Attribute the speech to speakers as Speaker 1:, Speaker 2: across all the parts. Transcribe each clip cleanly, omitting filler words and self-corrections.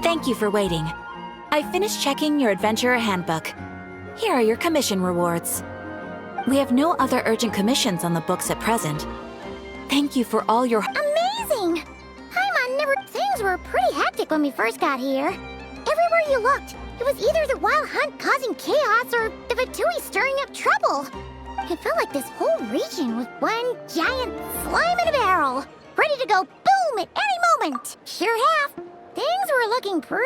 Speaker 1: Thank you for waiting. I finished checking your adventurer handbook. Here are your commission rewards. We have no other urgent commissions on the books at present. Thank you for all your—
Speaker 2: Amazing! Things were pretty hectic when we first got here. Everywhere you looked, it was either the Wild Hunt causing chaos or the Fatui stirring up trouble. It felt like this whole region was one giant slime in a barrel, ready to go boom at any moment. Sure have. Things were looking pretty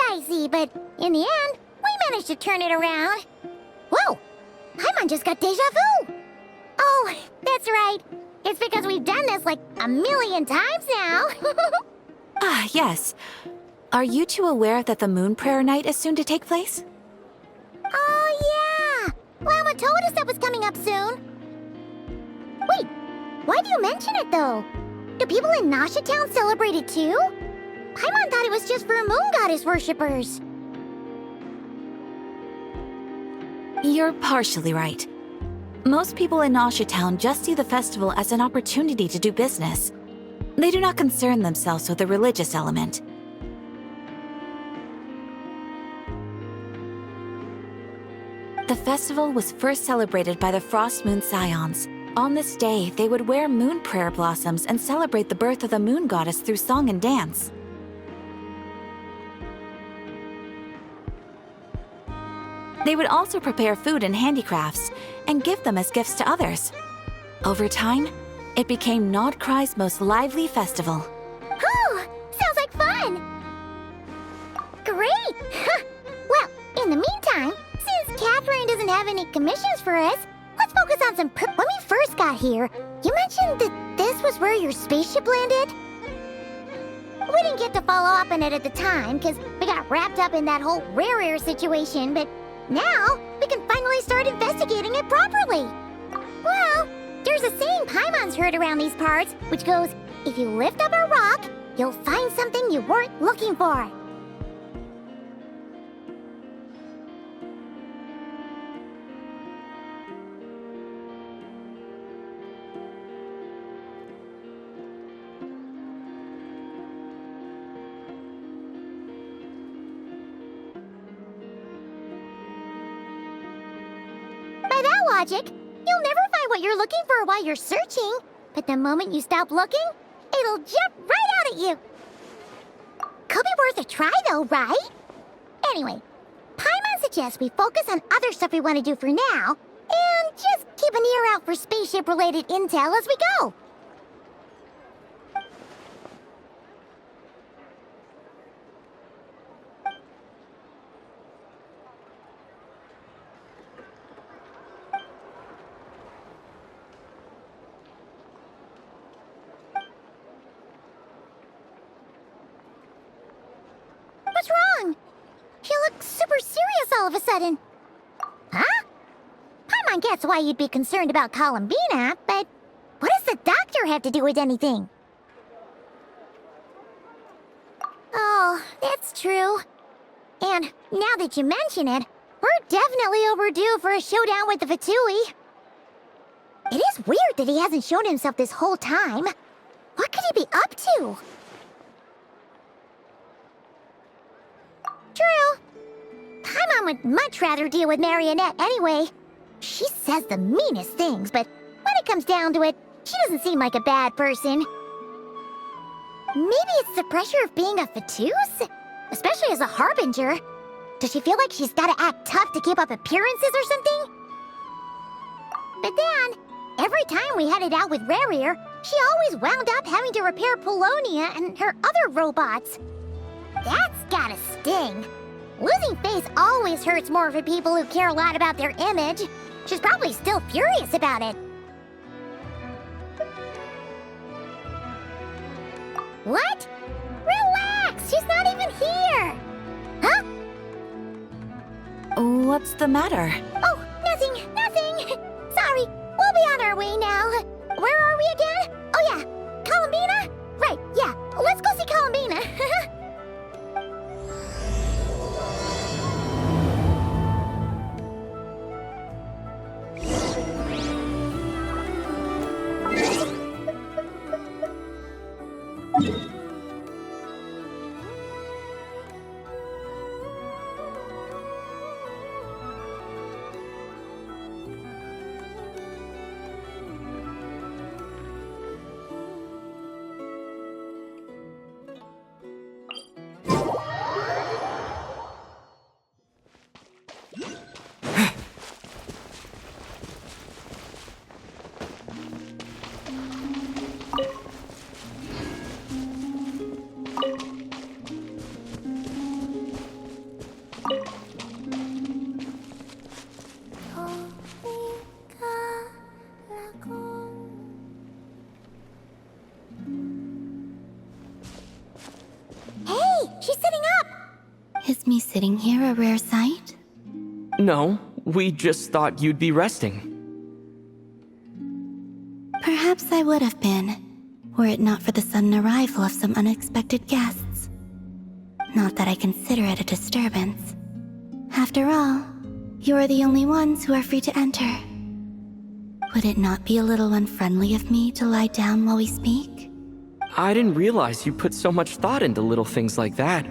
Speaker 2: dicey, but in the end, we managed to turn it around. Whoa! Paimon just got deja vu! Oh, that's right. It's because we've done this like a million times now.
Speaker 1: Ah, yes. Are you two aware that the Moon Prayer Night is soon to take place?
Speaker 2: Oh, yeah! Llama told us that was coming up soon. Wait, why do you mention it, though? Do people in Nasha Town celebrate it, too? Paimon thought it was just for Moon Goddess worshippers.
Speaker 1: You're partially right. Most people in Nasha Town just see the festival as an opportunity to do business. They do not concern themselves with the religious element. The festival was first celebrated by the Frost Moon Scions. On this day, they would wear moon prayer blossoms and celebrate the birth of the moon goddess through song and dance. They would also prepare food and handicrafts and give them as gifts to others. Over time, it became Nodcry's most lively festival.
Speaker 2: Oh, sounds like fun! Great! Well, in the meantime, since Catherine doesn't have any commissions for us, let's focus on some When we first got here, you mentioned that this was where your spaceship landed? We didn't get to follow up on it at the time, because we got wrapped up in that whole rare situation, but now we can finally start investigating it properly. Well, there's a saying Paimon's heard around these parts, which goes, if you lift up a rock, you'll find something you weren't looking for. By that logic, you'll never find what you're looking for while you're searching, but the moment you stop looking, it'll jump right out at you. Could be worth a try though, right? Anyway, Paimon suggests we focus on other stuff we want to do for now, and just keep an ear out for spaceship-related intel as we go. What's wrong? You look super serious all of a sudden. Huh? Paimon gets why you'd be concerned about Columbina, but what does the doctor have to do with anything? Oh, that's true. And now that you mention it, we're definitely overdue for a showdown with the Fatui. It is weird that he hasn't shown himself this whole time. What could he be up to? True. Paimon would much rather deal with Marionette anyway. She says the meanest things, but when it comes down to it, she doesn't seem like a bad person. Maybe it's the pressure of being a Fatus? Especially as a Harbinger. Does she feel like she's gotta act tough to keep up appearances or something? But then, every time we headed out with Rarier, she always wound up having to repair Polonia and her other robots. That's gotta sting. Losing face always hurts more for people who care a lot about their image. She's probably still furious about it. What? Relax! She's not even here! Huh?
Speaker 1: What's the matter?
Speaker 2: Oh, nothing! Sorry, we'll be on our way now. Where are we again? Oh yeah, Columbina? Right, yeah, let's go see Columbina. just me sitting here a rare sight?
Speaker 3: No, we just thought you'd be resting.
Speaker 2: Perhaps I would have been, were it not for the sudden arrival of some unexpected guests. Not that I consider it a disturbance. After all, you are the only ones who are free to enter. Would it not be a little unfriendly of me to lie down while we speak?
Speaker 3: I didn't realize you put so much thought into little things like that.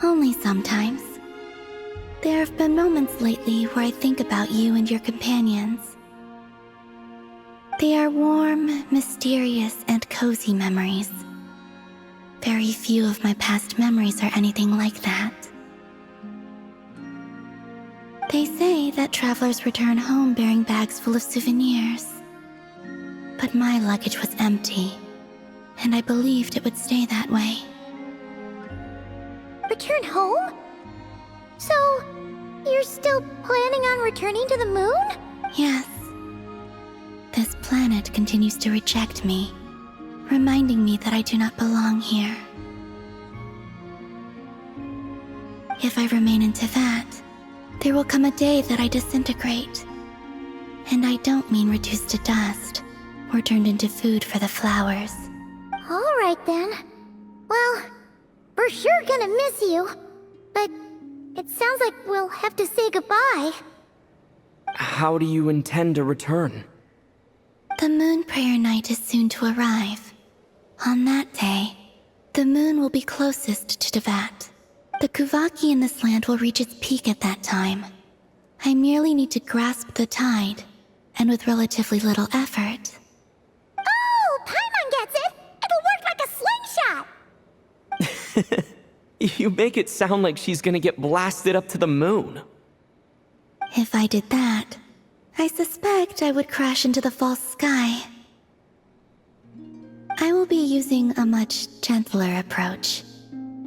Speaker 2: Only sometimes. There have been moments lately where I think about you and your companions. They are warm, mysterious, and cozy memories. Very few of my past memories are anything like that. They say that travelers return home bearing bags full of souvenirs. But my luggage was empty, and I believed it would stay that way. Return home? So, you're still planning on returning to the moon? Yes. This planet continues to reject me, reminding me that I do not belong here. If I remain in Teyvat, there will come a day that I disintegrate. And I don't mean reduced to dust, or turned into food for the flowers. Alright then. Well, we're sure gonna miss you. But it sounds like we'll have to say goodbye.
Speaker 3: How do you intend to return?
Speaker 2: The moon prayer night is soon to arrive. On that day, the moon will be closest to Teyvat. The Kuvaki in this land will reach its peak at that time. I merely need to grasp the tide, and with relatively little effort. Oh, Paimon gets it! It'll work like a slingshot!
Speaker 3: You make it sound like she's gonna get blasted up to the moon.
Speaker 2: If I did that, I suspect I would crash into the false sky. I will be using a much gentler approach,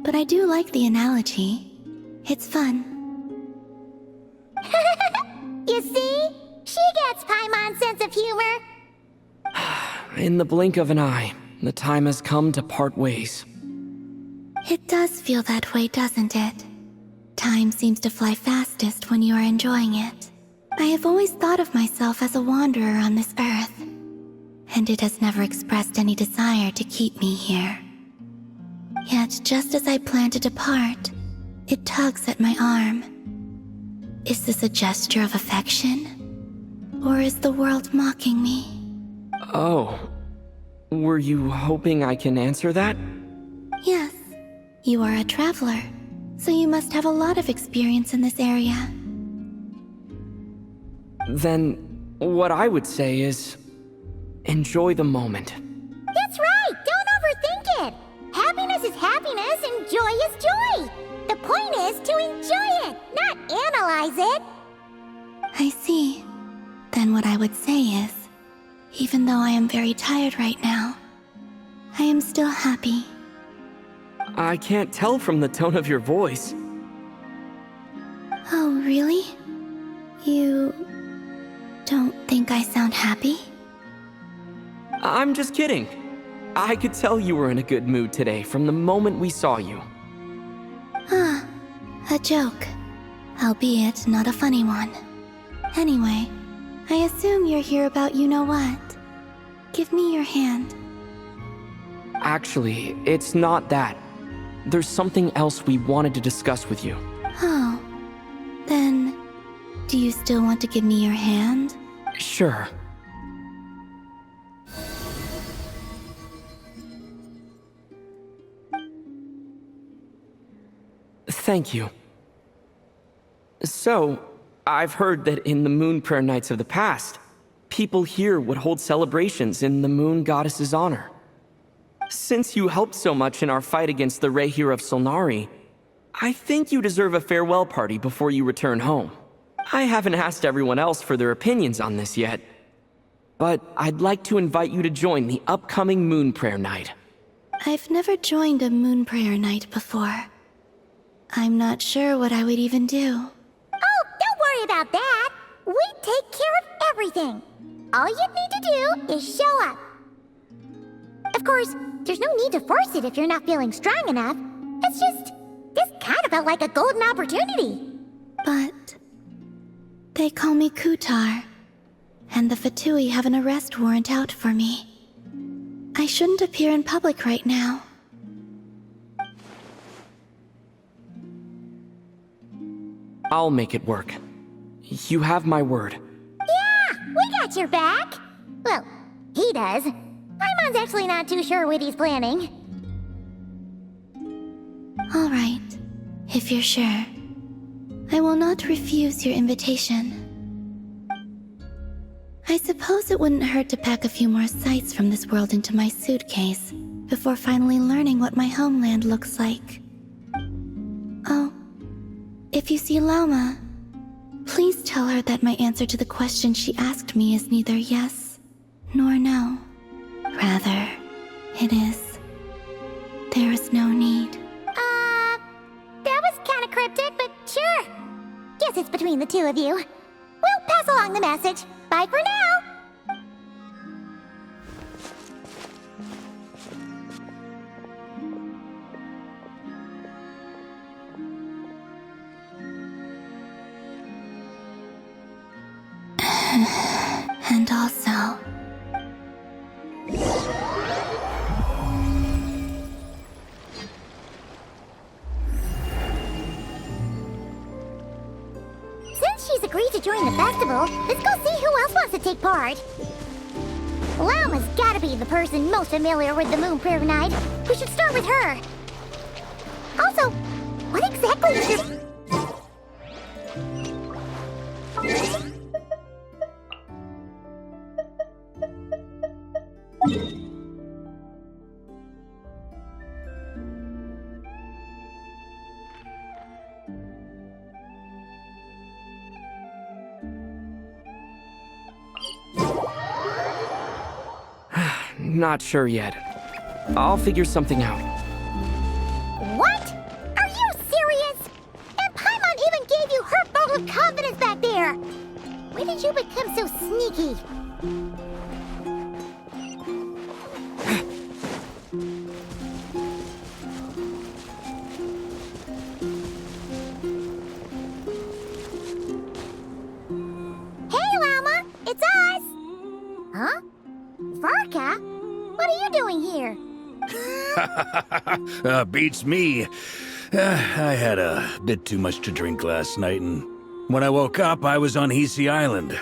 Speaker 2: but I do like the analogy. It's fun. You see? She gets Paimon's sense of humor.
Speaker 3: In the blink of an eye, the time has come to part ways.
Speaker 2: It does feel that way, doesn't it? Time seems to fly fastest when you are enjoying it. I have always thought of myself as a wanderer on this earth, and it has never expressed any desire to keep me here. Yet, just as I plan to depart, it tugs at my arm. Is this a gesture of affection? Or is the world mocking me?
Speaker 3: Oh. Were you hoping I can answer that?
Speaker 2: Yes. You are a traveler, so you must have a lot of experience in this area.
Speaker 3: Then, what I would say is, enjoy the moment.
Speaker 2: That's right! Don't overthink it! Happiness is happiness and joy is joy! The point is to enjoy it, not analyze it! I see. Then what I would say is, even though I am very tired right now, I am still happy.
Speaker 3: I can't tell from the tone of your voice.
Speaker 2: Oh, really? You don't think I sound happy?
Speaker 3: I'm just kidding. I could tell you were in a good mood today from the moment we saw you.
Speaker 2: Ah, a joke. Albeit not a funny one. Anyway, I assume you're here about you-know-what. Give me your hand.
Speaker 3: Actually, it's not that. There's something else we wanted to discuss with you.
Speaker 2: Oh. Then, do you still want to give me your hand?
Speaker 3: Sure. Thank you. So, I've heard that in the moon prayer nights of the past, people here would hold celebrations in the moon goddess's honor. Since you helped so much in our fight against the Rehir of Solnari, I think you deserve a farewell party before you return home. I haven't asked everyone else for their opinions on this yet, but I'd like to invite you to join the upcoming moon prayer night.
Speaker 2: I've never joined a moon prayer night before. I'm not sure what I would even do. Oh, don't worry about that. We take care of everything. All you need to do is show up. Of course, there's no need to force it if you're not feeling strong enough. It's just, this kind of felt like a golden opportunity.
Speaker 4: But they call me Kutar, and the Fatui have an arrest warrant out for me. I shouldn't appear in public right now.
Speaker 3: I'll make it work. You have my word.
Speaker 2: Yeah, we got your back. Well, he does. Paimon's actually not too sure what he's planning.
Speaker 4: All right, if you're sure. I will not refuse your invitation. I suppose it wouldn't hurt to pack a few more sights from this world into my suitcase before finally learning what my homeland looks like. Oh, if you see Lauma, please tell her that my answer to the question she asked me is neither yes nor no. Rather, it is, there is no need.
Speaker 2: That was kind of cryptic, but sure. Guess it's between the two of you. We'll pass along the message. Bye for now.
Speaker 4: And also,
Speaker 2: Since she's agreed to join the festival, let's go see who else wants to take part. Lauma's gotta be the person most familiar with the Moon Prayer Night. We should start with her. Also, what exactly is this?
Speaker 3: Not sure yet. I'll figure something out.
Speaker 2: What? Are you serious? And Paimon even gave you her vote of confidence back there. When did you become so sneaky? Hey, Lauma, it's us. Huh? Varka? What are you doing here?
Speaker 5: Beats me. I had a bit too much to drink last night, and when I woke up, I was on Hisi Island.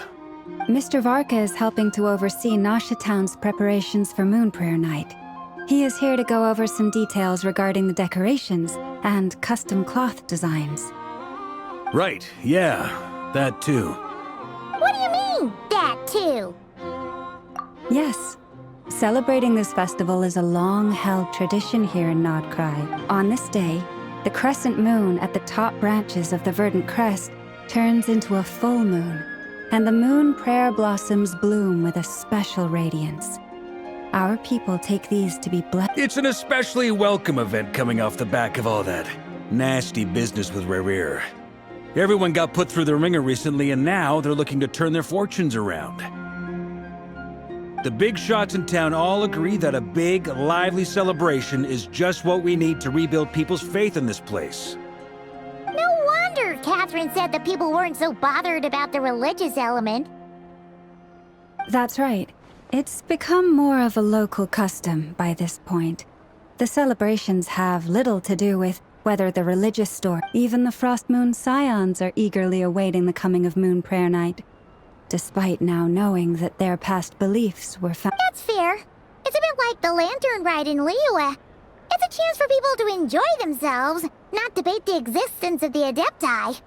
Speaker 6: Mr. Varka is helping to oversee Nasha Town's preparations for Moon Prayer Night. He is here to go over some details regarding the decorations and custom cloth designs.
Speaker 5: Right, yeah, that too.
Speaker 2: What do you mean, that too?
Speaker 6: Yes. Celebrating this festival is a long-held tradition here in Nodcry. On this day, the crescent moon at the top branches of the verdant crest turns into a full moon, and the moon prayer blossoms bloom with a special radiance. Our people take these to be blessed.
Speaker 5: It's an especially welcome event coming off the back of all that nasty business with Rare. Everyone got put through the ringer recently, and now they're looking to turn their fortunes around. The big shots in town all agree that a big, lively celebration is just what we need to rebuild people's faith in this place.
Speaker 2: No wonder Catherine said that people weren't so bothered about the religious element.
Speaker 6: That's right. It's become more of a local custom by this point. The celebrations have little to do with whether the religious store, even the Frost Moon Scions are eagerly awaiting the coming of Moon Prayer Night, despite now knowing that their past beliefs were found.
Speaker 2: That's fair. It's a bit like the Lantern Ride in Liyue. It's a chance for people to enjoy themselves, not debate the existence of the Adepti.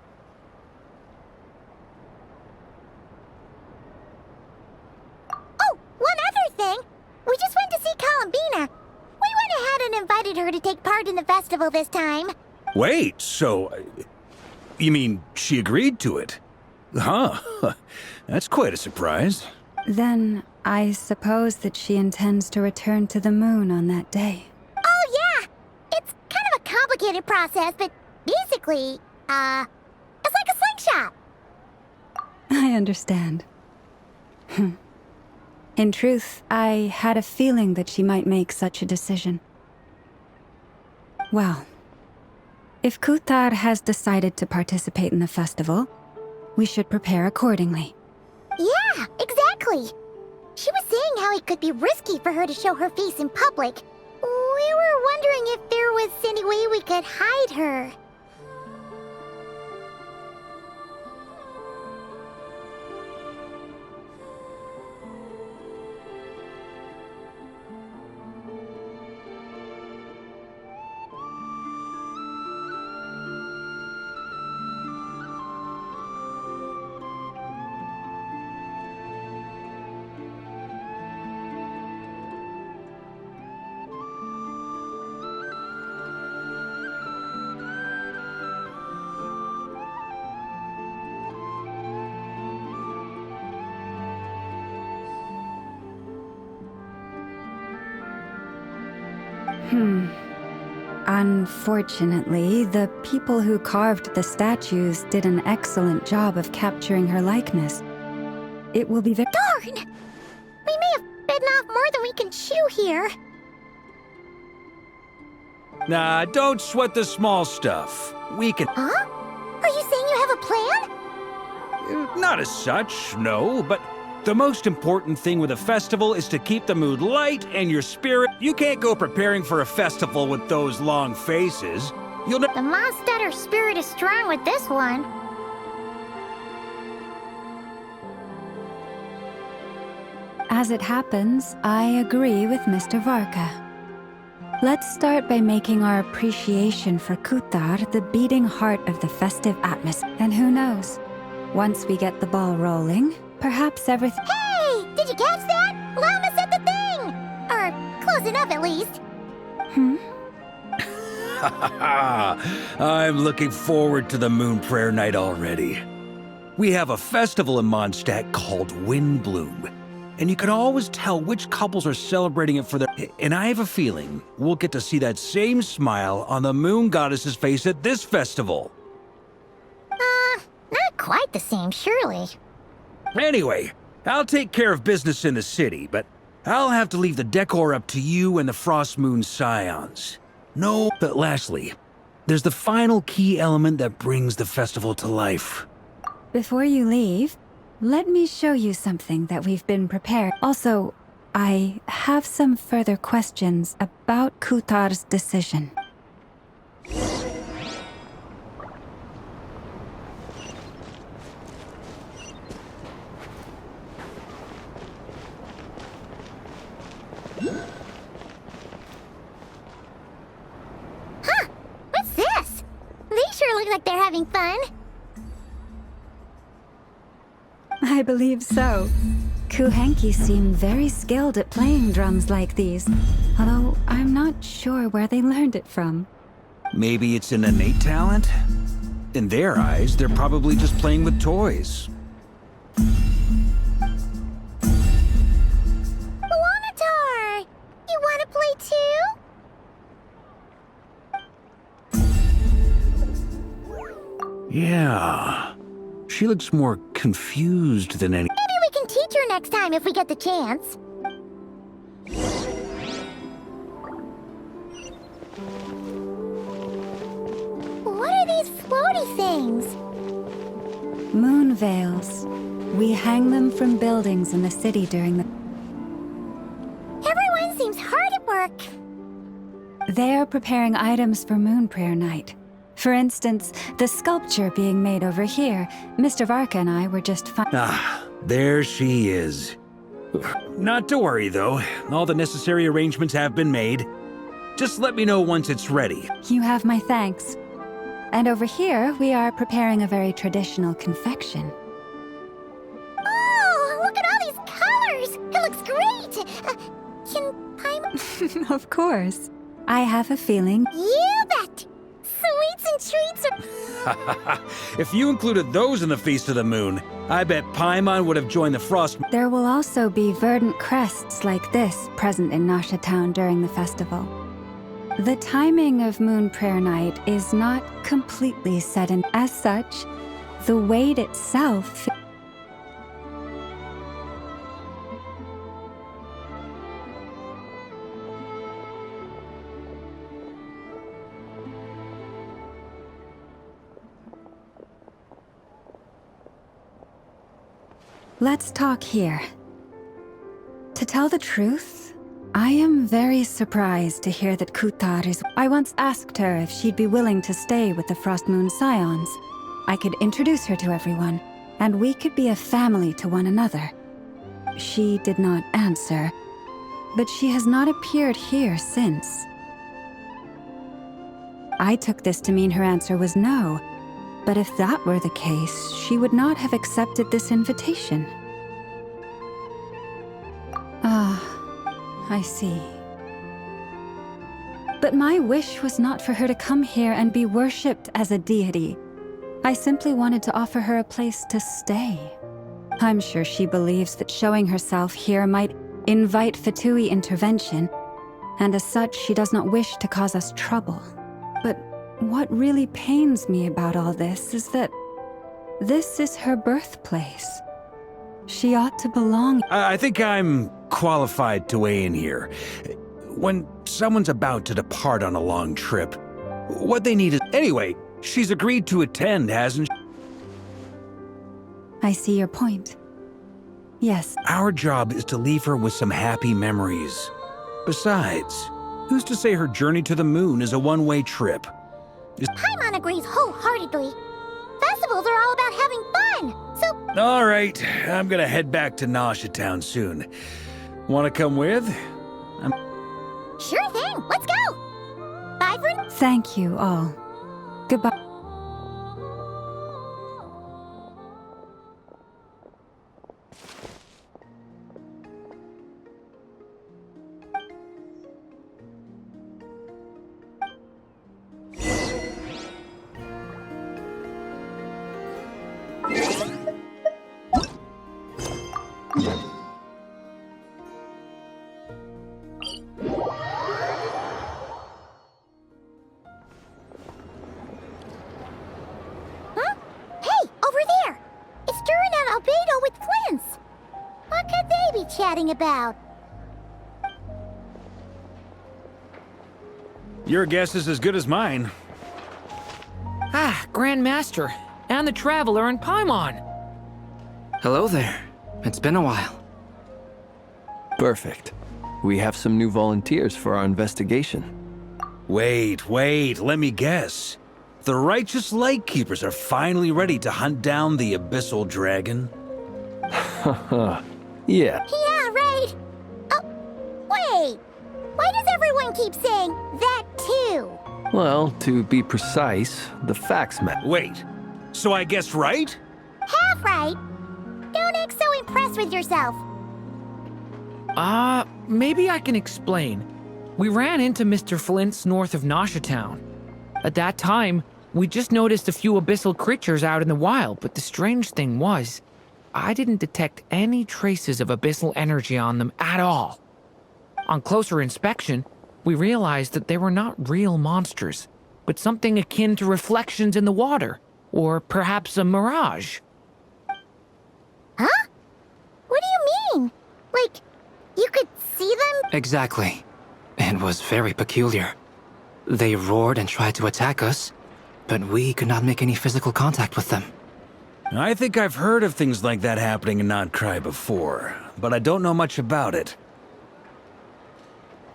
Speaker 2: Oh, one other thing. We just went to see Columbina. We went ahead and invited her to take part in the festival this time.
Speaker 5: Wait, so... you mean she agreed to it? Huh. That's quite a surprise.
Speaker 6: Then I suppose that she intends to return to the moon on that day.
Speaker 2: Oh, yeah. It's kind of a complicated process, but basically, it's like a slingshot.
Speaker 6: I understand. In truth, I had a feeling that she might make such a decision. Well, if Kuthar has decided to participate in the festival, we should prepare accordingly.
Speaker 2: Yeah, exactly. She was saying how it could be risky for her to show her face in public. We were wondering if there was any way we could hide her.
Speaker 6: Unfortunately, the people who carved the statues did an excellent job of capturing her likeness. It will be very—
Speaker 2: Darn! We may have bitten off more than we can chew here.
Speaker 5: Nah, don't sweat the small stuff. We can...
Speaker 2: Huh? Are you saying you have a plan?
Speaker 5: Not as such, no, but the most important thing with a festival is to keep the mood light and your spirit. You can't go preparing for a festival with those long faces. You'll
Speaker 2: The Mondstadt spirit is strong with this one.
Speaker 6: As it happens, I agree with Mr. Varka. Let's start by making our appreciation for Kuthar the beating heart of the festive atmosphere. And who knows, once we get the ball rolling, perhaps everything—
Speaker 2: Hey! Did you catch that? Llama said the thing! Or close enough, at least.
Speaker 5: I'm looking forward to the Moon Prayer Night already. We have a festival in Mondstadt called Windbloom, and you can always tell which couples are celebrating it for their— And I have a feeling we'll get to see that same smile on the Moon Goddess's face at this festival.
Speaker 2: Not quite the same, surely.
Speaker 5: Anyway, I'll take care of business in the city, but I'll have to leave the decor up to you and the Frost Moon Scions. No, but lastly, there's the final key element that brings the festival to life.
Speaker 6: Before you leave, let me show you something that we've been prepared. Also, I have some further questions about Kuthar's decision.
Speaker 2: What's this? They sure look like they're having fun.
Speaker 6: I believe so. Kuhenki seem very skilled at playing drums like these, although I'm not sure where they learned it from.
Speaker 5: Maybe it's an innate talent? In their eyes, they're probably just playing with toys.
Speaker 2: Wanatar! You wanna play too?
Speaker 5: Yeah. She looks more confused than any—
Speaker 2: Maybe we can teach her next time if we get the chance. What are these floaty things?
Speaker 6: Moon veils. We hang them from buildings in the city during the—
Speaker 2: Everyone seems hard at work.
Speaker 6: They are preparing items for Moon Prayer Night. For instance, the sculpture being made over here. Mr. Varka and I were just
Speaker 5: Ah, there she is. Not to worry, though. All the necessary arrangements have been made. Just let me know once it's ready.
Speaker 6: You have my thanks. And over here, we are preparing a very traditional confection.
Speaker 2: Oh, look at all these colors! It looks great! Can Paimon—
Speaker 6: Of course. I have a feeling—
Speaker 2: You bet! Sweets and treats are—
Speaker 5: If you included those in the Feast of the Moon, I bet Paimon would have joined the Frost—
Speaker 6: There will also be verdant crests like this present in Nasha Town during the festival. The timing of Moon Prayer Night is not completely set in. As such, the weight itself— Let's talk here. To tell the truth, I am very surprised to hear that Kutar is... I once asked her if she'd be willing to stay with the Frost Moon Scions. I could introduce her to everyone, and we could be a family to one another. She did not answer, but she has not appeared here since. I took this to mean her answer was no, but if that were the case, she would not have accepted this invitation. I see. But my wish was not for her to come here and be worshipped as a deity. I simply wanted to offer her a place to stay. I'm sure she believes that showing herself here might invite Fatui intervention, and as such, she does not wish to cause us trouble. But what really pains me about all this is that this is her birthplace. She ought to belong.
Speaker 5: I think I'm qualified to weigh in here. When someone's about to depart on a long trip, what they need is... Anyway, she's agreed to attend, hasn't she?
Speaker 6: I see your point. Yes.
Speaker 5: Our job is to leave her with some happy memories. Besides, who's to say her journey to the moon is a one-way trip?
Speaker 2: Paimon agrees wholeheartedly. Festivals are all about having fun, so...
Speaker 5: All right, I'm gonna head back to Nasha Town soon. Want to come with?
Speaker 2: Sure thing, let's go! Bye for now.
Speaker 6: Thank you all. Goodbye.
Speaker 2: Huh? Hey, over there! It's Durin and Albedo with Flint's! What could they be chatting about?
Speaker 5: Your guess is as good as mine.
Speaker 7: Ah, Grand Master, and the Traveler and Paimon.
Speaker 3: Hello there. It's been a while.
Speaker 8: Perfect. We have some new volunteers for our investigation.
Speaker 5: Wait, let me guess. The righteous Lightkeepers are finally ready to hunt down the Abyssal Dragon?
Speaker 8: Yeah.
Speaker 2: Yeah, right! Oh, wait! Why does everyone keep saying that too?
Speaker 8: Well, to be precise, the facts matter.
Speaker 5: Wait, so I guessed right?
Speaker 2: Half right. Don't act so impressed with yourself.
Speaker 7: Maybe I can explain. We ran into Mr. Flint's north of Nasha Town. At that time, we just noticed a few abyssal creatures out in the wild, but the strange thing was, I didn't detect any traces of abyssal energy on them at all. On closer inspection, we realized that they were not real monsters, but something akin to reflections in the water, or perhaps a mirage.
Speaker 2: Huh? What do you mean? Like, you could see them?
Speaker 9: Exactly. It was very peculiar. They roared and tried to attack us, but we could not make any physical contact with them.
Speaker 5: I think I've heard of things like that happening in Notcry before, but I don't know much about it.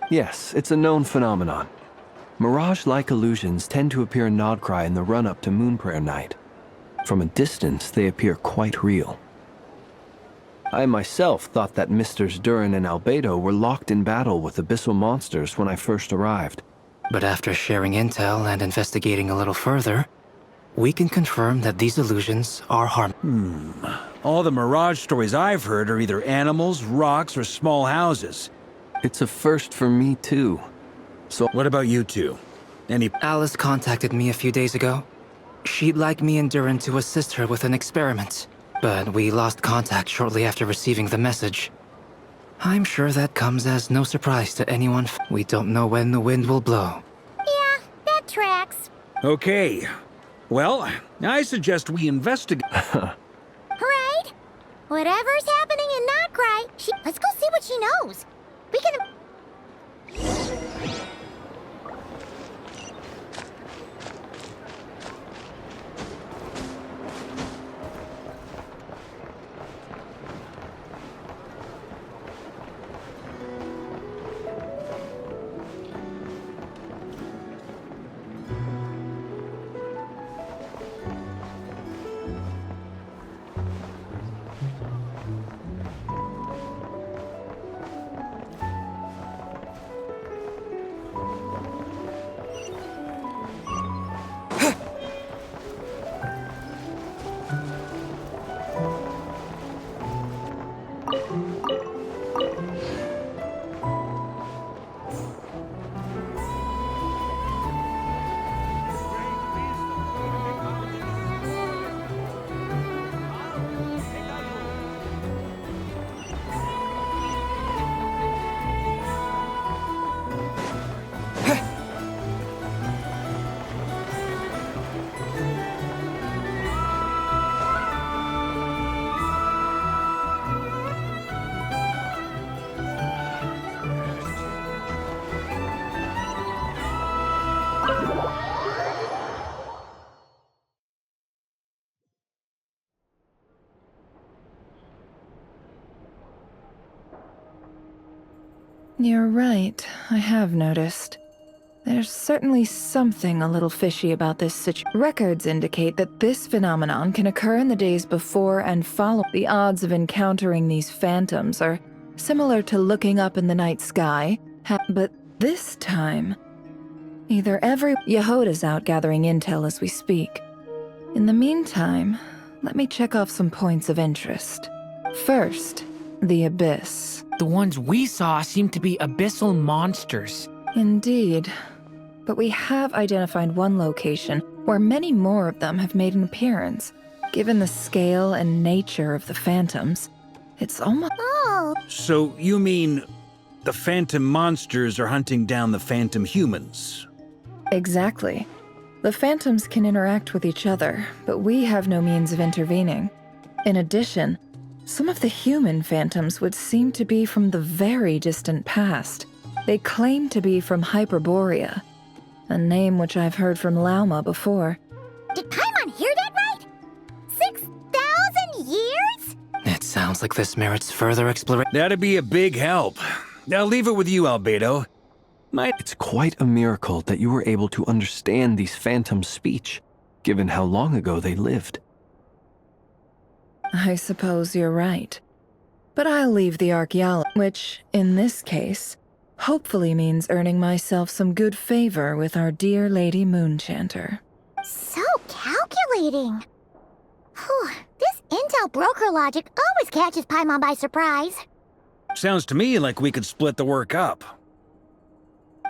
Speaker 8: Yes, it's a known phenomenon. Mirage-like illusions tend to appear in Nodcry in the run-up to Moonprayer Night. From a distance, they appear quite real. I myself thought that Misters Durin and Albedo were locked in battle with abyssal monsters when I first arrived.
Speaker 9: But after sharing intel and investigating a little further, we can confirm that these illusions are
Speaker 5: All the Mirage stories I've heard are either animals, rocks, or small houses.
Speaker 8: It's a first for me, too. So,
Speaker 5: What about you two? Any...
Speaker 9: Alice contacted me a few days ago. She'd like me and Durin to assist her with an experiment, but we lost contact shortly after receiving the message. I'm sure that comes as no surprise to anyone. We don't know when the wind will blow.
Speaker 2: Yeah, that tracks.
Speaker 5: Okay. Well, I suggest we investigate...
Speaker 2: Right? Whatever's happening in Notcry, let's go see what she knows. We can...
Speaker 10: You're right, I have noticed. There's certainly something a little fishy about this situation. Records indicate that this phenomenon can occur in the days before and follow. The odds of encountering these phantoms are similar to looking up in the night sky, but this time, Yehoda's out gathering intel as we speak. In the meantime, let me check off some points of interest. First, the Abyss.
Speaker 7: The ones we saw seem to be abyssal monsters.
Speaker 10: Indeed. But we have identified one location where many more of them have made an appearance. Given the scale and nature of the phantoms, it's almost...
Speaker 2: Oh,
Speaker 5: So you mean the phantom monsters are hunting down the phantom humans?
Speaker 10: Exactly. The phantoms can interact with each other, but we have no means of intervening. In addition, some of the human phantoms would seem to be from the very distant past. They claim to be from Hyperborea, a name which I've heard from Lauma before.
Speaker 2: did Paimon hear that right? 6,000 years?
Speaker 9: It sounds like this merits further exploration.
Speaker 5: That'd be a big help. I'll leave it with you, Albedo.
Speaker 8: It's quite a miracle that you were able to understand these phantoms' speech, given how long ago they lived.
Speaker 10: I suppose you're right. But I'll leave the archaeology, which, in this case, hopefully means earning myself some good favor with our dear Lady Moonchanter.
Speaker 2: So calculating. Whew, this intel broker logic always catches Paimon by surprise.
Speaker 5: Sounds to me like we could split the work up.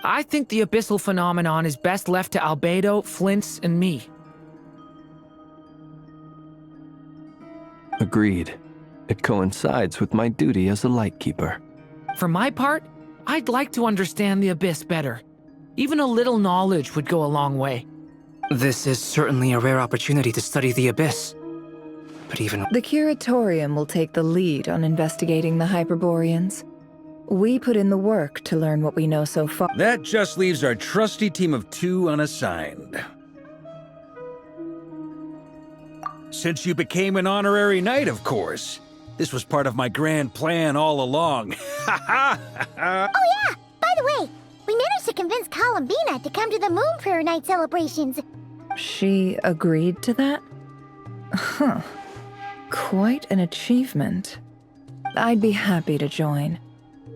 Speaker 7: I think the abyssal phenomenon is best left to Albedo, Flint's, and me.
Speaker 8: Agreed. It coincides with my duty as a lightkeeper.
Speaker 7: For my part, I'd like to understand the Abyss better. Even a little knowledge would go a long way.
Speaker 9: This is certainly a rare opportunity to study the Abyss. But even...
Speaker 10: The Curatorium will take the lead on investigating the Hyperboreans. We put in the work to learn what we know so far.
Speaker 5: That just leaves our trusty team of 2 unassigned. Since you became an honorary knight, of course. This was part of my grand plan all along.
Speaker 2: Oh yeah, by the way, we managed to convince Columbina to come to the Moon Prayer Night celebrations.
Speaker 10: She agreed to that? Huh. Quite an achievement. I'd be happy to join.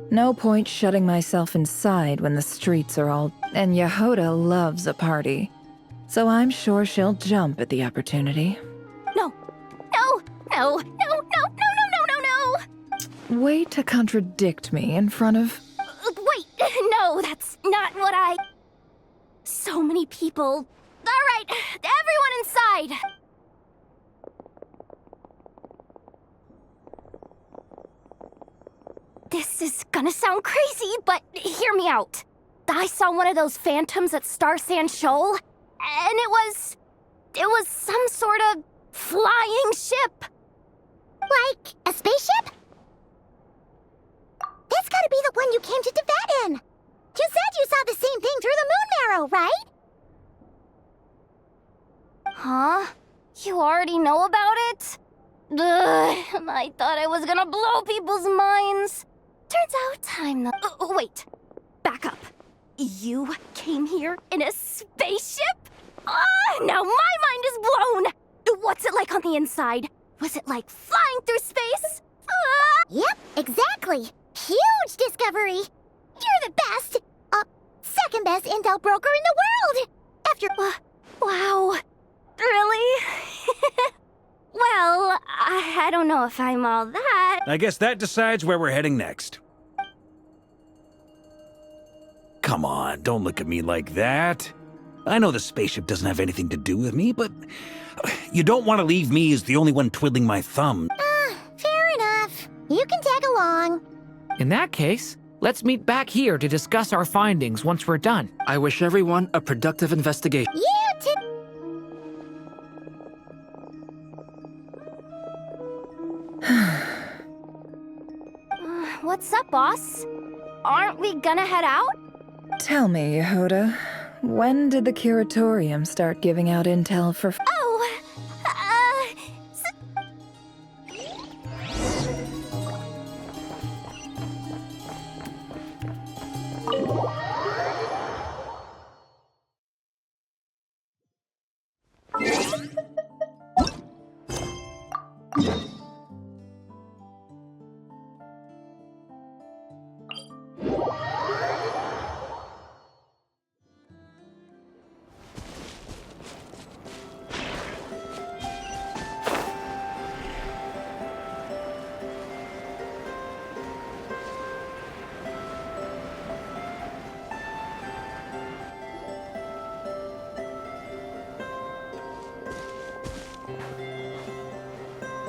Speaker 10: No point shutting myself inside when the streets are all... And Yehoda loves a party. So I'm sure she'll jump at the opportunity.
Speaker 2: No, no, no, no, no, no, no, no, no, no!
Speaker 10: Way to contradict me in front of...
Speaker 2: Wait, no, that's not what I... So many people. All right, everyone inside. This is gonna sound crazy, but hear me out. I saw one of those phantoms at Star Sand Shoal, and it was some sort of flying ship. Like a spaceship? That's gotta be the one you came to Tibet in. You said you saw the same thing through the moon marrow, right? Huh? You already know about it? Ugh, I thought I was gonna blow people's minds. Turns out I'm the... wait. Back up. You came here in a spaceship? Now my mind is blown! What's it like on the inside? Was it like flying through space? Yep, exactly. Huge discovery. You're the best. Second best intel broker in the world. After... wow. Really? Well, I don't know if I'm all that.
Speaker 5: I guess that decides where we're heading next. Come on, don't look at me like that. I know the spaceship doesn't have anything to do with me, but you don't want to leave me as the only one twiddling my thumb.
Speaker 2: Fair enough. You can tag along.
Speaker 7: In that case, let's meet back here to discuss our findings once we're done.
Speaker 9: I wish everyone a productive investigation.
Speaker 2: You What's up, boss? Aren't we gonna head out?
Speaker 10: Tell me, Yehoda, when did the Curatorium start giving out intel for...
Speaker 2: Oh,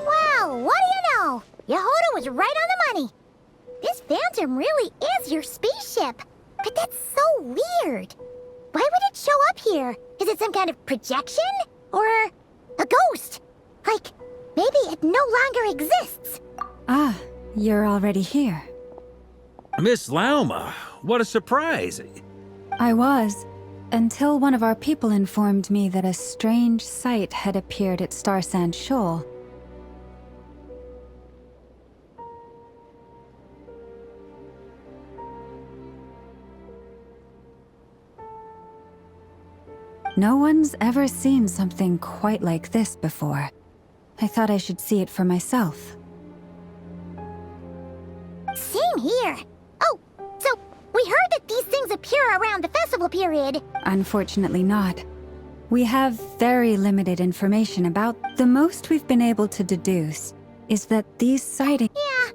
Speaker 2: Well, what do you know? Yehoda was right on the money. This Phantom really is your spaceship. But that's so weird. Why would it show up here? Is it some kind of projection? Or a ghost? Like, maybe it no longer exists.
Speaker 6: Ah, you're already here.
Speaker 5: Miss Lauma, what a surprise.
Speaker 6: I was, until one of our people informed me that a strange sight had appeared at Starsand Shoal. No one's ever seen something quite like this before. I thought I should see it for myself.
Speaker 2: Same here. Oh, so we heard that these things appear around the festival period.
Speaker 6: Unfortunately not. We have very limited information about. The most we've been able to deduce is that these sightings.
Speaker 2: Yeah,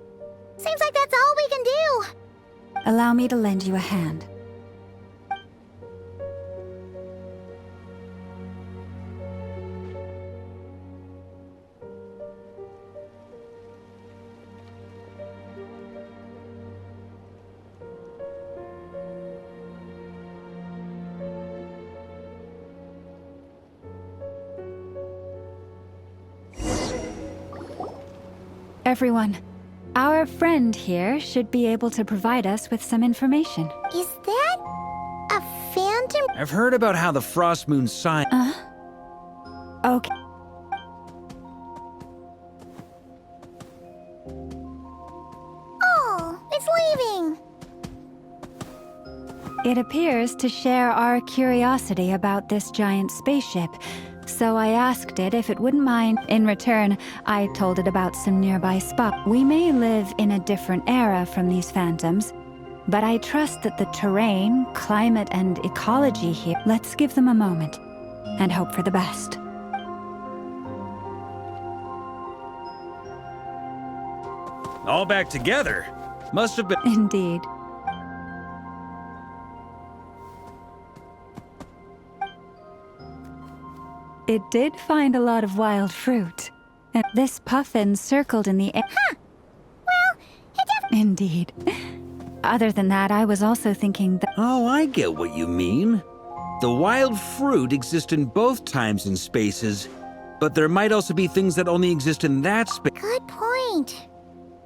Speaker 2: seems like that's all we can do.
Speaker 6: Allow me to lend you a hand. Everyone, our friend here should be able to provide us with some information.
Speaker 2: Is that a phantom?
Speaker 5: I've heard about how the Frost Moon sign.
Speaker 6: Okay.
Speaker 2: Oh, it's leaving.
Speaker 6: It appears to share our curiosity about this giant spaceship, so I asked it if it wouldn't mind. In return, I told it about some nearby spots. We may live in a different era from these phantoms, but I trust that the terrain, climate, and ecology here. Let's give them a moment and hope for the best.
Speaker 5: All back together. Must have been.
Speaker 6: Indeed. It did find a lot of wild fruit. And this puffin circled in the air.
Speaker 2: Huh. Well,
Speaker 6: Indeed. Other than that, I was also thinking that.
Speaker 5: Oh, I get what you mean. The wild fruit exist in both times and spaces, but there might also be things that only exist in that space.
Speaker 2: good point.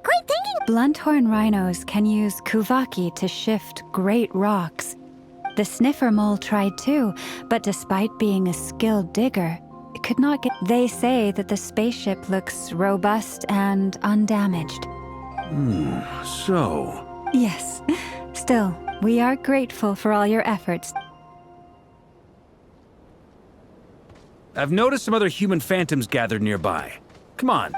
Speaker 2: Great thinking.
Speaker 6: Blunt-horn rhinos can use kuvaki to shift great rocks. The sniffer mole tried too, but despite being a skilled digger, it could not get. They say that the spaceship looks robust and undamaged.
Speaker 5: So.
Speaker 6: Yes. Still, we are grateful for all your efforts.
Speaker 5: I've noticed some other human phantoms gathered nearby. Come on.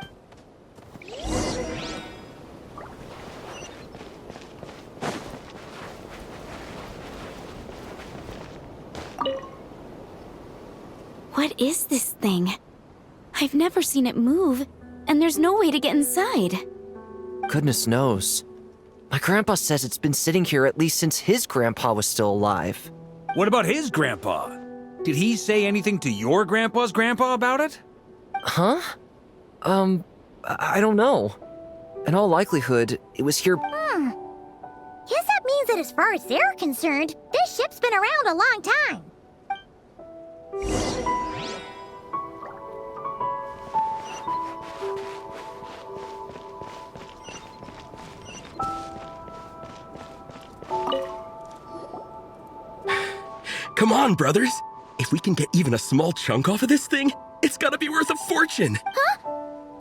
Speaker 1: What is this thing? I've never seen it move, and there's no way to get inside.
Speaker 11: Goodness knows. My grandpa says it's been sitting here at least since his grandpa was still alive.
Speaker 5: What about his grandpa? Did he say anything to your grandpa's grandpa about it?
Speaker 11: Huh? I don't know. In all likelihood, it was here.
Speaker 2: Guess that means that as far as they're concerned, this ship's been around a long time.
Speaker 12: Come on, brothers. If we can get even a small chunk off of this thing, it's gotta be worth a fortune.
Speaker 2: Huh?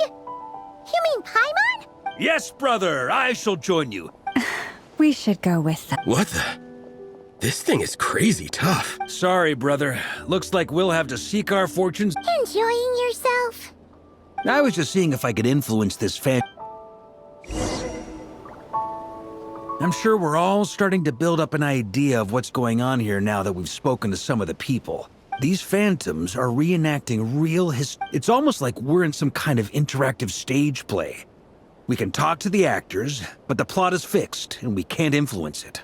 Speaker 2: You mean Paimon?
Speaker 5: Yes, brother, I shall join you.
Speaker 6: We should go with them.
Speaker 12: What the? This thing is crazy tough.
Speaker 5: Sorry, brother. Looks like we'll have to seek our fortunes.
Speaker 2: Enjoying yourself?
Speaker 5: I was just seeing if I could influence this I'm sure we're all starting to build up an idea of what's going on here now that we've spoken to some of the people. These phantoms are reenacting real It's almost like we're in some kind of interactive stage play. We can talk to the actors, but the plot is fixed, and we can't influence it.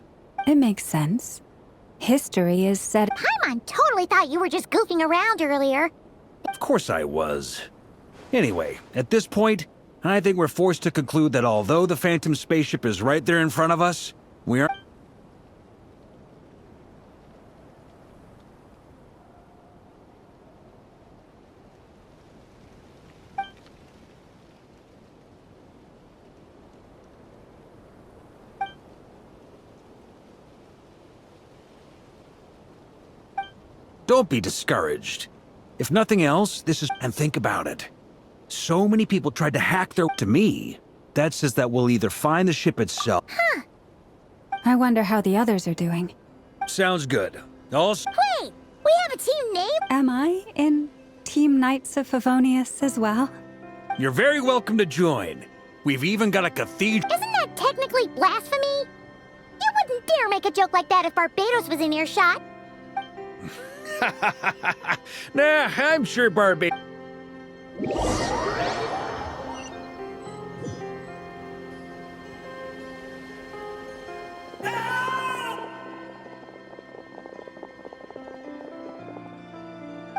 Speaker 6: It makes sense. History is set.
Speaker 2: Paimon totally thought you were just goofing around earlier.
Speaker 5: Of course I was. Anyway, at this point, I think we're forced to conclude that although the Phantom spaceship is right there in front of us, we are... Don't be discouraged. If nothing else, this is... And think about it. So many people tried to hack their... To me, that says that we'll either find the ship itself...
Speaker 2: Huh.
Speaker 6: I wonder how the others are doing.
Speaker 5: Sounds good.
Speaker 2: Wait! We have a team name?
Speaker 6: Am I in Team Knights of Favonius as well?
Speaker 5: You're very welcome to join. We've even got a cathedral...
Speaker 2: Isn't that technically blasphemy? You wouldn't dare make a joke like that if Barbados was in earshot.
Speaker 5: Nah, I'm sure Barbados...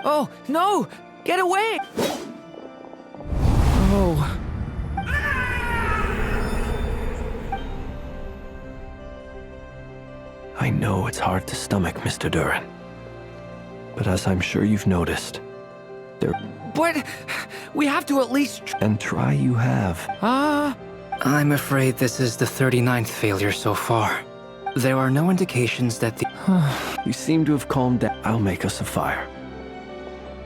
Speaker 7: Oh, no! Get away! Oh.
Speaker 8: I know it's hard to stomach, Mr. Duran. But as I'm sure you've noticed,
Speaker 7: But we have to at least...
Speaker 8: And try you have.
Speaker 9: I'm afraid this is the 39th failure so far. There are no indications that the...
Speaker 8: You seem to have calmed down. I'll make us a fire.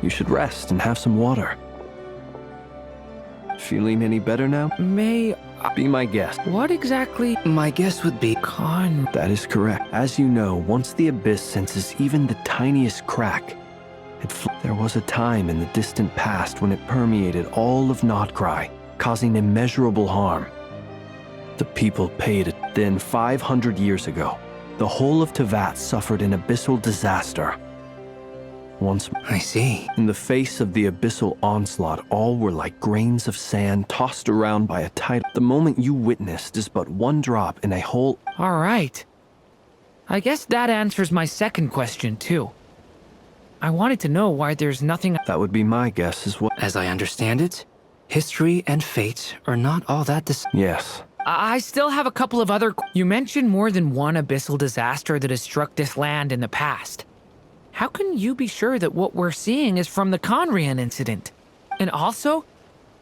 Speaker 8: You should rest and have some water. Feeling any better now?
Speaker 7: May...
Speaker 8: Be my guest.
Speaker 7: What exactly...
Speaker 9: My guess would be...
Speaker 8: That is correct. As you know, once the Abyss senses even the tiniest crack, there was a time in the distant past when it permeated all of Nodcry, causing immeasurable harm. The people paid it. Then 500 years ago, the whole of Teyvat suffered an abyssal disaster. Once
Speaker 9: I see.
Speaker 8: In the face of the abyssal onslaught, all were like grains of sand tossed around by a tide. The moment you witnessed is but one drop in a whole...
Speaker 7: All right. I guess that answers my second question, too. I wanted to know why there's nothing...
Speaker 8: That would be my guess as well.
Speaker 9: As I understand it, history and fate are not all that
Speaker 8: Yes.
Speaker 7: I still have a couple of other... You mentioned more than one abyssal disaster that has struck this land in the past. How can you be sure that what we're seeing is from the Conrian incident? And also,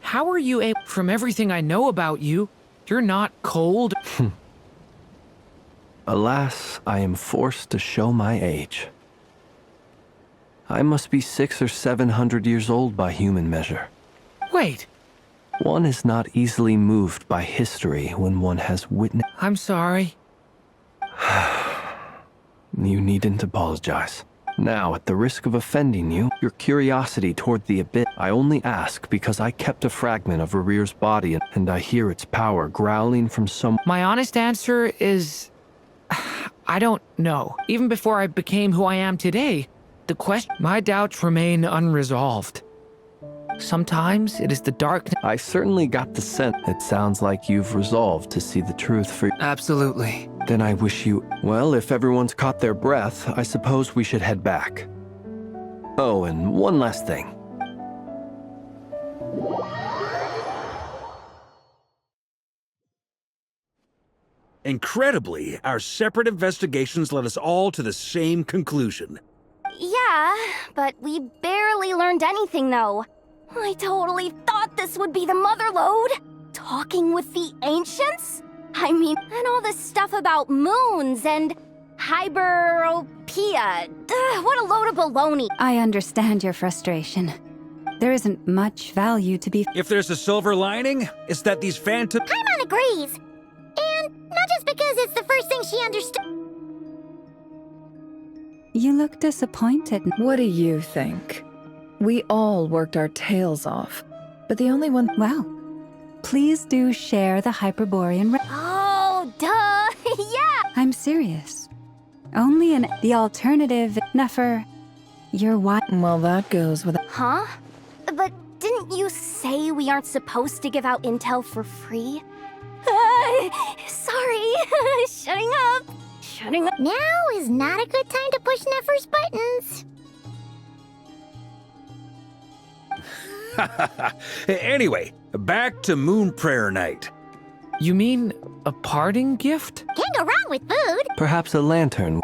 Speaker 7: how are you able... From everything I know about you, you're not cold...
Speaker 8: Alas, I am forced to show my age. I must be 600 or 700 years old by human measure.
Speaker 7: Wait.
Speaker 8: One is not easily moved by history when one has witnessed...
Speaker 7: I'm sorry.
Speaker 8: You needn't apologize. Now, at the risk of offending you, your curiosity toward the Abyss, I only ask because I kept a fragment of Rarir's body and I hear its power growling from some...
Speaker 7: My honest answer is... I don't know. Even before I became who I am today, my doubts remain unresolved. Sometimes it is the darkness...
Speaker 8: I certainly got the sense. It sounds like you've resolved to see the truth for...
Speaker 9: Absolutely.
Speaker 8: Then I wish you... Well, if everyone's caught their breath, I suppose we should head back. Oh, and one last thing.
Speaker 5: Incredibly, our separate investigations led us all to the same conclusion.
Speaker 2: Yeah, but we barely learned anything, though. I totally thought this would be the mother lode. Talking with the ancients? I mean, and all this stuff about moons and hyperopia. What a load of baloney.
Speaker 6: I understand your frustration. There isn't much value to be...
Speaker 5: If there's a silver lining, it's that these phantoms...
Speaker 2: Paimon agrees. And not just because it's the first thing she understood.
Speaker 6: You look disappointed.
Speaker 10: What do you think? We all worked our tails off, but the only one...
Speaker 6: Well, please do share the Hyperborean...
Speaker 2: Oh, duh! Yeah!
Speaker 6: I'm serious. Only in the alternative... Nefer, you're why...
Speaker 10: Well, that goes with...
Speaker 2: Huh? But didn't you say we aren't supposed to give out intel for free? Sorry. Shutting up. Shutting up. Now is not a good time to push Nefer's buttons.
Speaker 5: Anyway, back to Moon Prayer Night.
Speaker 7: You mean a parting gift?
Speaker 2: Can't go wrong with food.
Speaker 8: Perhaps a lantern.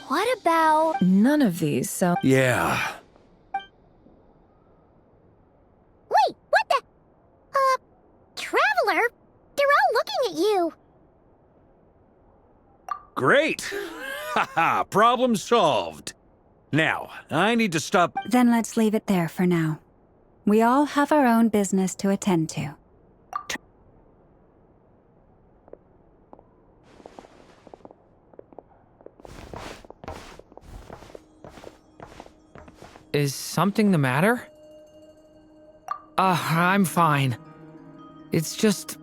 Speaker 2: What about...
Speaker 10: None of these sound...
Speaker 5: Yeah.
Speaker 2: Wait, what the... Traveler? They're all looking at you.
Speaker 5: Great! Haha, problem solved. Now, I need to stop...
Speaker 6: Then let's leave it there for now. We all have our own business to attend to.
Speaker 7: Is something the matter? I'm fine. It's just...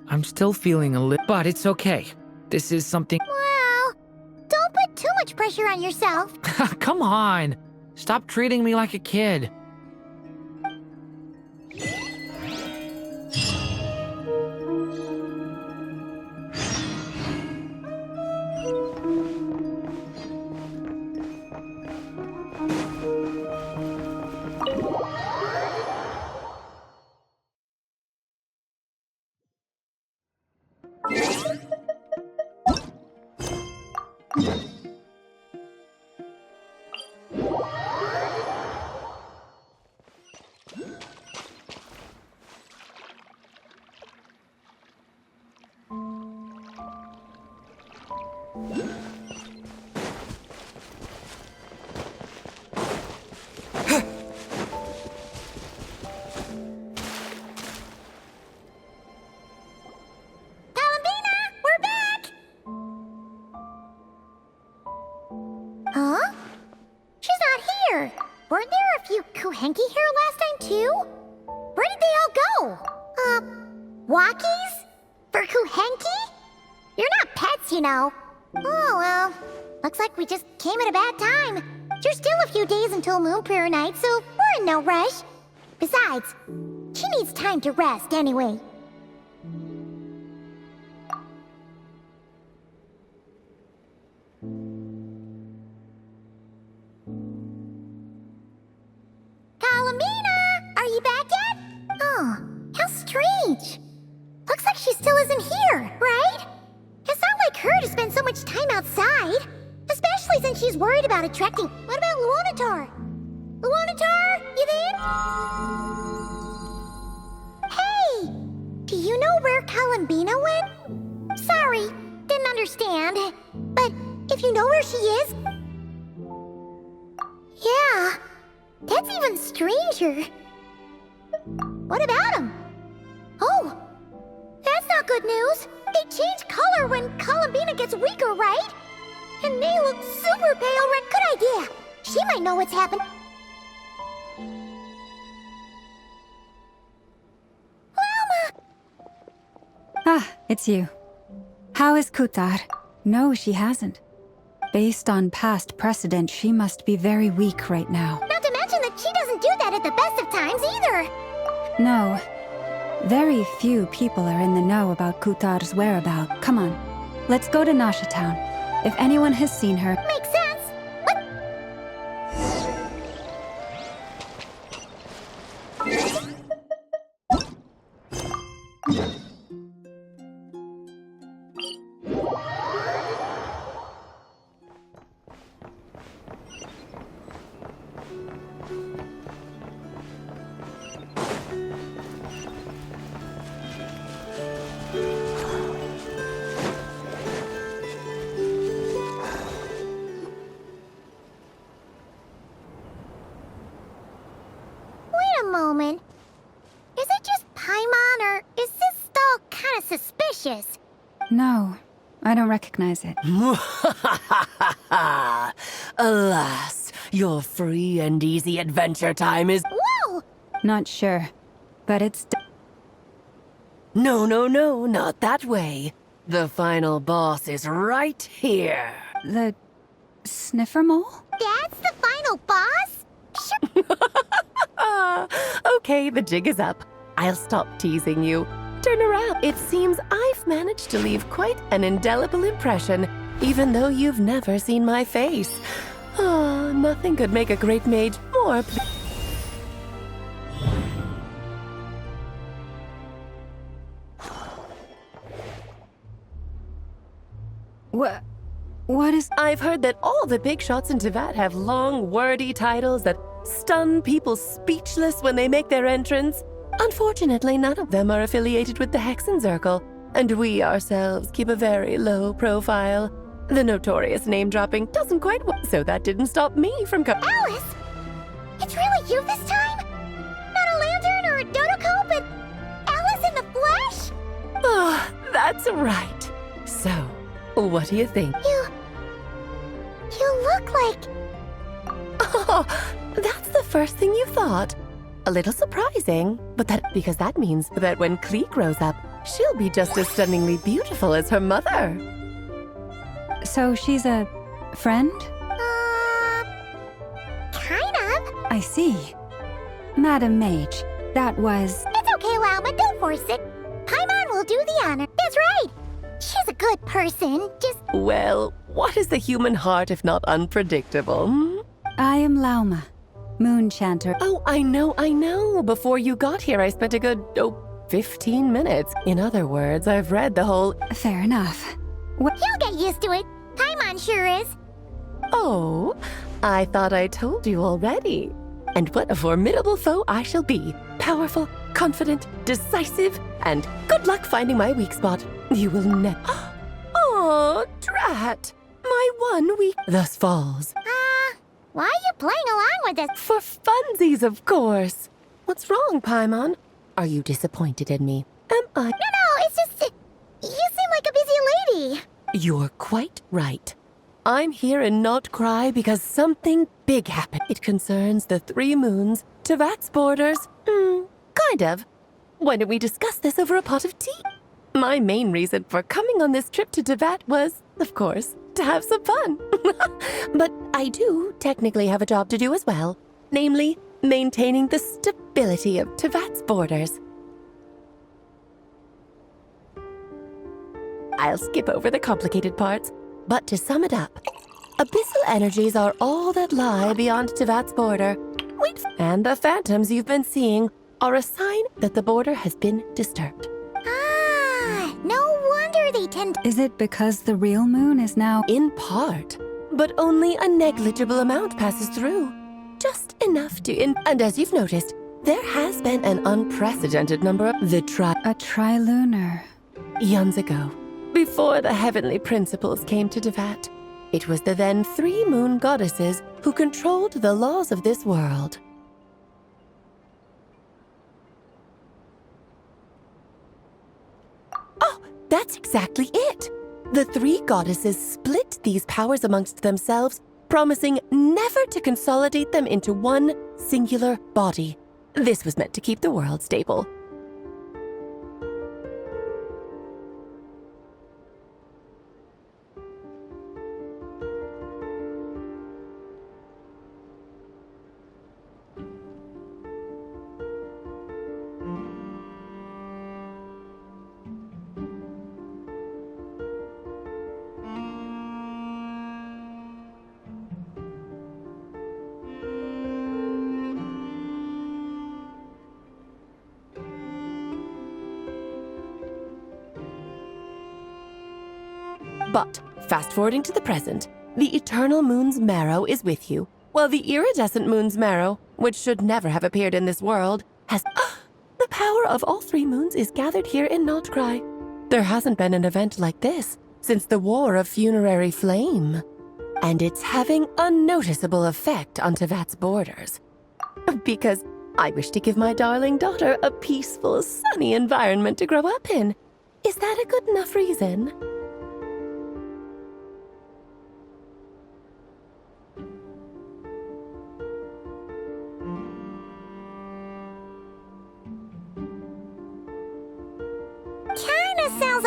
Speaker 7: I'm still feeling a little... But it's okay. This is something...
Speaker 2: Well, don't put too much pressure on yourself.
Speaker 7: Come on! Stop treating me like a kid.
Speaker 2: Huh? She's not here. Weren't there a few Kuhenki here last time, too? Where did they all go? Walkies? For Kuhenki? You're not pets, you know. Oh, well. Looks like we just came at a bad time. There's still a few days until Moon Prayer Night, so we're in no rush. Besides, she needs time to rest anyway. Kalamina! Are you back yet? Oh, how strange. Looks like she still isn't here, right? It's not like her to spend so much time outside. Especially since she's worried about attracting... What about Luonatar? Luonatar, you there? Hey! Do you know where Kalambina went? Sorry, didn't understand. But if you know where she is... Yeah, that's even stranger. What about him? Oh, that's not good news. They change color when Kalambina gets weaker, right? And they look super pale, right? Good idea. She might know what's happened. Llama!
Speaker 6: Ah, it's you. How is Kutar? No, she hasn't. Based on past precedent, she must be very weak right now.
Speaker 2: Not to mention that she doesn't do that at the best of times either.
Speaker 6: No. Very few people are in the know about Kutar's whereabouts. Come on, let's go to Nasha Town. If anyone has seen her...
Speaker 2: Makes sense. What? Moment. Is it just Paimon, or is this stall kind of suspicious?
Speaker 6: No, I don't recognize it.
Speaker 13: Alas, your free and easy adventure time is...
Speaker 2: Whoa!
Speaker 6: Not sure, but it's...
Speaker 13: No, no, no, not that way. The final boss is right here.
Speaker 6: The... sniffer mole?
Speaker 2: That's the final boss?
Speaker 13: Okay, the jig is up. I'll stop teasing you. Turn around. It seems I've managed to leave quite an indelible impression, even though you've never seen my face. Ah, nothing could make a great mage more
Speaker 6: What is...
Speaker 13: I've heard that all the big shots in Tevat have long, wordy titles that stun people speechless when they make their entrance. Unfortunately, none of them are affiliated with the Hexenzirkel, and we ourselves keep a very low profile. The notorious name-dropping doesn't quite work, so that didn't stop me from
Speaker 2: Alice? It's really you this time? Not a lantern or a dodoco, but Alice in the flesh?
Speaker 13: Oh, that's right. So, what do you think?
Speaker 2: You look like...
Speaker 13: Oh, that's the first thing you thought. A little surprising, but because that means that when Klee grows up, she'll be just as stunningly beautiful as her mother.
Speaker 6: So she's a... friend?
Speaker 2: Kind of.
Speaker 6: I see. Madam Mage, that was...
Speaker 2: It's okay, Lauma, don't force it. Paimon will do the honor. That's right. She's a good person, just...
Speaker 13: Well, what is the human heart if not unpredictable? Hmm?
Speaker 6: I am Lauma, Moon Chanter.
Speaker 13: Oh, I know. Before you got here, I spent a good, 15 minutes. In other words, I've read the whole...
Speaker 6: Fair enough.
Speaker 2: You'll get used to it. Paimon sure is.
Speaker 13: Oh, I thought I told you already. And what a formidable foe I shall be. Powerful, confident, decisive, and good luck finding my weak spot. You will never... Oh, drat. My one weak... Thus falls.
Speaker 2: Why are you playing along with this?
Speaker 13: For funsies, of course. What's wrong, Paimon? Are you disappointed in me? Am I?
Speaker 2: No, it's just... You seem like a busy lady.
Speaker 13: You're quite right. I'm here in Not Cry because something big happened. It concerns the 3 moons, Tevat's borders. Kind of. Why don't we discuss this over a pot of tea? My main reason for coming on this trip to Tevat was, of course, to have some fun. But I do technically have a job to do as well. Namely, maintaining the stability of Tevat's borders. I'll skip over the complicated parts, but to sum it up, abyssal energies are all that lie beyond Tevat's border. And the phantoms you've been seeing are a sign that the border has been disturbed.
Speaker 2: No wonder they tend to...
Speaker 6: Is it because the real moon is now...
Speaker 13: In part, but only a negligible amount passes through. Just enough to... And as you've noticed, there has been an unprecedented number of A
Speaker 6: trilunar.
Speaker 13: Eons ago, before the heavenly principles came to Tevat, it was the then 3 moon goddesses who controlled the laws of this world. Oh, that's exactly it! The 3 goddesses split these powers amongst themselves, promising never to consolidate them into one singular body. This was meant to keep the world stable. But, fast-forwarding to the present, the eternal moon's marrow is with you, while the iridescent moon's marrow, which should never have appeared in this world, has... the power of all 3 moons is gathered here in Notcry. There hasn't been an event like this since the War of Funerary Flame. And it's having a noticeable effect on Tevat's borders. Because I wish to give my darling daughter a peaceful, sunny environment to grow up in. Is that a good enough reason?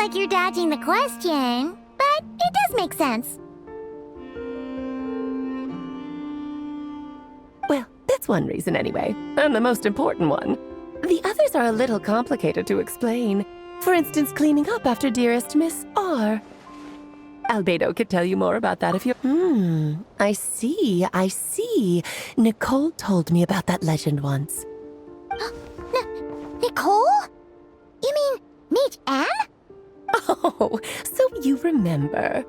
Speaker 2: like you're dodging the question, but it does make sense.
Speaker 13: Well, that's one reason anyway, and the most important one. The others are a little complicated to explain. For instance, cleaning up after dearest Miss R. Albedo could tell you more about that if you... I see. Nicole told me about that legend once.
Speaker 2: Nicole? You mean Mage Anne?
Speaker 13: Oh, so you remember.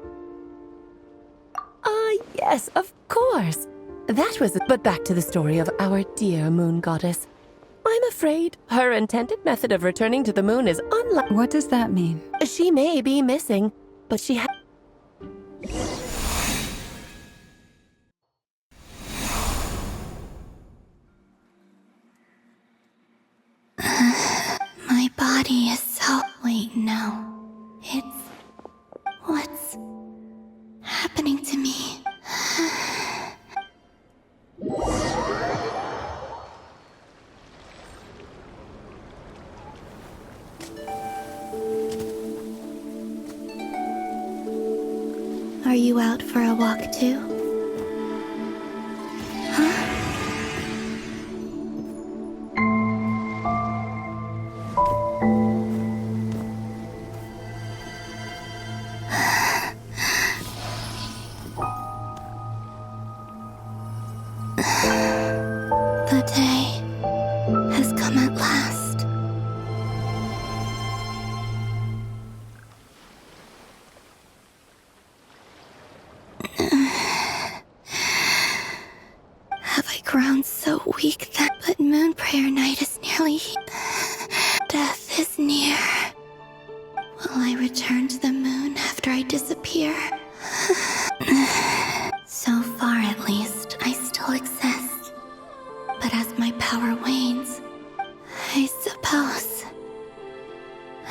Speaker 13: Yes, of course. That was it. But back to the story of our dear moon goddess. I'm afraid her intended method of returning to the moon is unlike...
Speaker 6: What does that mean?
Speaker 13: She may be missing, but she has...
Speaker 4: My body is so... Wait, no. It's... What's... happening to me? Are you out for a walk too? Huh? The day has come at last. Have I grown so weak that... But Moon Prayer Night is nearly... Death is near. Will I return to the moon after I disappear? So far, at least, I still exist. But as my power wanes, I suppose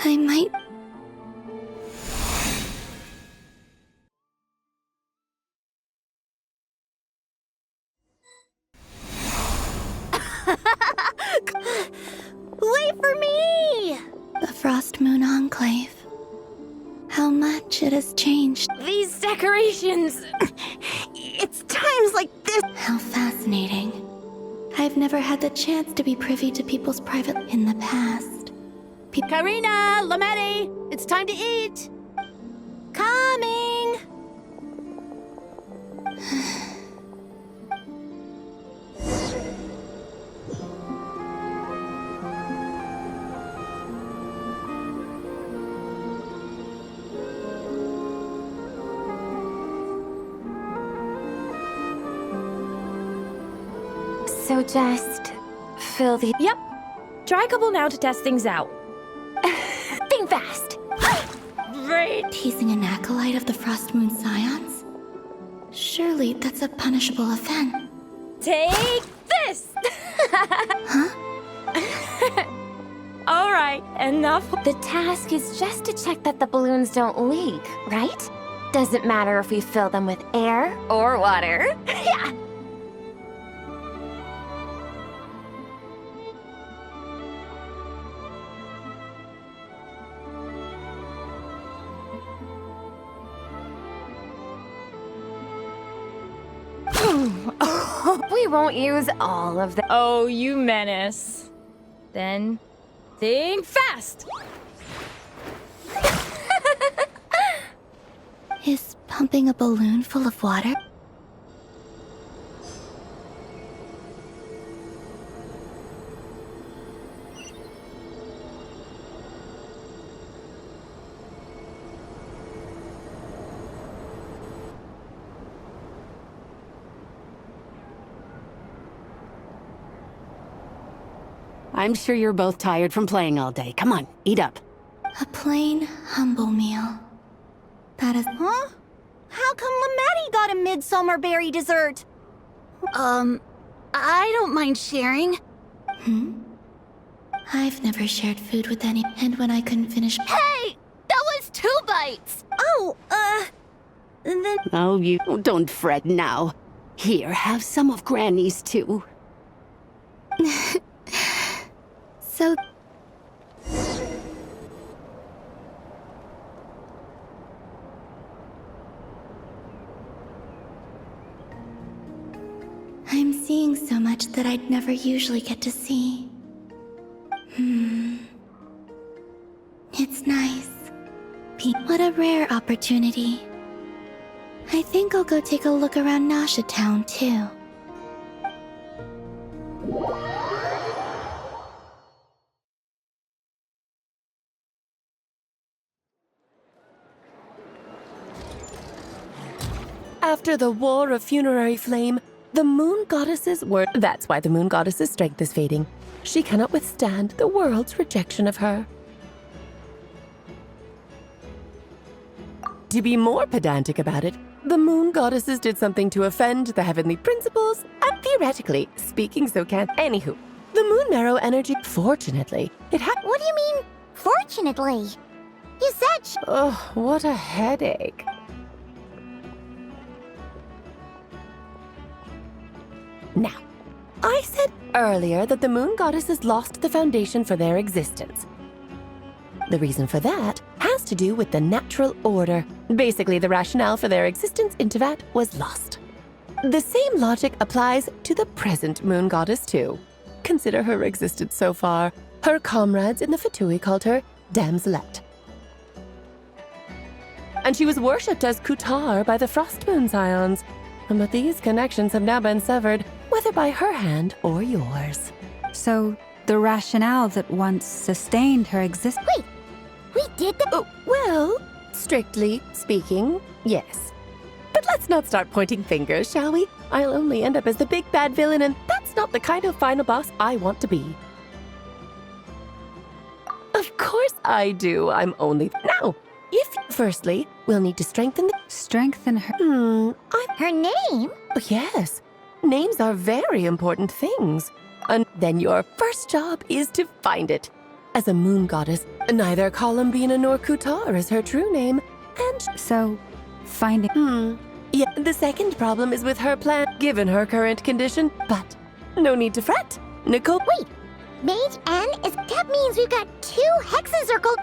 Speaker 4: I might...
Speaker 2: Wait for me!
Speaker 4: The Frost Moon Enclave. How much it has changed.
Speaker 2: These decorations... It's times like this...
Speaker 4: How fascinating. I've never had the chance to be privy to people's private... In the past.
Speaker 2: Karina! Lametti! It's time to eat! Coming!
Speaker 14: So just fill the...
Speaker 15: Yep. Try a couple now to test things out.
Speaker 2: Think fast!
Speaker 15: Great.
Speaker 4: Teasing an acolyte of the Frost Moon Scions? Surely that's a punishable offense.
Speaker 15: Take this!
Speaker 4: Huh?
Speaker 15: All right, enough.
Speaker 14: The task is just to check that the balloons don't leak, right? Doesn't matter if we fill them with air or water. Yeah! We won't use all of them.
Speaker 15: Oh, you menace. Then, think fast!
Speaker 4: Is pumping a balloon full of water?
Speaker 16: I'm sure you're both tired from playing all day. Come on, eat up.
Speaker 4: A plain, humble meal. That is...
Speaker 2: Huh? How come Lametti got a midsummer berry dessert?
Speaker 1: I don't mind sharing.
Speaker 4: I've never shared food with any... And when I couldn't finish...
Speaker 2: Hey! That was 2 bites! Oh, then...
Speaker 16: Oh, you don't fret now. Here, have some of Granny's too.
Speaker 4: So... seeing so much that I'd never usually get to see. It's nice. What a rare opportunity. I think I'll go take a look around Nasha Town, too.
Speaker 13: After the War of Funerary Flame, the Moon Goddess's word. That's why the Moon Goddess's strength is fading. She cannot withstand the world's rejection of her. To be more pedantic about it, the Moon Goddesses did something to offend the heavenly principles, and theoretically, speaking so can't. Anywho, the Moon Marrow energy, fortunately, it had.
Speaker 2: What do you mean, fortunately? You said
Speaker 13: Oh, what a headache. Now, I said earlier that the Moon Goddesses lost the foundation for their existence. The reason for that has to do with the natural order. Basically, the rationale for their existence in Tevat was lost. The same logic applies to the present Moon Goddess, too. Consider her existence so far. Her comrades in the Fatui called her Damselette. And she was worshipped as Kutar by the Frost Moon Scions. But these connections have now been severed, whether by her hand or yours.
Speaker 6: So, the rationale that once sustained her existence.
Speaker 2: Wait, we did that?
Speaker 13: Oh, well, strictly speaking, yes. But let's not start pointing fingers, shall we? I'll only end up as the big bad villain, and that's not the kind of final boss I want to be. Of course I do. I'm only. Now, if firstly, we'll need to strengthen the.
Speaker 6: Strengthen her.
Speaker 2: Her name?
Speaker 13: Oh, yes. Names are very important things. And then your first job is to find it. As a moon goddess, neither Columbina nor Kutar is her true name, and
Speaker 6: so, finding.
Speaker 13: Yeah, the second problem is with her plan, given her current condition, but no need to fret. Nicole.
Speaker 2: Wait, Mage N is. That means we've got 2 hexes circled.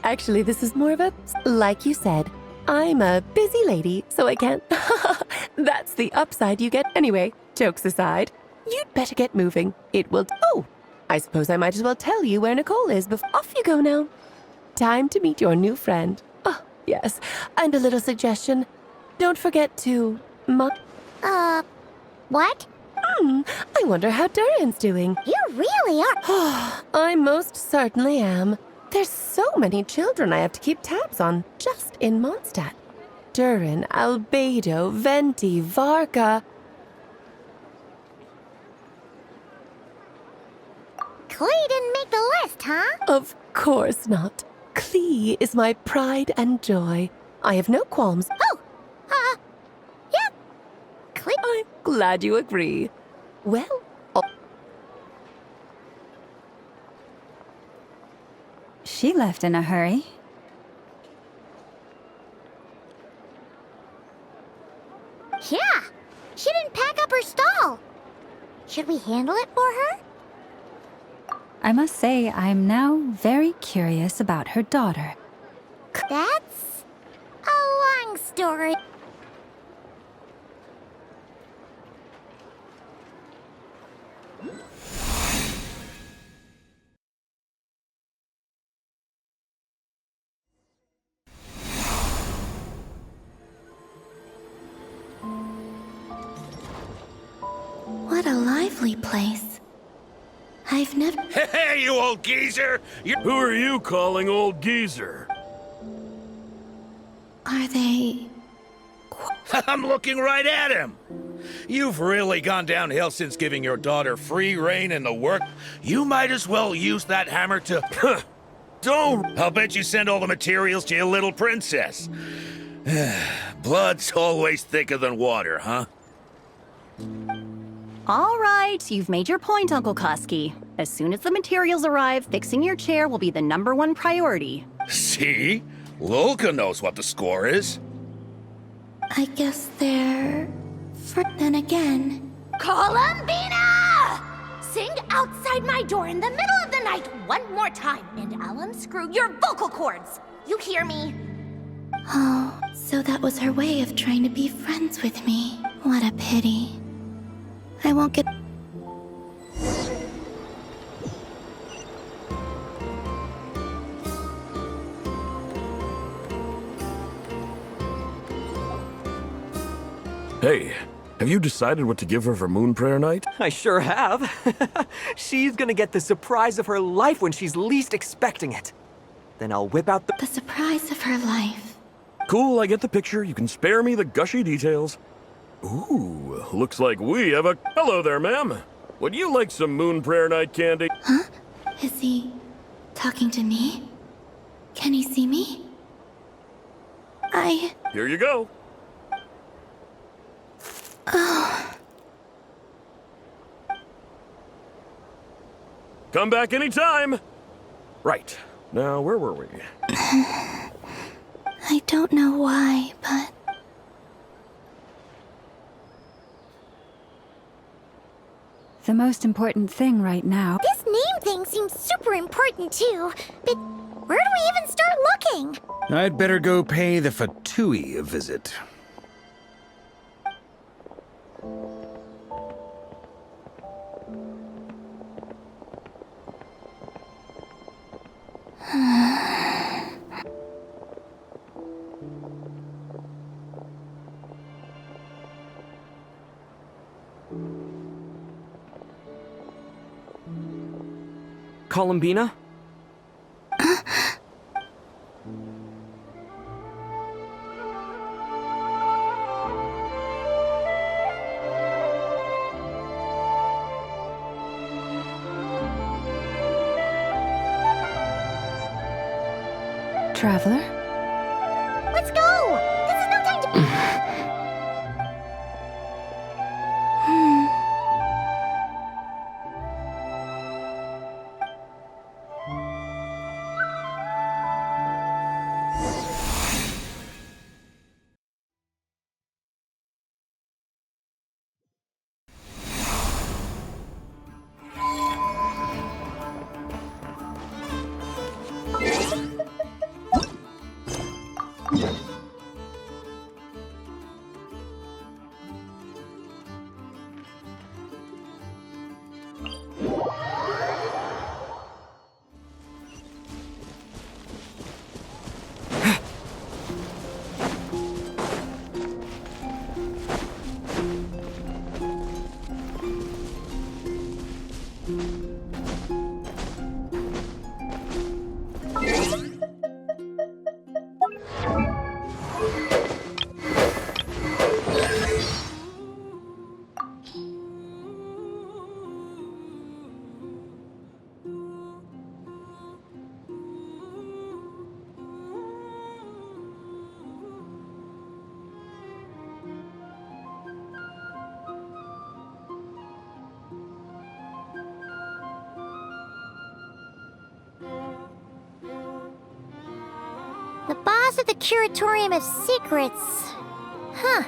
Speaker 13: Actually, this is more of a. Like you said, I'm a busy lady, so I can't. That's the upside you get. Anyway, jokes aside, you'd better get moving. It will. Oh, I suppose I might as well tell you where Nicole is before. Off you go now. Time to meet your new friend. Oh, yes. And a little suggestion. Don't forget to.
Speaker 2: What?
Speaker 13: I wonder how Durin's doing.
Speaker 2: You really are.
Speaker 13: I most certainly am. There's so many children I have to keep tabs on, just in Mondstadt. Durin, Albedo, Venti, Varka.
Speaker 2: Klee didn't make the list, huh?
Speaker 13: Of course not. Klee is my pride and joy. I have no qualms.
Speaker 2: Yeah. Klee.
Speaker 13: I'm glad you agree. Well,
Speaker 6: She left in a hurry.
Speaker 2: Yeah, she didn't pack up her stall. Should we handle it for her?
Speaker 6: I must say, I'm now very curious about her daughter.
Speaker 2: That's a long story.
Speaker 4: What a lively place. I've never.
Speaker 17: Hey, you old geezer! Who are you calling old geezer?
Speaker 4: Are they.
Speaker 17: I'm looking right at him! You've really gone downhill since giving your daughter free rein in the work. You might as well use that hammer to. Don't! I'll bet you send all the materials to your little princess. Blood's always thicker than water, huh?
Speaker 18: All right, you've made your point, Uncle Kusky. As soon as the materials arrive, fixing your chair will be the #1 priority.
Speaker 17: See? Lolka knows what the score is.
Speaker 4: I guess they're. Then again.
Speaker 2: Columbina! Sing outside my door in the middle of the night one more time, and I'll unscrew your vocal cords. You hear me?
Speaker 4: Oh, so that was her way of trying to be friends with me. What a pity. I won't get...
Speaker 19: Hey, have you decided what to give her for Moon Prayer Night?
Speaker 20: I sure have. She's gonna get the surprise of her life when she's least expecting it. Then I'll whip out
Speaker 4: The surprise of her life.
Speaker 19: Cool, I get the picture. You can spare me the gushy details. Ooh, looks like we have a... Hello there, ma'am. Would you like some Moon Prayer Night candy?
Speaker 4: Huh? Is he talking to me? Can he see me?
Speaker 19: Here you go.
Speaker 4: Oh.
Speaker 19: Come back anytime. Right. Now, where were we?
Speaker 4: I don't know why, but...
Speaker 6: The most important thing right now...
Speaker 2: This name thing seems super important too, but where do we even start looking?
Speaker 5: I'd better go pay the Fatui a visit.
Speaker 3: Columbina?
Speaker 6: Traveler?
Speaker 2: Let's go! This is no time to... The boss of the Curatorium of Secrets. Huh.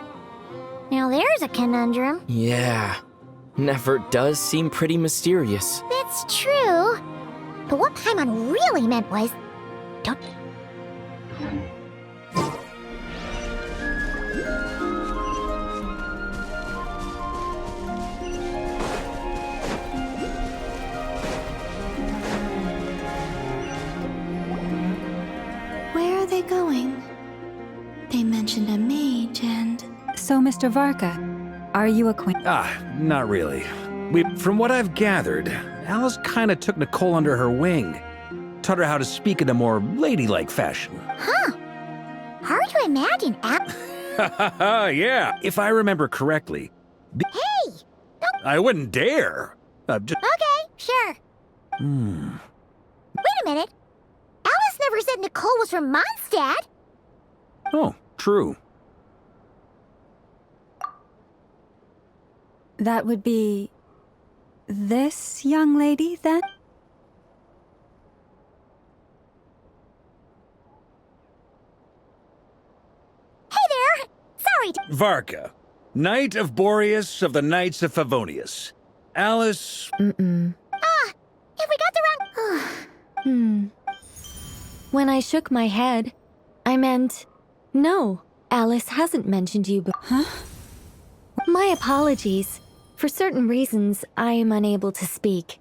Speaker 2: Now there's a conundrum.
Speaker 3: Yeah. Nefer does seem pretty mysterious.
Speaker 2: That's true. But what Paimon really meant was... Don't...
Speaker 4: Where are they going? They mentioned a mage and...
Speaker 6: So, Mr. Varka, are you acquainted?
Speaker 5: Not really. From what I've gathered, Alice kinda took Nicole under her wing. Taught her how to speak in a more ladylike fashion.
Speaker 2: Huh. Hard to imagine,
Speaker 5: Yeah, if I remember correctly.
Speaker 2: Hey!
Speaker 5: I wouldn't dare.
Speaker 2: Okay, sure. Wait a minute. Alice never said Nicole was from Mondstadt.
Speaker 5: Oh, true.
Speaker 6: That would be... this young lady, then?
Speaker 2: Hey there! Sorry to...
Speaker 5: Varka, Knight of Boreas of the Knights of Favonius. Alice...
Speaker 2: if we got the wrong...
Speaker 21: When I shook my head, I meant... No, Alice hasn't mentioned you Huh? My apologies. For certain reasons, I am unable to speak.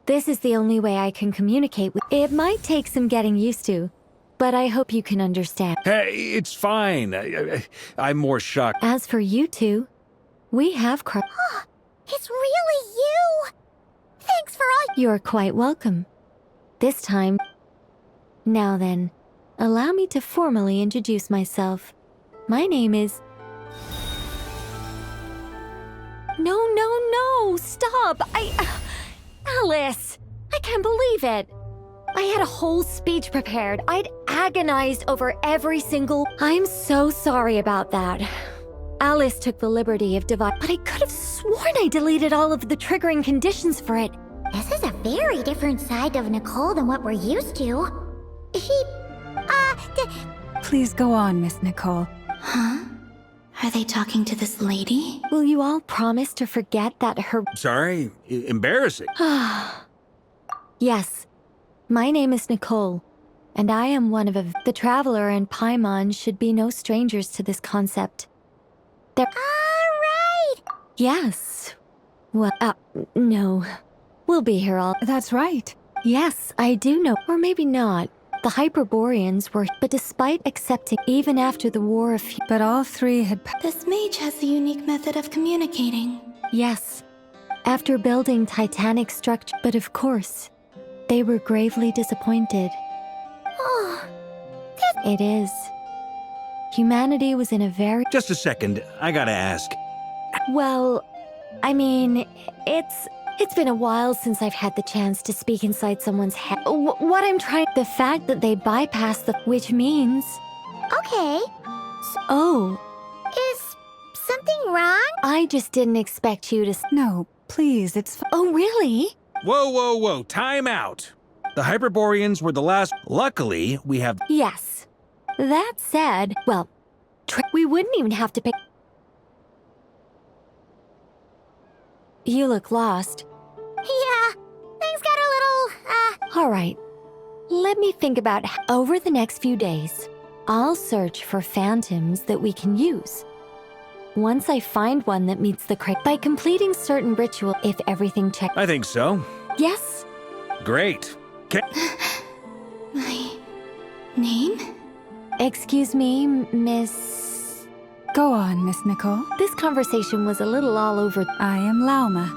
Speaker 21: This is the only way I can communicate with. It might take some getting used to, but I hope you can understand.
Speaker 5: Hey, it's fine. I'm more shocked.
Speaker 21: As for you two, we have
Speaker 2: It's really you! Thanks for all—
Speaker 21: You're quite welcome. This time. Now then, allow me to formally introduce myself. My name is... No, stop! Alice! I can't believe it! I had a whole speech prepared. I'd agonized over every single... I'm so sorry about that. Alice took the liberty of but I could have sworn I deleted all of the triggering conditions for it.
Speaker 2: This is a very different side of Nicole than what we're used to.
Speaker 6: Please go on, Miss Nicole.
Speaker 4: Huh? Are they talking to this lady?
Speaker 21: Will you all promise to forget that her...
Speaker 5: Sorry, embarrassing.
Speaker 21: Yes. My name is Nicole, and I am one of the Traveler and Paimon should be no strangers to this concept. They're...
Speaker 2: Alright!
Speaker 21: Yes. Well, no. We'll be here all...
Speaker 6: That's right.
Speaker 21: Yes, I do know. Or maybe not. The Hyperboreans were... But despite accepting, even after the War of...
Speaker 6: But all three had...
Speaker 4: This mage has a unique method of communicating.
Speaker 21: Yes. After building titanic structure... But of course, they were gravely disappointed.
Speaker 2: Oh,
Speaker 21: It is. Humanity was in a very...
Speaker 5: Just a second, I gotta ask.
Speaker 21: Well, I mean, it's been a while since I've had the chance to speak inside someone's head. What I'm trying... The fact that they bypassed the... Which means...
Speaker 2: Okay.
Speaker 21: Oh.
Speaker 2: Is something wrong?
Speaker 21: I just didn't expect you to...
Speaker 6: No, please, it's...
Speaker 21: Oh, really?
Speaker 5: Whoa, time out. The Hyperboreans were the last... Luckily, we have...
Speaker 21: Yes. That said, well, we wouldn't even have to pick... You look lost.
Speaker 2: Yeah, things got a little,
Speaker 21: All right. Let me think about over the next few days. I'll search for phantoms that we can use. Once I find one that meets the criteria, by completing certain ritual, if everything checks...
Speaker 5: I think so.
Speaker 21: Yes.
Speaker 5: Great.
Speaker 4: My name?
Speaker 21: Excuse me, Miss...
Speaker 6: Go on, Miss Nicole.
Speaker 21: This conversation was a little all over...
Speaker 6: I am Lauma.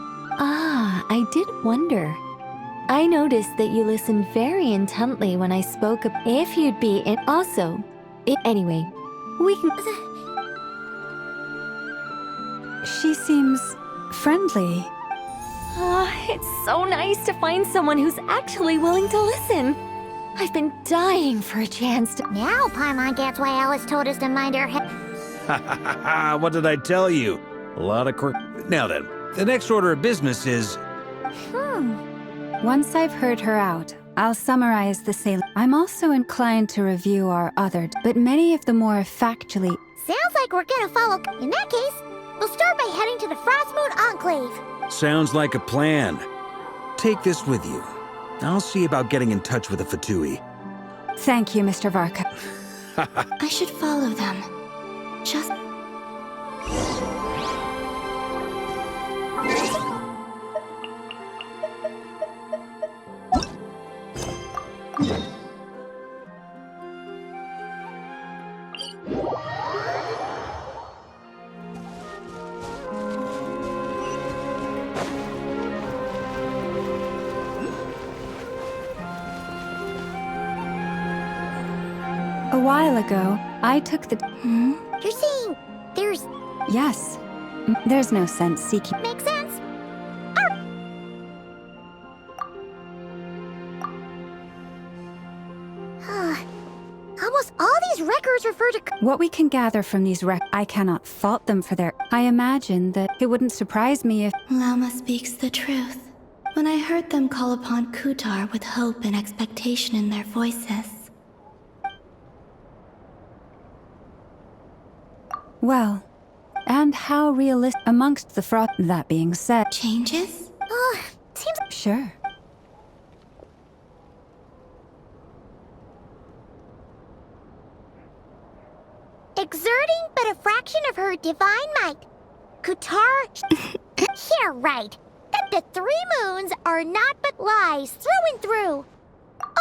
Speaker 21: Ah, I did wonder. I noticed that you listened very intently when I spoke of... If you'd be in... Also, anyway, we can...
Speaker 6: She seems... friendly.
Speaker 21: It's so nice to find someone who's actually willing to listen. I've been dying for a chance to...
Speaker 2: Now Paimon gets why Alice told us to mind our head.
Speaker 5: What did I tell you? A lot of Now then, the next order of business is...
Speaker 6: Once I've heard her out, I'll summarize the sale. I'm also inclined to review our other, but many of the more factually...
Speaker 2: Sounds like we're gonna follow... In that case, we'll start by heading to the Frostmoon Enclave.
Speaker 5: Sounds like a plan. Take this with you. I'll see about getting in touch with the Fatui.
Speaker 6: Thank you, Mr. Varka.
Speaker 4: I should follow them. Just...
Speaker 6: A while ago, I took the...
Speaker 2: You're saying there's...
Speaker 6: Yes. There's no sense seeking...
Speaker 2: Makes sense. Almost all these records refer to...
Speaker 6: What we can gather from these I cannot fault them for their... I imagine that it wouldn't surprise me if...
Speaker 4: Lama speaks the truth. When I heard them call upon Kutar with hope and expectation in their voices.
Speaker 6: Well, and how realistic amongst the froth. That being said...
Speaker 4: Changes?
Speaker 2: Seems...
Speaker 6: Sure.
Speaker 2: Exerting but a fraction of her divine might. Kutar... Yeah, right. That the 3 moons are not but lies through and through.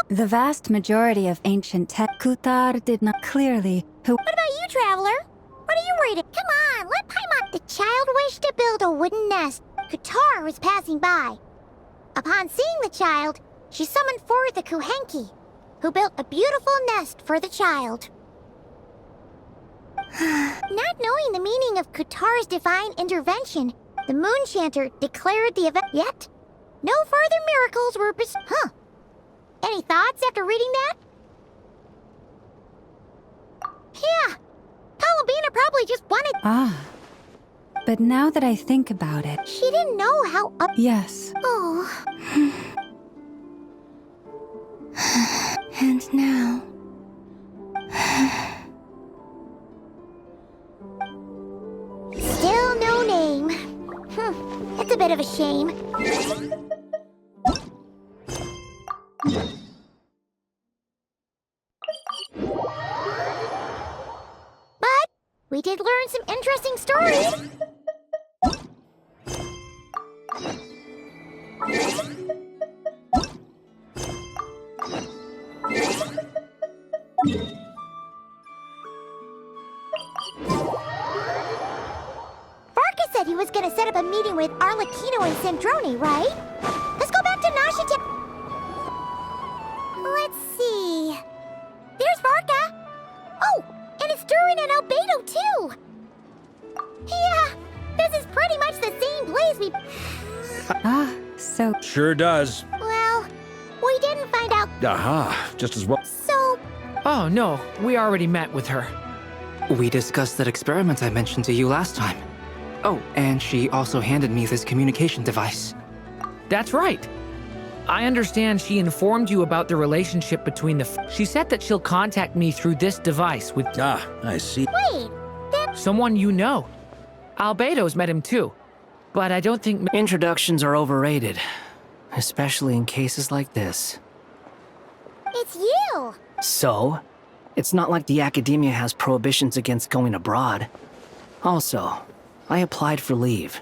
Speaker 6: The vast majority of ancient Kutar did not clearly who.
Speaker 2: What about you, traveler? What are you reading? Come on, let Paimon. The child wished to build a wooden nest. Kutar was passing by. Upon seeing the child, she summoned forth a Kuhenki, who built a beautiful nest for the child. Not knowing the meaning of Kutar's divine intervention, the moon chanter declared the event. Yet, no further miracles were Any thoughts after reading that? Yeah, Columbina probably just wanted.
Speaker 6: But now that I think about it.
Speaker 2: She didn't know how up.
Speaker 6: Yes.
Speaker 2: Oh.
Speaker 4: And now.
Speaker 2: Still no name. That's a bit of a shame. But we did learn some interesting stories. Varka said he was gonna set up a meeting with Arlecchino and Sandrone, right? Let's go back to Nashita. Let's see. There's Varka. Oh, and it's Durin and Albedo too. Yeah, this is pretty much the same place we...
Speaker 6: So...
Speaker 5: Sure does.
Speaker 2: Well, we didn't find out...
Speaker 5: Aha, just as well.
Speaker 2: So...
Speaker 7: Oh, no, we already met with her.
Speaker 9: We discussed that experiment I mentioned to you last time. Oh, and she also handed me this communication device.
Speaker 7: That's right. I understand she informed you about the relationship between the... She said that she'll contact me through this device with...
Speaker 5: Ah, I see.
Speaker 2: Wait, that...
Speaker 7: Someone you know. Albedo's met him too. But I don't think...
Speaker 9: Introductions are overrated. Especially in cases like this.
Speaker 2: It's you!
Speaker 9: So? It's not like the academia has prohibitions against going abroad. Also, I applied for leave.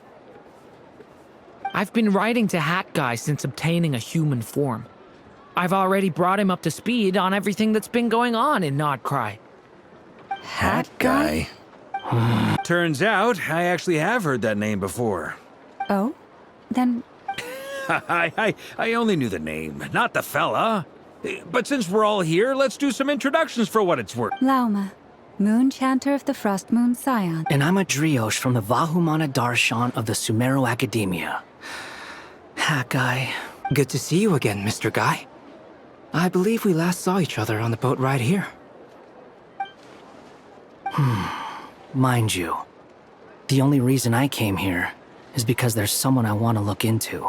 Speaker 7: I've been writing to Hat Guy since obtaining a human form. I've already brought him up to speed on everything that's been going on in Nodcry.
Speaker 5: Hat Guy? Turns out, I actually have heard that name before.
Speaker 6: Oh? Then...
Speaker 5: I only knew the name, not the fella. But since we're all here, let's do some introductions for what it's worth.
Speaker 6: Lauma, Moon Chanter of the Frost Moon Scion.
Speaker 9: And I'm a Driosh from the Vahumana Darshan of the Sumero Academia. Hat Guy. Good to see you again, Mr. Guy. I believe we last saw each other on the boat ride here. Mind you, the only reason I came here is because there's someone I want to look into.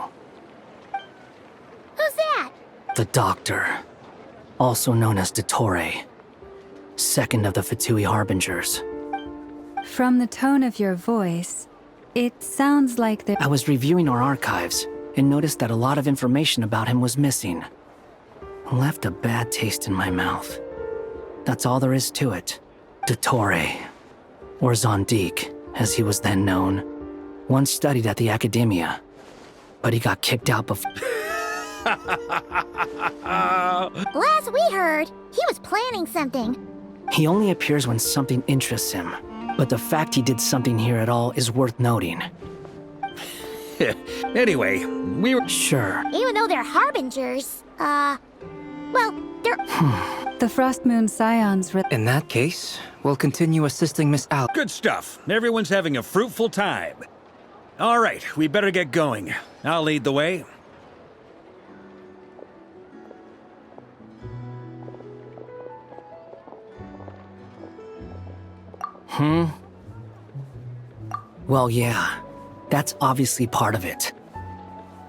Speaker 2: Who's that?
Speaker 9: The Doctor, also known as Dottore, second of the Fatui Harbingers.
Speaker 6: From the tone of your voice, it sounds like there...
Speaker 9: I was reviewing our archives and noticed that a lot of information about him was missing. Left a bad taste in my mouth. That's all there is to it. Dottore, or Zondik, as he was then known, once studied at the Academia, but he got kicked out before...
Speaker 2: Last we heard, he was planning something.
Speaker 9: He only appears when something interests him, but the fact he did something here at all is worth noting.
Speaker 5: Anyway, we were...
Speaker 9: Sure.
Speaker 2: Even though they're harbingers, well, they're...
Speaker 6: The Frost Moon Scions...
Speaker 9: In that case, we'll continue assisting Miss Al...
Speaker 5: Good stuff. Everyone's having a fruitful time. All right, we better get going. I'll lead the way.
Speaker 9: Well, yeah. That's obviously part of it.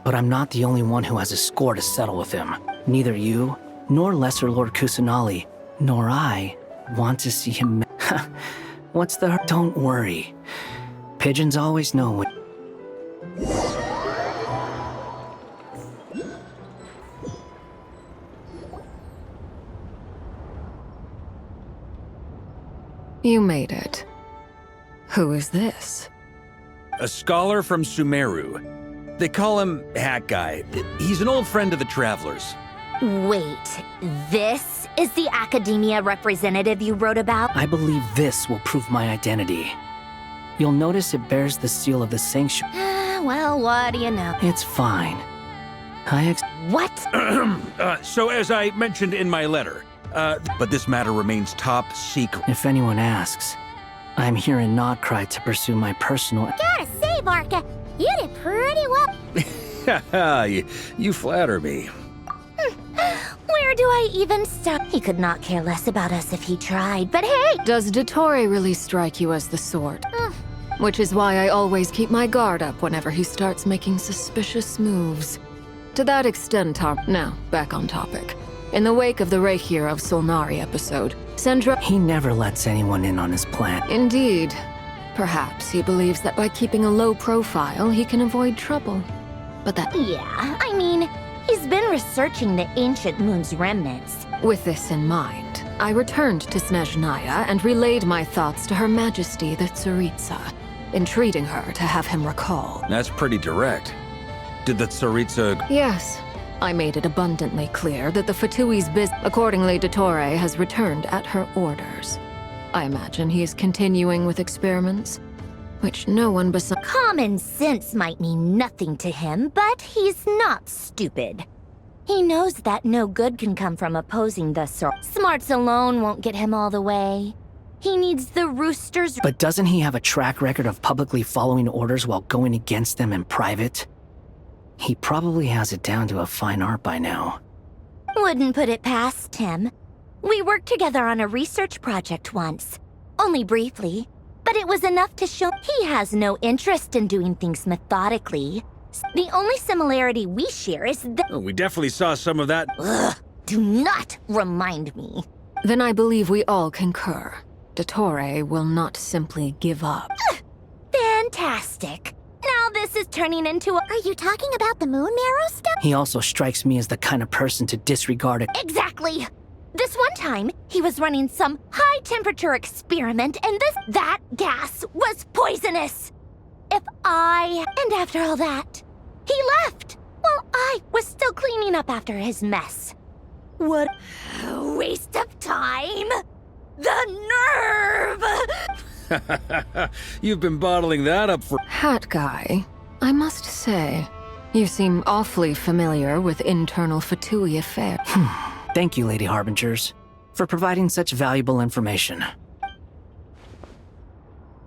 Speaker 9: But I'm not the only one who has a score to settle with him. Neither you, nor Lesser Lord Kusanali, nor I want to see him... What's the... Don't worry. Pigeons always know when...
Speaker 11: You made it. Who is this?
Speaker 5: a scholar from Sumeru. They call him Hat Guy. He's an old friend of the Travelers.
Speaker 21: Wait, this is the academia representative you wrote about?
Speaker 11: I believe this will prove my identity. You'll notice it bears the seal of the sanctuary.
Speaker 21: Well, what do you know?
Speaker 11: It's fine.
Speaker 21: What?
Speaker 5: So as I mentioned in my letter, but this matter remains top secret.
Speaker 11: If anyone asks, I'm here in Nodcry to pursue my personal...
Speaker 2: Gotta say, Barca, you did pretty well.
Speaker 5: you flatter me.
Speaker 21: Where do I even start? He could not care less about us if he tried, but hey!
Speaker 22: Does Dottore really strike you as the sort? Which is why I always keep my guard up whenever he starts making suspicious moves. To that extent, now, back on topic. In the wake of the Reikir of Solnari episode, Sandra...
Speaker 11: He never lets anyone in on his plan.
Speaker 22: Indeed. Perhaps he believes that by keeping a low profile, he can avoid trouble. But that...
Speaker 21: Yeah, I mean, he's been researching the ancient moon's remnants.
Speaker 22: With this in mind, I returned to Snezhnaya and relayed my thoughts to Her Majesty the Tsaritsa, entreating her to have him recall.
Speaker 5: That's pretty direct. Did the Tsaritsa...
Speaker 22: Yes. I made it abundantly clear that the Fatui's Accordingly, Dottore has returned at her orders. I imagine he is continuing with experiments, which no one besides...
Speaker 21: Common sense might mean nothing to him, but he's not stupid. He knows that no good can come from opposing the Smarts alone won't get him all the way. He needs the roosters...
Speaker 11: But doesn't he have a track record of publicly following orders while going against them in private? He probably has it down to a fine art by now.
Speaker 21: Wouldn't put it past him. We worked together on a research project once. Only briefly. But it was enough to show he has no interest in doing things methodically. The only similarity we share is that...
Speaker 5: Oh, we definitely saw some of that.
Speaker 21: Ugh, do not remind me.
Speaker 22: Then I believe we all concur. Dottore will not simply give up.
Speaker 21: Fantastic. Now this is turning into a...
Speaker 2: Are you talking about the moon marrow stuff?
Speaker 11: He also strikes me as the kind of person to disregard it.
Speaker 21: Exactly. This one time, he was running some high-temperature experiment, and that gas was poisonous. And after all that, he left, while I was still cleaning up after his mess. What a waste of time! The nerve!
Speaker 5: You've been bottling that up for...
Speaker 22: Hat Guy, I must say, you seem awfully familiar with internal Fatui affairs.
Speaker 11: Thank you, Lady Harbingers, for providing such valuable information.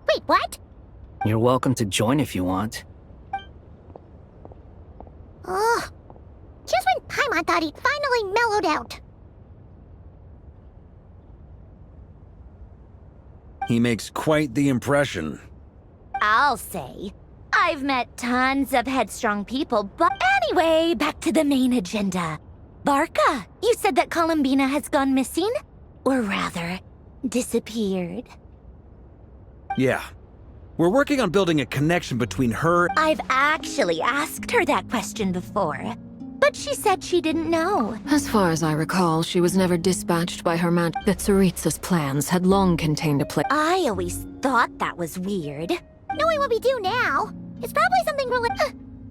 Speaker 2: Wait, what?
Speaker 11: You're welcome to join if you want.
Speaker 2: Ugh. Just when Paimon thought he'd finally mellowed out.
Speaker 5: He makes quite the impression.
Speaker 21: I'll say. I've met tons of headstrong people, but anyway, back to the main agenda. Barca, you said that Columbina has gone missing? Or rather, disappeared.
Speaker 5: Yeah. We're working on building a connection between her...
Speaker 21: I've actually asked her that question before, but she said she didn't know.
Speaker 22: As far as I recall, she was never dispatched by Her Majesty. That Tsaritsa's plans had long contained a place.
Speaker 21: I always thought that was weird.
Speaker 2: Knowing what we do now, it's probably something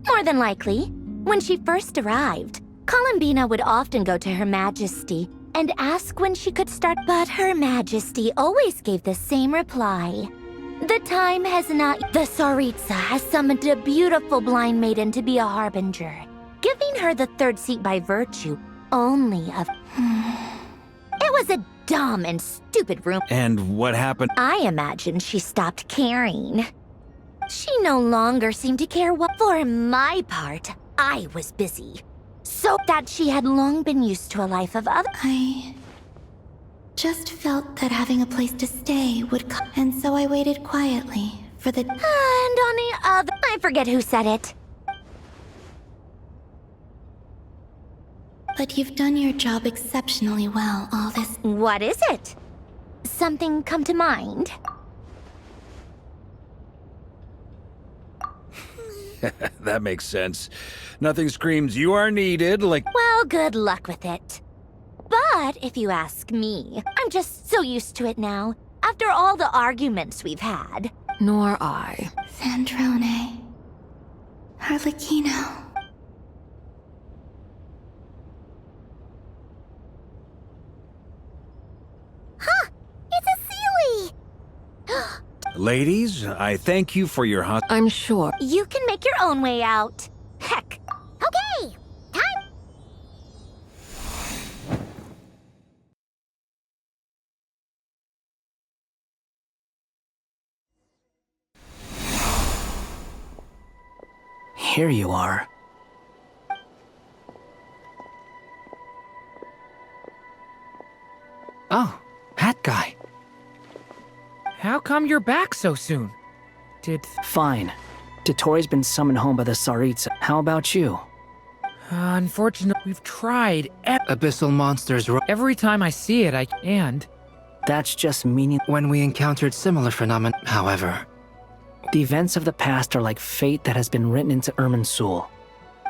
Speaker 21: More than likely. When she first arrived, Columbina would often go to Her Majesty and ask when she could start, but Her Majesty always gave the same reply. The time has not... The Tsaritsa has summoned a beautiful blind maiden to be a harbinger, giving her the third seat by virtue only of... It was a dumb and stupid rumor.
Speaker 5: And what happened?
Speaker 21: I imagine she stopped caring. She no longer seemed to care what... For my part, I was busy. So that she had long been used to a life of other...
Speaker 4: I just felt that having a place to stay would come, and so I waited quietly for the...
Speaker 21: And on the other... I forget who said it.
Speaker 4: But you've done your job exceptionally well all this...
Speaker 21: What is it? Something come to mind?
Speaker 5: That makes sense. Nothing screams you are needed like...
Speaker 21: Well, good luck with it. But if you ask me, I'm just so used to it now, after all the arguments we've had.
Speaker 22: Nor I.
Speaker 4: Sandrone. Harlequino.
Speaker 2: Huh! It's a Sealy!
Speaker 5: Ladies, I thank you for your
Speaker 22: I'm sure.
Speaker 2: You can make your own way out. Heck! Okay! Time!
Speaker 11: Here you are.
Speaker 9: Oh, hat guy.
Speaker 7: How come you're back so soon?
Speaker 11: Fine. Totori's been summoned home by the Tsaritsa. How about you?
Speaker 7: Unfortunately, we've tried.
Speaker 9: Abyssal monsters.
Speaker 7: Every time I see it, and
Speaker 11: that's just meaning.
Speaker 9: When we encountered similar phenomena, however.
Speaker 11: The events of the past are like fate that has been written into Irminsul.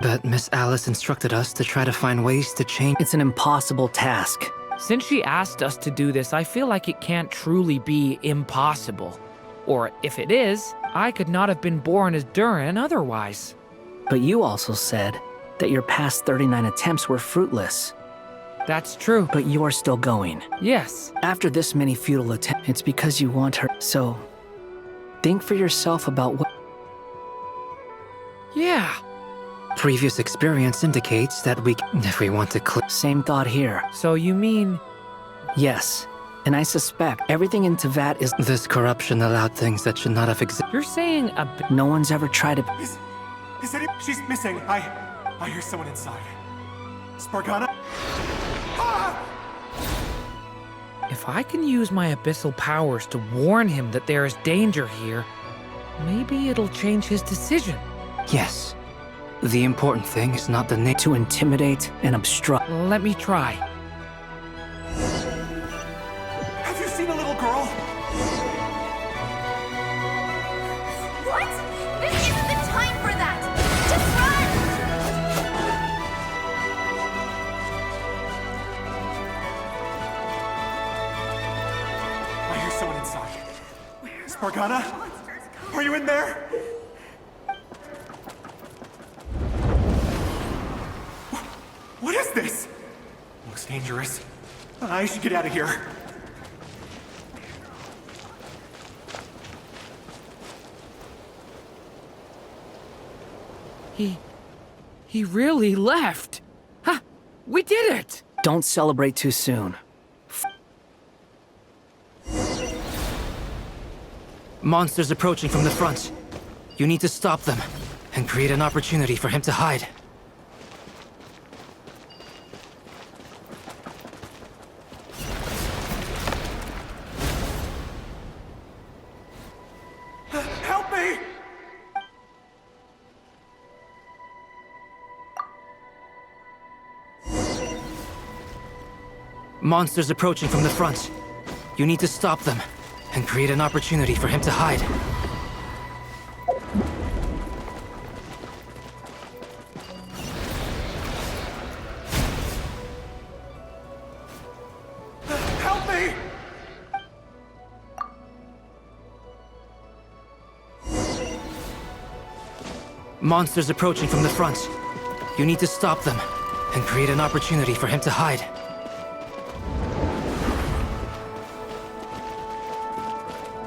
Speaker 9: But Miss Alice instructed us to try to find ways to change.
Speaker 11: It's an impossible task.
Speaker 7: Since she asked us to do this, I feel like it can't truly be impossible. Or if it is, I could not have been born as Durin otherwise.
Speaker 11: But you also said that your past 39 attempts were fruitless.
Speaker 7: That's true.
Speaker 11: But you are still going.
Speaker 7: Yes.
Speaker 11: After this many futile attempts, it's because you want her. So, think for yourself about what...
Speaker 7: Yeah.
Speaker 9: Previous experience indicates that if we want to
Speaker 11: Same thought here.
Speaker 7: So you mean...
Speaker 11: Yes. And I suspect everything in Tevat is...
Speaker 9: This corruption allowed things that should not have existed.
Speaker 7: You're saying
Speaker 11: No one's ever tried to...
Speaker 20: She's missing. I hear someone inside. Spargana?
Speaker 7: If I can use my abyssal powers to warn him that there is danger here, maybe it'll change his decision.
Speaker 9: Yes. The important thing is not the need
Speaker 11: to intimidate and obstruct.
Speaker 7: Let me try.
Speaker 20: Have you seen a little girl?
Speaker 2: What? This isn't the time for that! Just run!
Speaker 20: I hear someone inside. Spargana? Are you in there? What is this? Looks dangerous. I should get out of here.
Speaker 7: He really left. Ha! We did it!
Speaker 11: Don't celebrate too soon.
Speaker 9: Monsters approaching from the front. You need to stop them and create an opportunity for him to hide.
Speaker 20: Help me!
Speaker 9: Monsters approaching from the front. You need to stop them and create an opportunity for him to hide.
Speaker 20: Help me!
Speaker 9: Monsters approaching from the front. You need to stop them and create an opportunity for him to hide.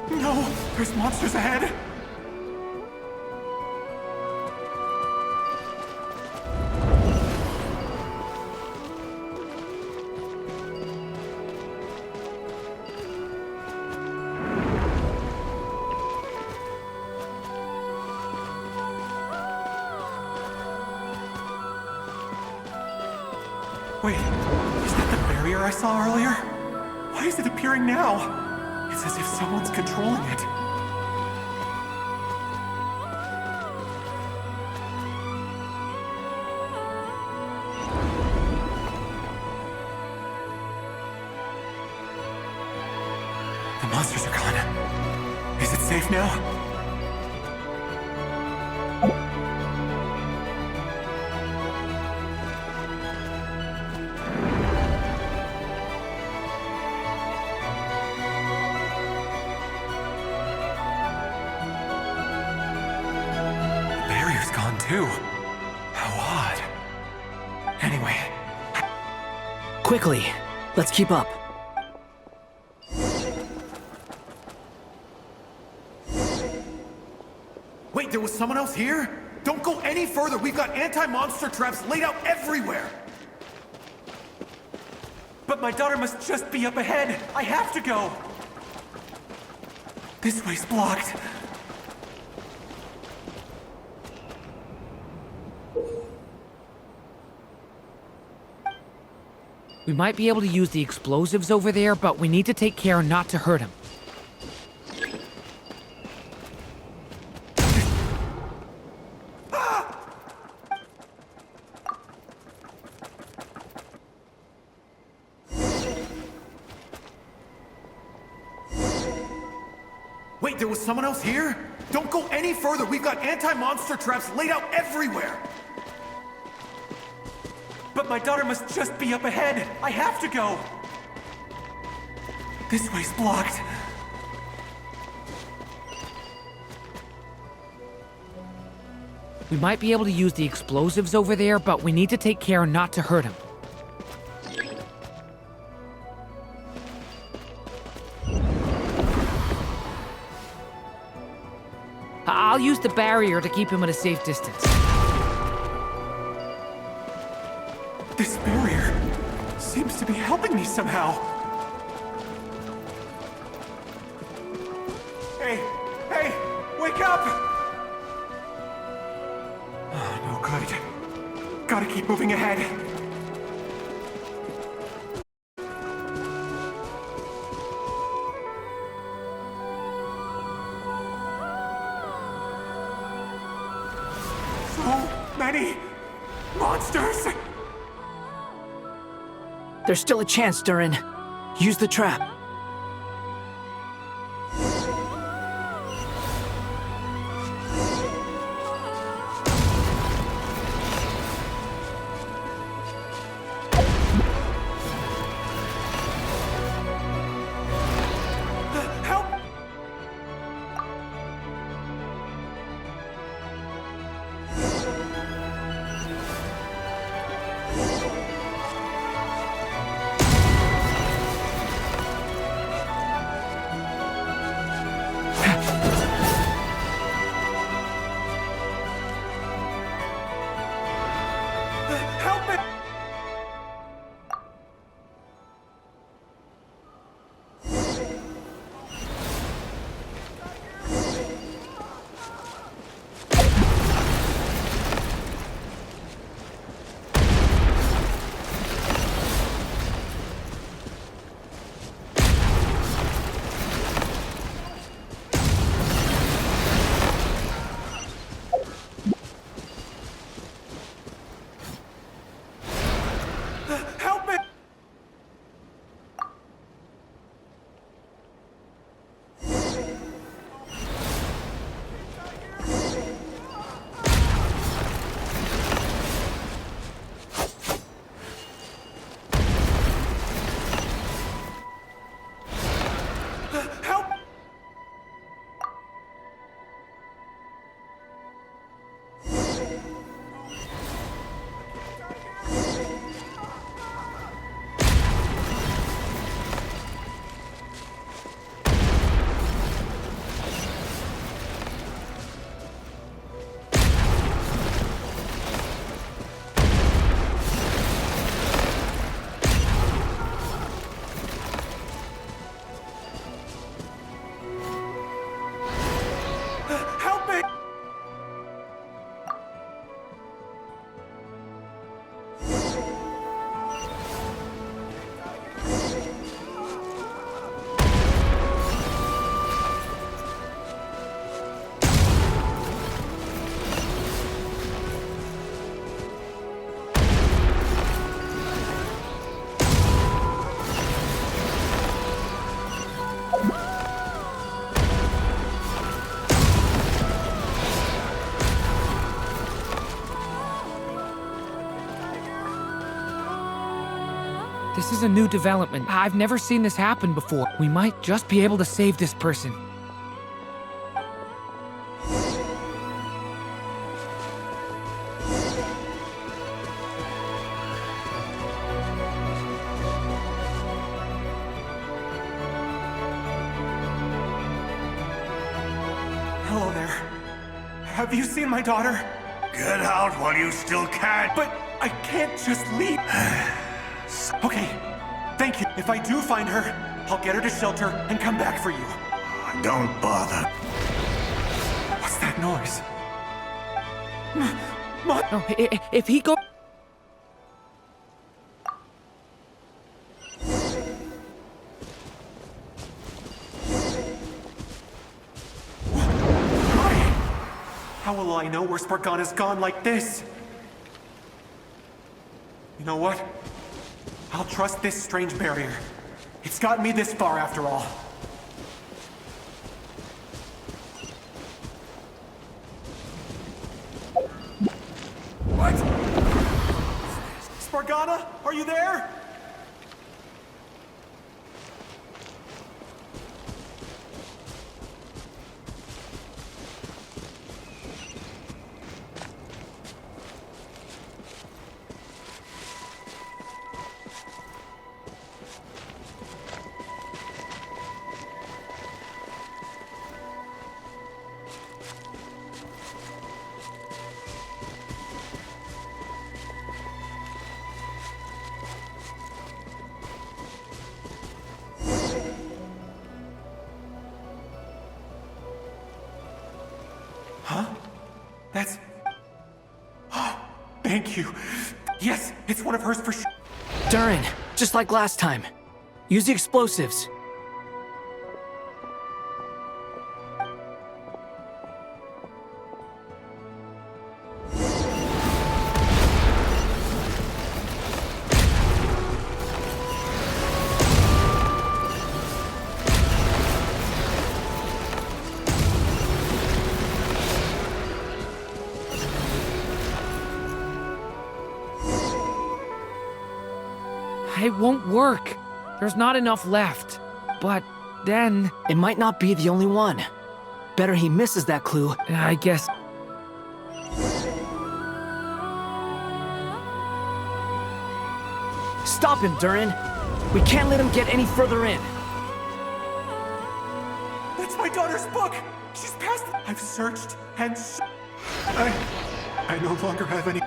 Speaker 20: No! There's monsters ahead! Wait, is that the barrier I saw earlier? Why is it appearing now? It's as if someone's controlling it. The monsters are gone. Is it safe now? too. How odd. Anyway.
Speaker 11: Quickly, let's keep up.
Speaker 8: Wait, there was someone else here? Don't go any further. We've got anti-monster traps laid out everywhere.
Speaker 20: But my daughter must just be up ahead. I have to go. This way's blocked.
Speaker 7: We might be able to use the explosives over there, but we need to take care not to hurt him.
Speaker 8: Wait, there was someone else here? Don't go any further. We've got anti-monster traps laid out everywhere.
Speaker 20: But my daughter must just be up ahead. I have to go. This way's blocked.
Speaker 7: We might be able to use the explosives over there, but we need to take care not to hurt him. I'll use the barrier to keep him at a safe distance.
Speaker 20: This barrier seems to be helping me somehow. Hey! Hey! Wake up! Oh, no good. Gotta keep moving ahead. So many monsters!
Speaker 11: There's still a chance, Durin. Use the trap.
Speaker 7: This is a new development. I've never seen this happen before. We might just be able to save this person.
Speaker 8: Have you seen my daughter?
Speaker 17: Get out while you still can.
Speaker 8: But I can't just leave. Okay, thank you. If I do find her, I'll get her to shelter and come back for you.
Speaker 17: Don't bother.
Speaker 8: What's that noise?
Speaker 7: No, if he go...
Speaker 8: How will I know where Spargana's gone like this? You know what? I'll trust this strange barrier. It's gotten me this far after all. What? Spargana, are you there? Huh? That's... Thank you. Yes, it's one of hers for sure.
Speaker 11: Durin, just like last time. Use the explosives.
Speaker 7: It won't work. There's not enough left. But then...
Speaker 11: It might not be the only one. Better he misses that clue.
Speaker 7: I guess...
Speaker 11: Stop him, Durin. We can't let him get any further in.
Speaker 8: That's my daughter's book! She's passed... I've searched and... I no longer have any...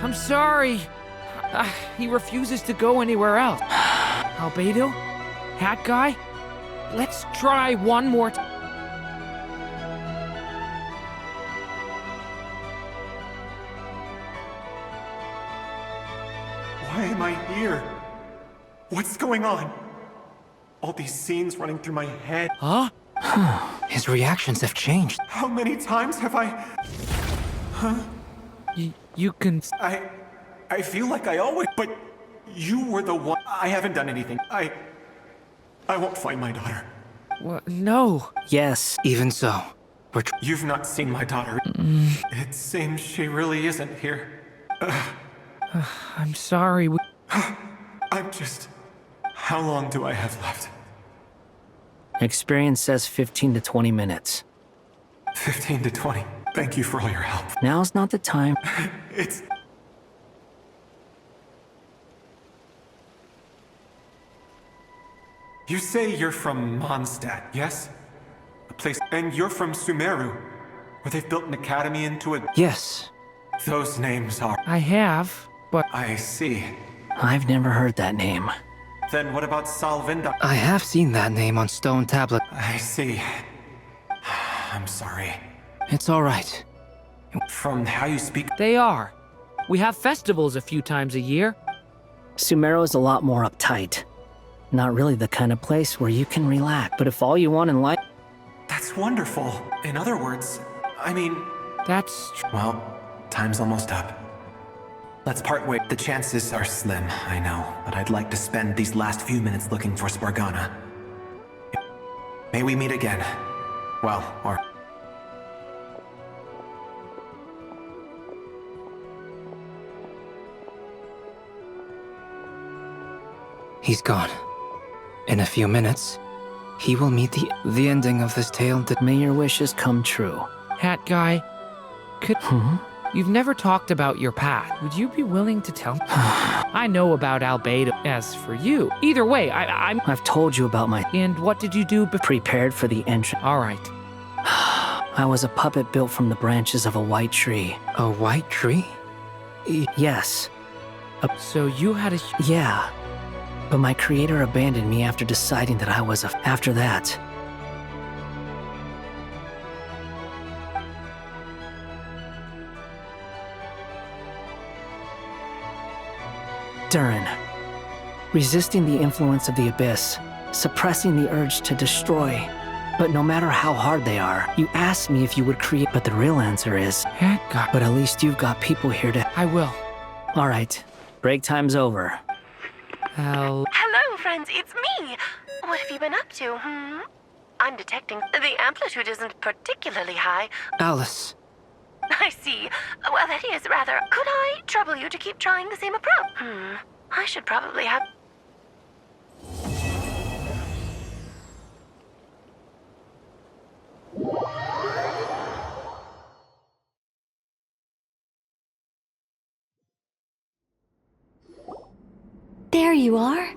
Speaker 7: I'm sorry. He refuses to go anywhere else. Albedo? Hat guy? Let's try one more time.
Speaker 8: Why am I here? What's going on? All these scenes running through my head.
Speaker 7: Huh?
Speaker 11: His reactions have changed.
Speaker 8: How many times have I... Huh?
Speaker 7: You can...
Speaker 8: I feel like I always... But you were the one... I haven't done anything. I won't find my daughter.
Speaker 7: What? No.
Speaker 11: Yes, even so.
Speaker 8: You've not seen my daughter. It seems she really isn't here.
Speaker 7: I'm sorry.
Speaker 8: I'm just... How long do I have left?
Speaker 11: Experience says 15 to 20 minutes.
Speaker 8: 15 to 20. Thank you for all your help.
Speaker 11: Now's not the time.
Speaker 8: It's... You say you're from Mondstadt, yes? A place... And you're from Sumeru, where they've built an academy into a...
Speaker 11: Yes.
Speaker 8: Those names are...
Speaker 7: I have, but...
Speaker 8: I see.
Speaker 11: I've never heard that name.
Speaker 8: Then what about Salvinda?
Speaker 9: I have seen that name on stone tablet.
Speaker 8: I see. I'm sorry.
Speaker 9: It's all right.
Speaker 8: From how you speak...
Speaker 7: They are. We have festivals a few times a year.
Speaker 11: Sumeru is a lot more uptight. Not really the kind of place where you can relax, but if all you want in life...
Speaker 8: That's wonderful. In other words, I mean...
Speaker 7: That's...
Speaker 8: Well, time's almost up. Let's part ways. The chances are slim, I know, but I'd like to spend these last few minutes looking for Spargana. May we meet again. Well, or...
Speaker 9: He's gone. In a few minutes, he will meet the ending of this tale that...
Speaker 11: May your wishes come true.
Speaker 7: Hat guy, could... You've never talked about your path. Would you be willing to tell me? I know about Albedo. As for you, either way,
Speaker 11: I've told you about my...
Speaker 7: And what did you do
Speaker 11: Prepared for the entrance.
Speaker 7: All right.
Speaker 11: I was a puppet built from the branches of a white tree.
Speaker 9: A white tree?
Speaker 11: Yes.
Speaker 7: So you had a...
Speaker 11: Yeah. But my creator abandoned me after deciding that I was After that... Durin. Resisting the influence of the Abyss, suppressing the urge to destroy. But no matter how hard they are, you asked me if you would create, but the real answer is... But at least you've got people here to...
Speaker 7: I will.
Speaker 11: All right. Break time's over.
Speaker 13: Hello, friends, it's me. What have you been up to, I'm detecting the amplitude isn't particularly high.
Speaker 9: Alice.
Speaker 13: I see. Well, that is rather... Could I trouble you to keep trying the same approach? I should probably have...
Speaker 21: There you are.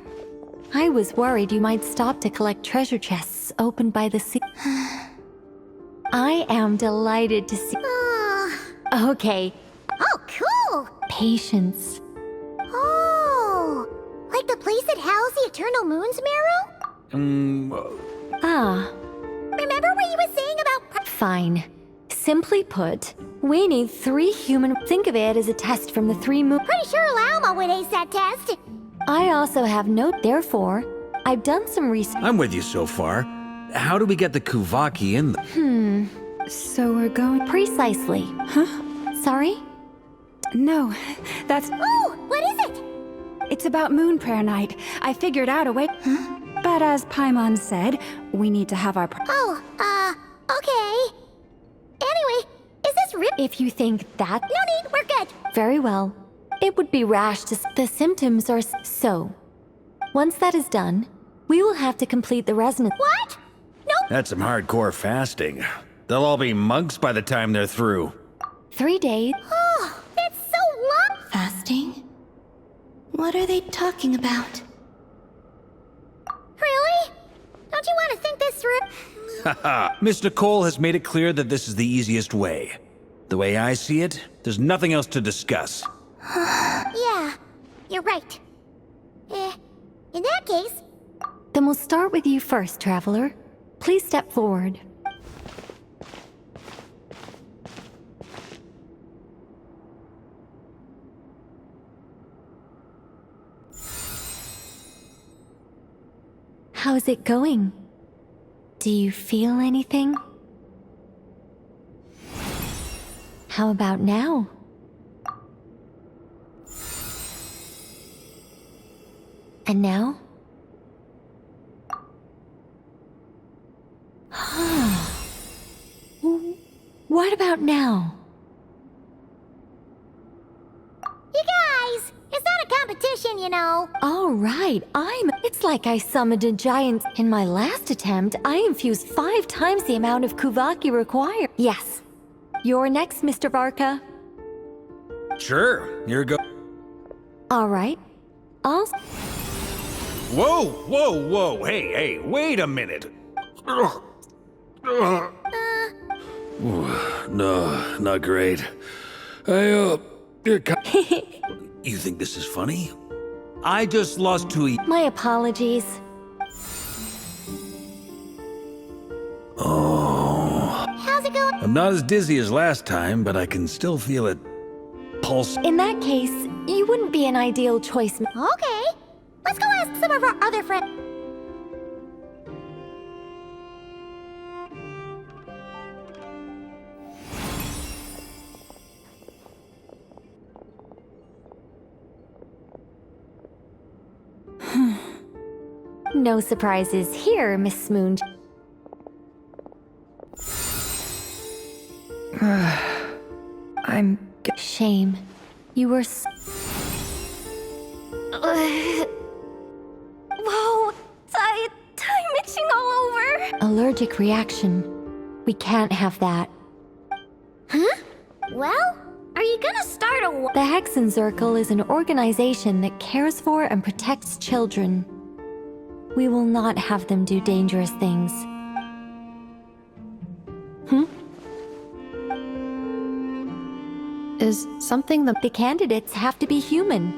Speaker 21: I was worried you might stop to collect treasure chests opened by the sea. I am delighted to see... Okay.
Speaker 2: Oh, cool!
Speaker 21: Patience.
Speaker 2: Oh, like the place that housed the Eternal Moon's Marrow?
Speaker 21: Ah.
Speaker 2: Remember what you were saying about...
Speaker 21: Fine. Simply put, we need 3 human... Think of it as a test from the 3 moon...
Speaker 2: Pretty sure Lauma would ace that test.
Speaker 21: I also have no... Therefore, I've done some research...
Speaker 5: I'm with you so far. How do we get the Kuvaki in the...
Speaker 6: So we're going...
Speaker 21: Precisely.
Speaker 6: Huh?
Speaker 21: Sorry?
Speaker 6: No, that's...
Speaker 2: Oh, what is it?
Speaker 6: It's about Moon Prayer Night. I figured out a way... But as Paimon said, we need to have our...
Speaker 2: Okay. Anyway, is this real?
Speaker 21: If you think that...
Speaker 2: No need, we're good.
Speaker 21: Very well. It would be rash to... The symptoms are... So, once that is done, we will have to complete the resonance...
Speaker 2: What? Nope.
Speaker 5: That's some hardcore fasting. They'll all be monks by the time they're through.
Speaker 21: 3 days...
Speaker 2: Oh, that's so long!
Speaker 4: Fasting? What are they talking about?
Speaker 2: Really? Don't you want to think this through?
Speaker 5: Haha. Miss Nicole has made it clear that this is the easiest way. The way I see it, there's nothing else to discuss.
Speaker 2: Yeah, you're right. In that case...
Speaker 21: Then we'll start with you first, Traveler. Please step forward. How's it going? Do you feel anything? How about now? And now? What about now?
Speaker 2: You guys, it's not a competition, you know.
Speaker 21: All right, It's like I summoned a giant. In my last attempt, I infused 5 times the amount of Kuvaki required. Yes. You're next, Mr. Varka.
Speaker 5: Sure, here go.
Speaker 21: All right. I'll...
Speaker 5: Whoa! Hey, wait a minute. No, not great. You think this is funny? I just lost 2
Speaker 21: My apologies.
Speaker 5: Oh.
Speaker 2: How's it going?
Speaker 5: I'm not as dizzy as last time, but I can still feel it pulse.
Speaker 21: In that case, you wouldn't be an ideal choice.
Speaker 2: Okay. Let's go ask some of our other friends.
Speaker 21: No surprises here, Miss Moon.
Speaker 6: I'm...
Speaker 21: Shame. You were Whoa! Time itching all over! Allergic reaction. We can't have that.
Speaker 2: Huh? Well, Are you gonna start a war?
Speaker 21: The Hexen Circle is an organization that cares for and protects children. We will not have them do dangerous things.
Speaker 10: Is something
Speaker 21: the candidates have to be human.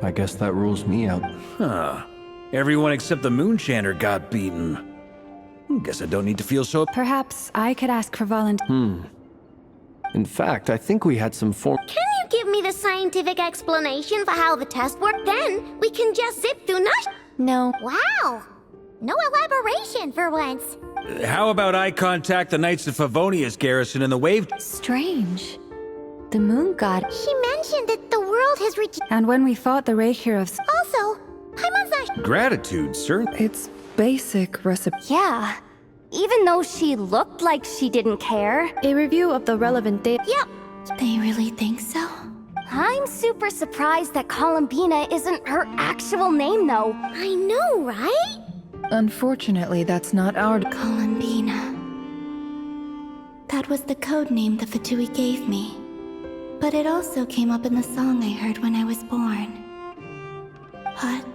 Speaker 12: I guess that rules me out.
Speaker 5: Huh. Everyone except the Moonchanter got beaten. Guess I don't need to feel so...
Speaker 6: Perhaps I could ask for volunteers.
Speaker 12: In fact, I think we had some form...
Speaker 2: Can you give me the scientific explanation for how the test worked? Then we can just zip through
Speaker 21: No.
Speaker 2: Wow! No elaboration for once.
Speaker 5: How about I contact the Knights of Favonia's garrison in the wave...
Speaker 21: Strange. The moon god...
Speaker 2: She mentioned that the world has reached...
Speaker 6: And when we fought the Ray Heroes...
Speaker 2: Also, Paimon's not...
Speaker 5: Gratitude, sir.
Speaker 10: It's basic recipe.
Speaker 21: Yeah. Even though she looked like she didn't care.
Speaker 10: A review of the relevant data.
Speaker 2: Yep.
Speaker 4: They really think so?
Speaker 21: I'm super surprised that Columbina isn't her actual name, though.
Speaker 2: I know, right?
Speaker 10: Unfortunately, that's not our...
Speaker 4: Columbina. That was the code name the Fatui gave me. But it also came up in the song I heard when I was born. But...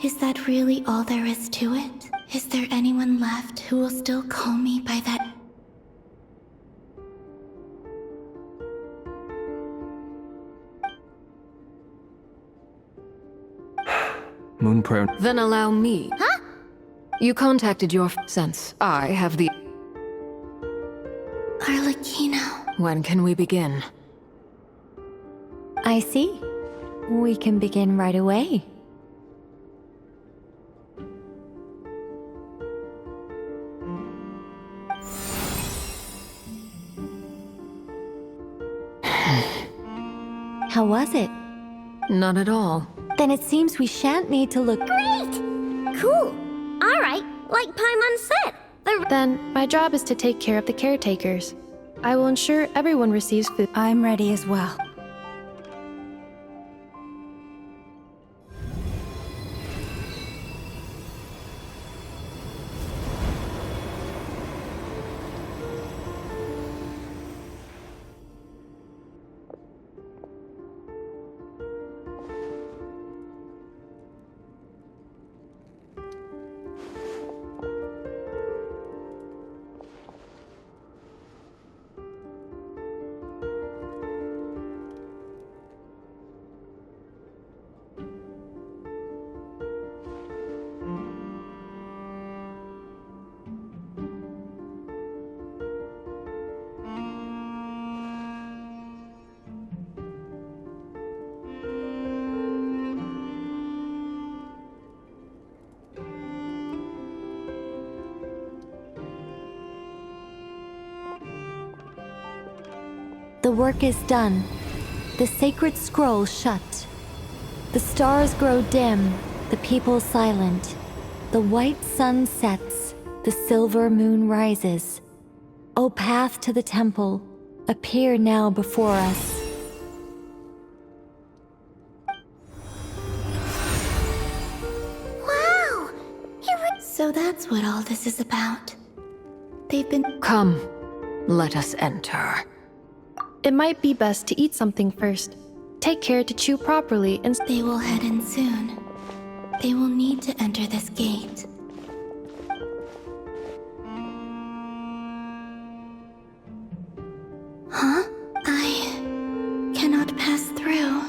Speaker 4: is that really all there is to it? Is there anyone left who will still call me by that...
Speaker 12: Moon prayer.
Speaker 22: Then allow me.
Speaker 2: Huh?
Speaker 22: You contacted your sense. I have the...
Speaker 4: Arlecchino.
Speaker 22: When can we begin?
Speaker 21: I see. We can begin right away. How was it?
Speaker 22: Not at all.
Speaker 21: Then it seems we shan't need to look...
Speaker 2: Great! Cool. All right, like Paimon said.
Speaker 10: Then, my job is to take care of the caretakers. I will ensure everyone receives food.
Speaker 6: I'm ready as well.
Speaker 21: The work is done. The sacred scroll shut. The stars grow dim, the people silent. The white sun sets, the silver moon rises. O path to the temple, appear now before us.
Speaker 2: Wow!
Speaker 4: So that's what all this is about. They've been...
Speaker 22: Come, let us enter.
Speaker 10: It might be best to eat something first. Take care to chew properly and...
Speaker 4: They will head in soon. They will need to enter this gate. Huh? I cannot pass through.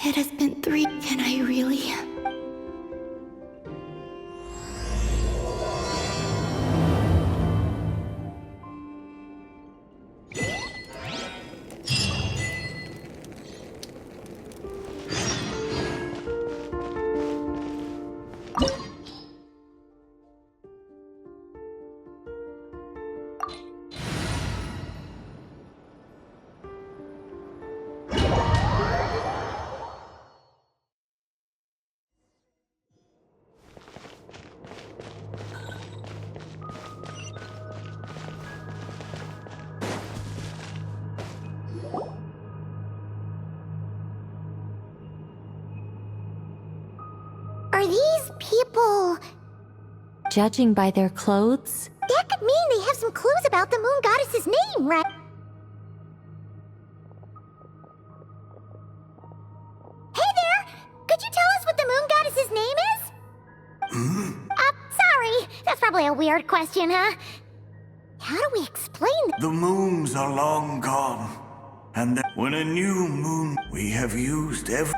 Speaker 4: It has been 3. Can I really?
Speaker 2: Are these people...
Speaker 21: Judging by their clothes,
Speaker 2: That could mean they have some clues about the moon goddess's name, right? weird question, huh? How do we explain
Speaker 14: The moons are long gone. And when a new moon, we have used every...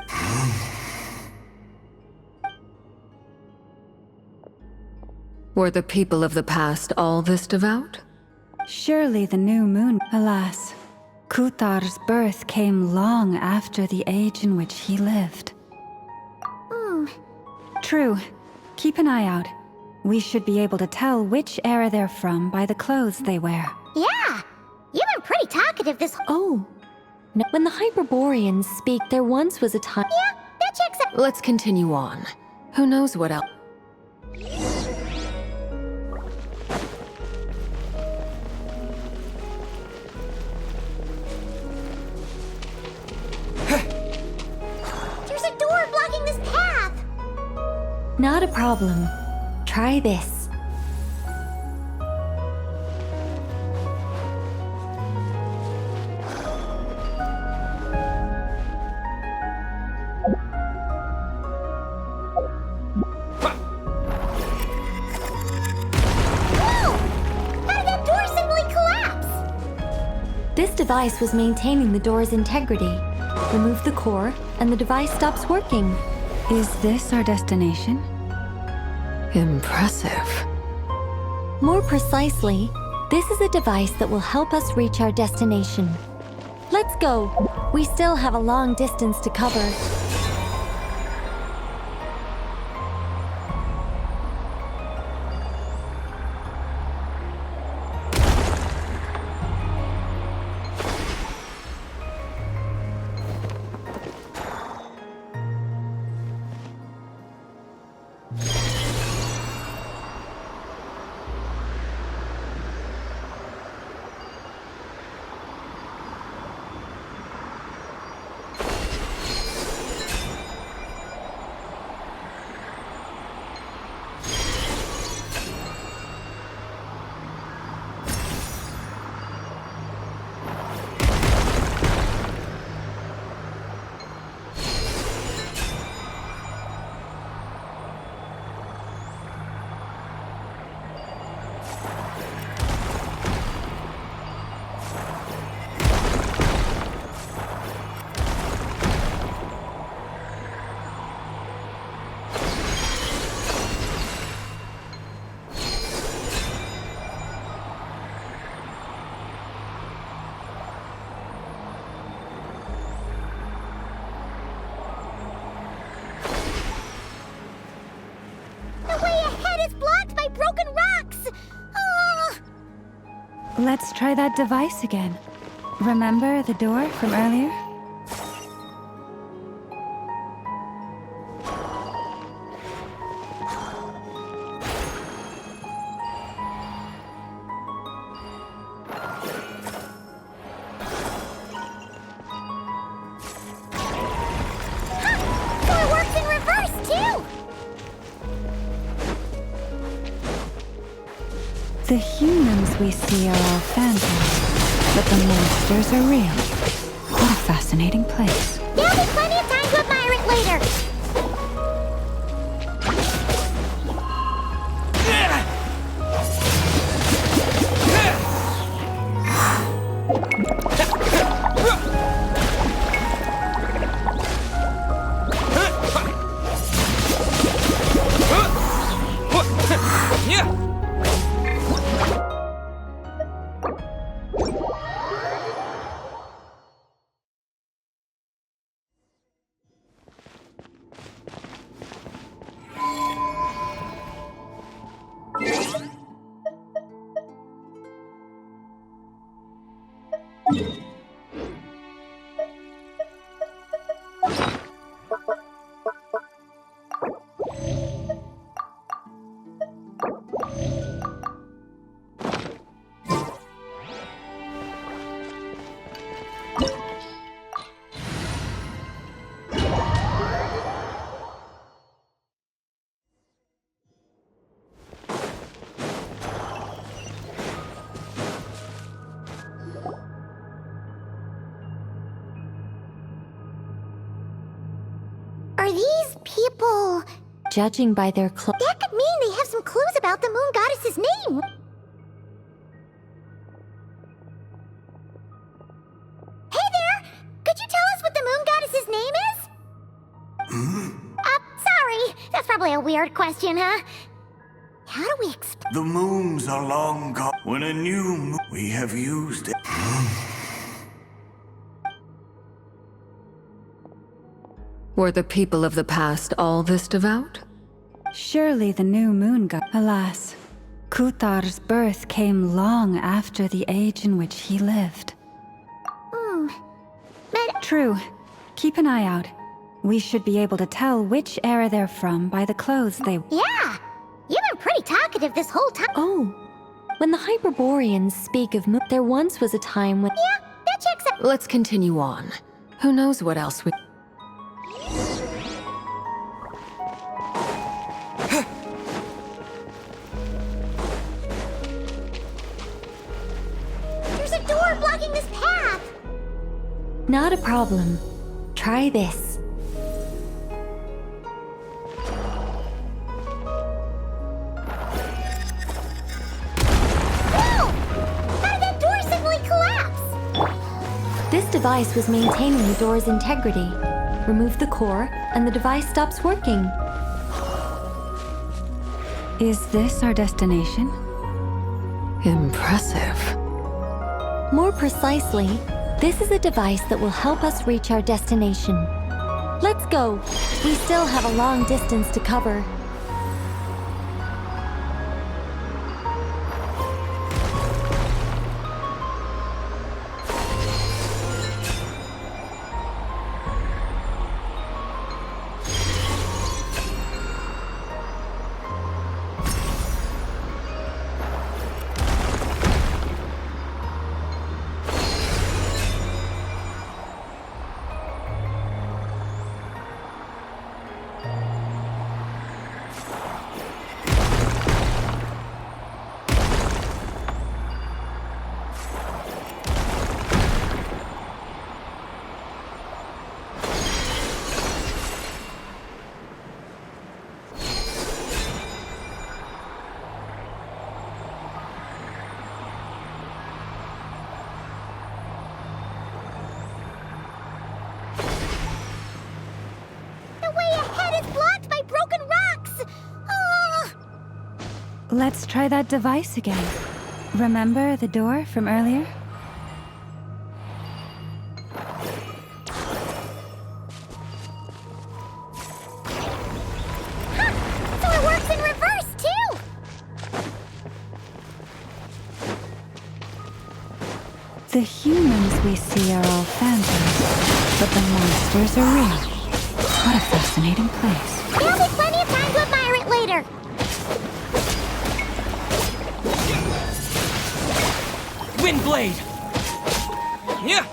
Speaker 22: Were the people of the past all this devout?
Speaker 6: Surely the new moon. Alas, Kuthar's birth came long after the age in which he lived. True. Keep an eye out. We should be able to tell which era they're from by the clothes they wear.
Speaker 2: Yeah! You've been pretty talkative this...
Speaker 21: Oh. When the Hyperboreans speak, there once was a time...
Speaker 2: Yeah, that checks out.
Speaker 22: Let's continue on. Who knows what else?
Speaker 2: There's a door blocking this path!
Speaker 21: Not a problem. Try this. This device was maintaining the door's integrity. Remove the core, and the device stops working.
Speaker 6: Is this our destination?
Speaker 22: Impressive.
Speaker 21: More precisely, this is a device that will help us reach our destination. Let's go. We still have a long distance to cover.
Speaker 6: Let's try that device again. Remember the door from earlier? The humans we see are all phantoms, but the monsters are real. What a fascinating place.
Speaker 2: There'll be plenty of time to admire it later. Are these people
Speaker 21: Judging by their clothes.
Speaker 2: That could mean they have some clues about the moon goddess's name. Hey there! Could you tell us what the moon goddess's name is? Sorry. That's probably a weird question, huh? How do we explain?
Speaker 14: The moons are long gone. When a new moon, we have used it.
Speaker 22: Were the people of the past all this devout?
Speaker 6: Surely the new moon god. Alas, Kuthar's birth came long after the age in which he lived.
Speaker 2: But...
Speaker 6: True. Keep an eye out. We should be able to tell which era they're from by the clothes they...
Speaker 2: Yeah! You've been pretty talkative this whole time.
Speaker 21: Oh, when the Hyperboreans speak of moon, there once was a time when...
Speaker 2: Yeah, that checks out.
Speaker 22: Let's continue on. Who knows what else we...
Speaker 2: There's a door blocking this path!
Speaker 21: Not a problem. Try this. This device was maintaining the door's integrity. Remove the core, and the device stops working.
Speaker 6: Is this our destination?
Speaker 22: Impressive.
Speaker 21: More precisely, this is a device that will help us reach our destination. Let's go. We still have a long distance to cover.
Speaker 6: Let's try that device again. Remember the door from earlier?
Speaker 2: So it works in reverse, too!
Speaker 6: The humans we see are all phantoms, but the monsters are real. What a fascinating place.
Speaker 2: There'll be plenty of time to admire it later.
Speaker 3: Windblade! Yeah!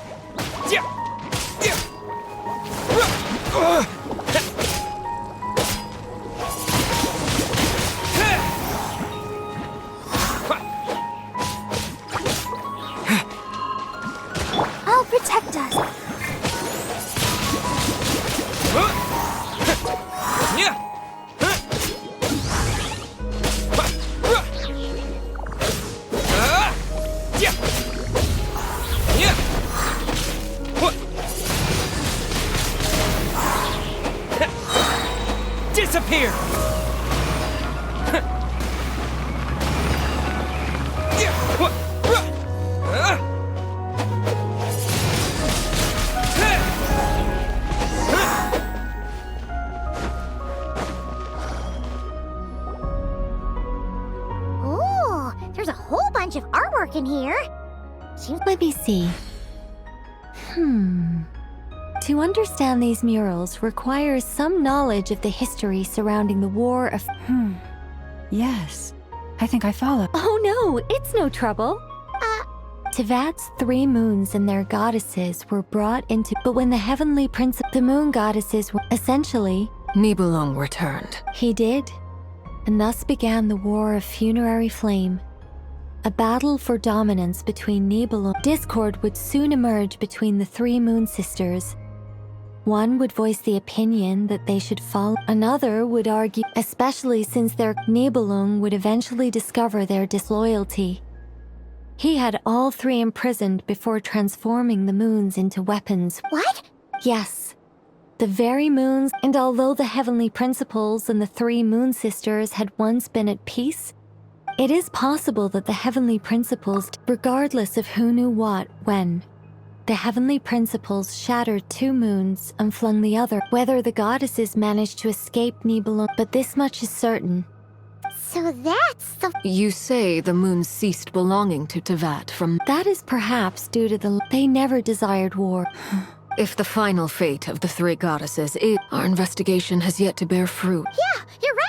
Speaker 3: Yeah! Yeah!
Speaker 2: I'll protect us.
Speaker 3: Yeah! Disappear!
Speaker 2: Ooh, there's a whole bunch of artwork in here.
Speaker 21: Let me see. To understand these murals requires some knowledge of the history surrounding the War of...
Speaker 6: Yes, I think I follow.
Speaker 21: Oh no, it's no trouble. Tevat's 3 moons and their goddesses were brought into... But when the heavenly prince of the moon goddesses were... Essentially...
Speaker 22: Nibelung returned.
Speaker 21: He did. And thus began the War of Funerary Flame. A battle for dominance between Nibelung... Discord would soon emerge between the 3 moon sisters. One would voice the opinion that they should follow. Another would argue, especially since their Nibelung would eventually discover their disloyalty. He had all three imprisoned before transforming the moons into weapons.
Speaker 2: What?
Speaker 21: Yes. The very moons, and although the heavenly principles and the three moon sisters had once been at peace, it is possible that the heavenly principles, regardless of who knew what, when, the heavenly principles shattered two moons and flung the other, whether the goddesses managed to escape Nibelung, but this much is certain.
Speaker 2: So that's the...
Speaker 22: You say the moons ceased belonging to Tevat from...
Speaker 21: That is perhaps due to the... They never desired war.
Speaker 22: If the final fate of the three goddesses is... Our investigation has yet to bear fruit.
Speaker 2: Yeah, you're right!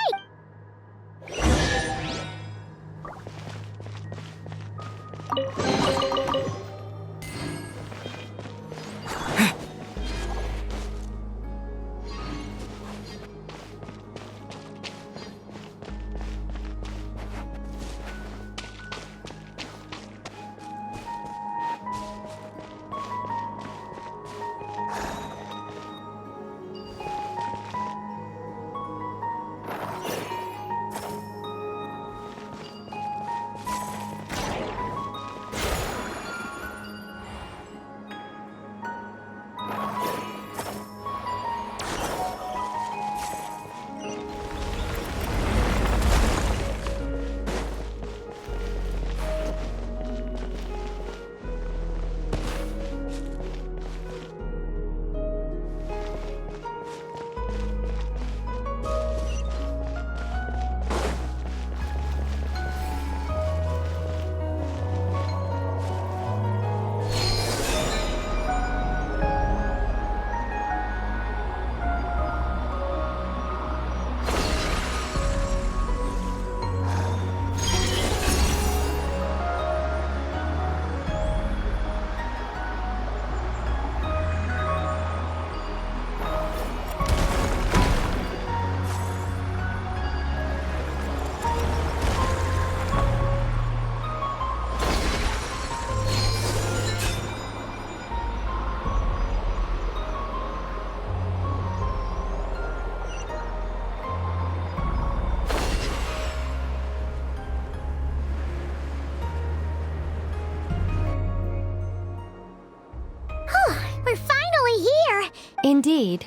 Speaker 2: We're finally here!
Speaker 21: Indeed.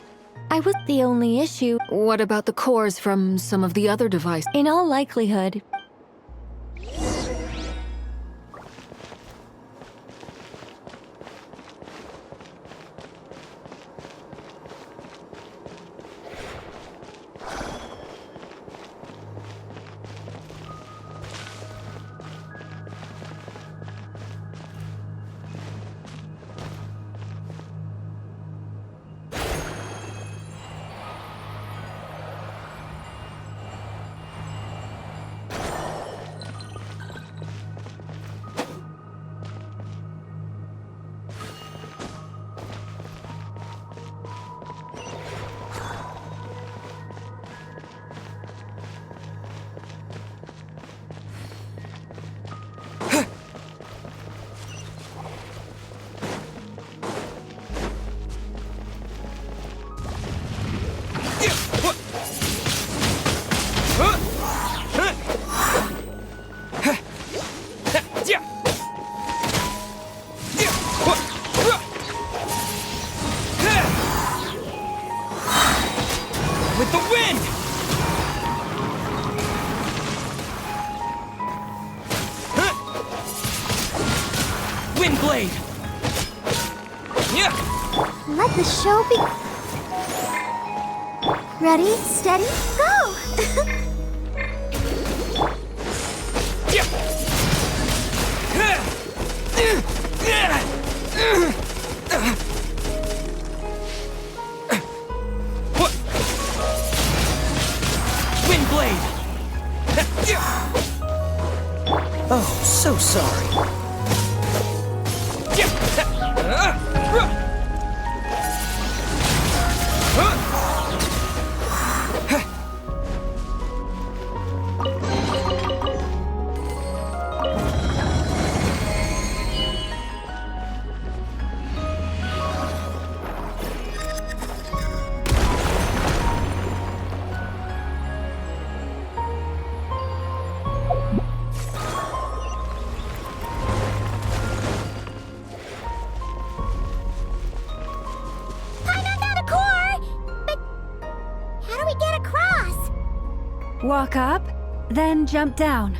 Speaker 21: I was the only issue.
Speaker 22: What about the cores from some of the other devices?
Speaker 21: In all likelihood,
Speaker 2: Let the show be... Ready, steady, go!
Speaker 20: Windblade! Oh, so sorry.
Speaker 6: Walk up, then jump down.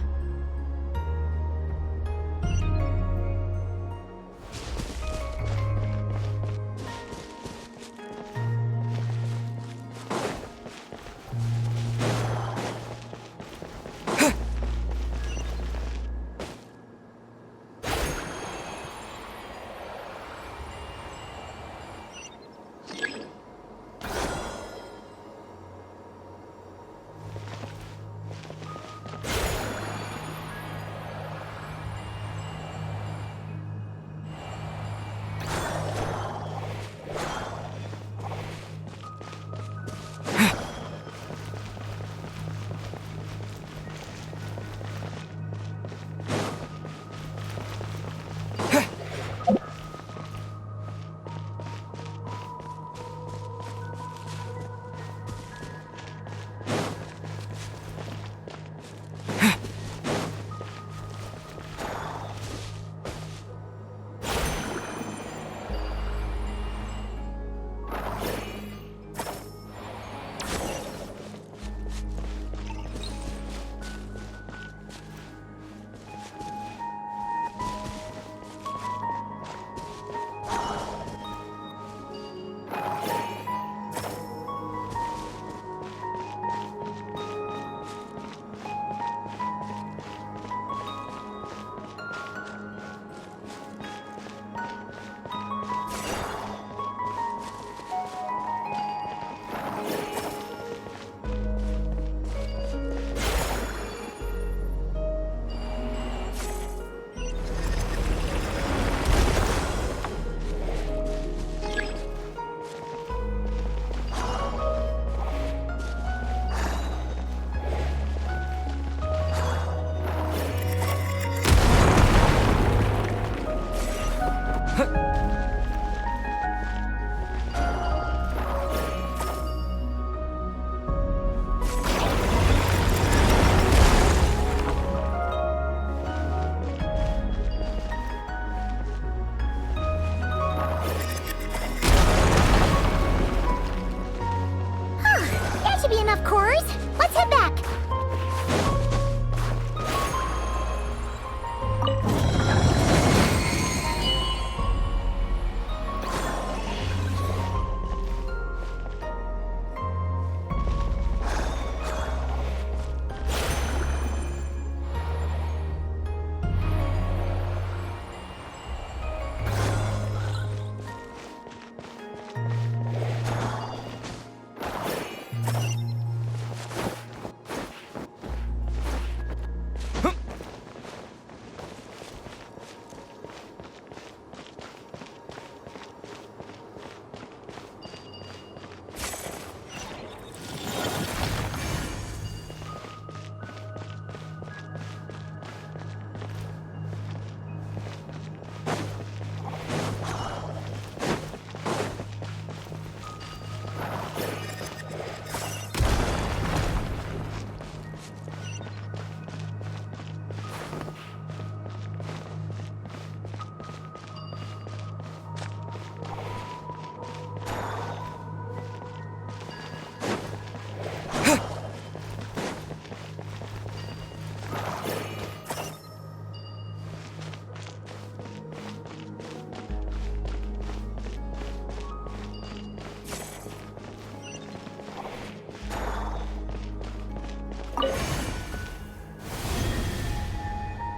Speaker 2: Enough cores. Let's head back.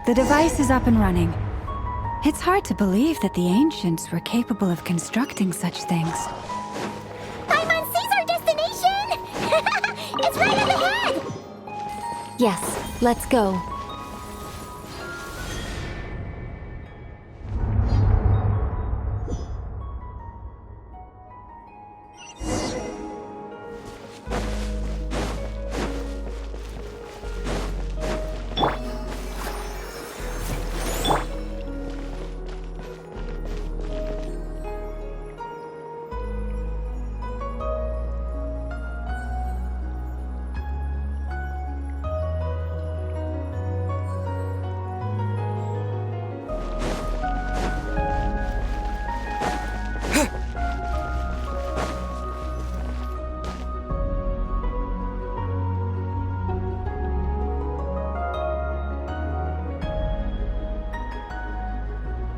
Speaker 6: The device is up and running. It's hard to believe that the ancients were capable of constructing such things.
Speaker 2: Paimon sees our destination! It's right up ahead!
Speaker 21: Yes, let's go.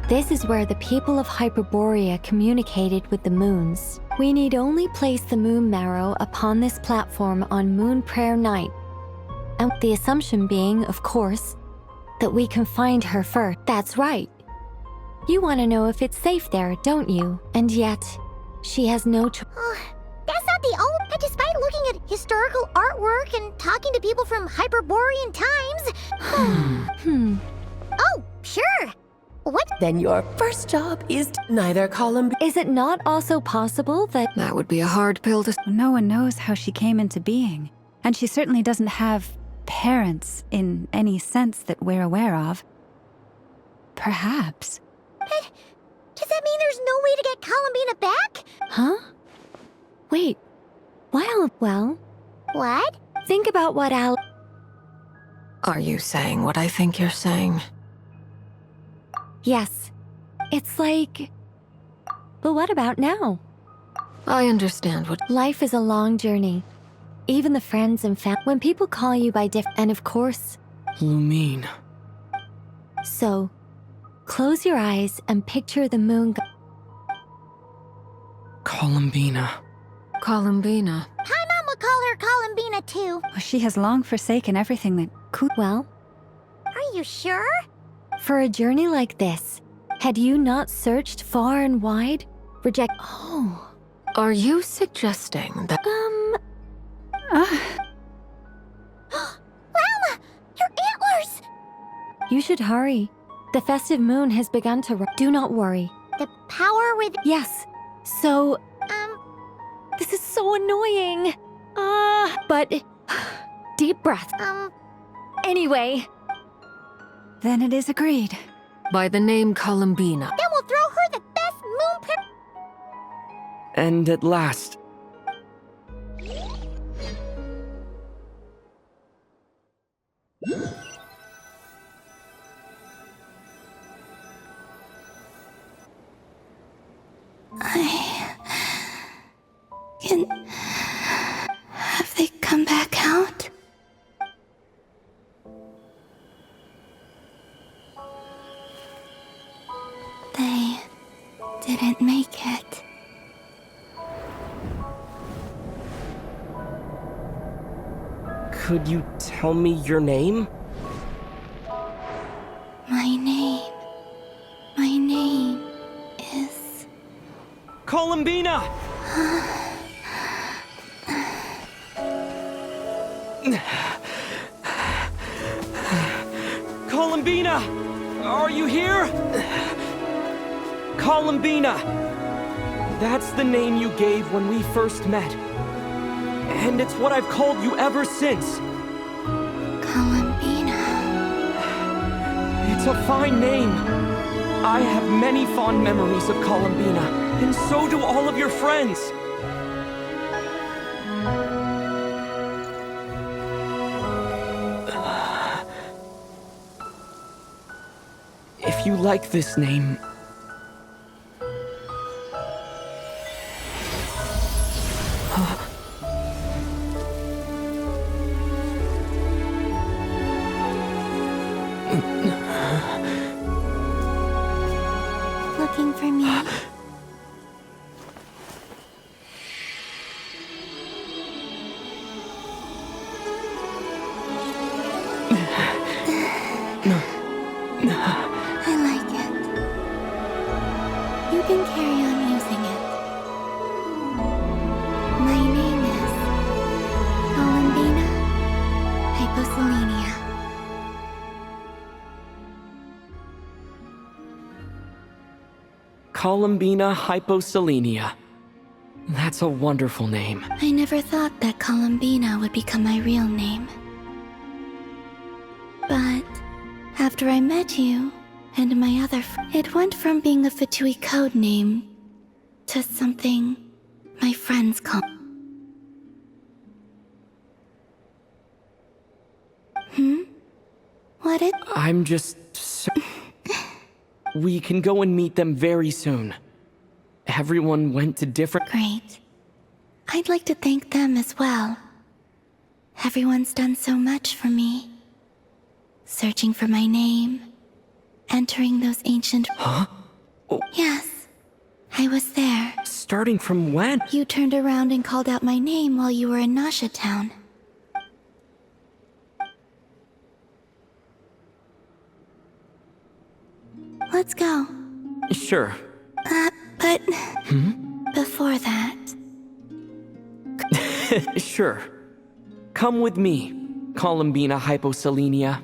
Speaker 21: This is where the people of Hyperborea communicated with the moons. We need only place the moon marrow upon this platform on Moon Prayer Night. And the assumption being, of course, that we can find her first. That's right. You want to know if it's safe there, don't you? And yet, she has no choice.
Speaker 2: That's not the only. Despite looking at historical artwork and talking to people from Hyperborean times. Oh, sure. What?
Speaker 13: Then your first job is neither column.
Speaker 21: Is it not also possible that...
Speaker 22: That would be a hard pill to...
Speaker 6: No one knows how she came into being, and she certainly doesn't have parents in any sense that we're aware of. Perhaps.
Speaker 2: But does that mean there's no way to get Columbina back?
Speaker 21: Huh? Wait. Well...
Speaker 2: What?
Speaker 21: Think about what Al...
Speaker 22: Are you saying what I think you're saying?
Speaker 21: Yes. It's like... But what about now?
Speaker 22: I understand what...
Speaker 21: Life is a long journey. Even the friends and family... When people call you by different... And of course...
Speaker 3: Lumine.
Speaker 21: So, close your eyes and picture the moon...
Speaker 3: Columbina.
Speaker 22: Columbina.
Speaker 2: My mom would call her Columbina too.
Speaker 6: She has long forsaken everything that could...
Speaker 21: Well...
Speaker 2: Are you sure?
Speaker 21: For a journey like this, had you not searched far and wide? Oh.
Speaker 22: Are you suggesting that...
Speaker 2: Llama! Your antlers!
Speaker 21: You should hurry. The festive moon has begun to... Do not worry.
Speaker 2: The power with...
Speaker 21: Yes. So... This is so annoying. But... Deep breath. Anyway...
Speaker 6: Then it is agreed.
Speaker 22: By the name Columbina.
Speaker 2: Then we'll throw her the best moon prayer...
Speaker 3: And at last...
Speaker 4: Have they come back out? They didn't make it.
Speaker 3: Could you tell me your name?
Speaker 4: My name is...
Speaker 3: Columbina! Columbina! Are you here? Columbina! That's the name you gave when we first met. And it's what I've called you ever since.
Speaker 4: Columbina.
Speaker 3: It's a fine name. I have many fond memories of Columbina, and so do all of your friends. If you like this name...
Speaker 4: Looking for me? I like it. You can carry on using it. My name is Columbina Hyposelenia.
Speaker 3: Columbina Hyposelenia. That's a wonderful name.
Speaker 4: I never thought that Columbina would become my real name. But after I met you and my other it went from being a Fatui code name to something my friends call. What it?
Speaker 3: I'm just so... We can go and meet them very soon. Everyone went to different...
Speaker 4: Great. I'd like to thank them as well. Everyone's done so much for me. Searching for my name, Entering those ancient...
Speaker 3: Huh? Oh.
Speaker 4: Yes. I was there.
Speaker 3: Starting from when?
Speaker 4: You turned around and called out my name while you were in Nasha Town. Let's go.
Speaker 3: Sure.
Speaker 4: But... Before that...
Speaker 3: Sure. Come with me, Columbina Hyposelenia.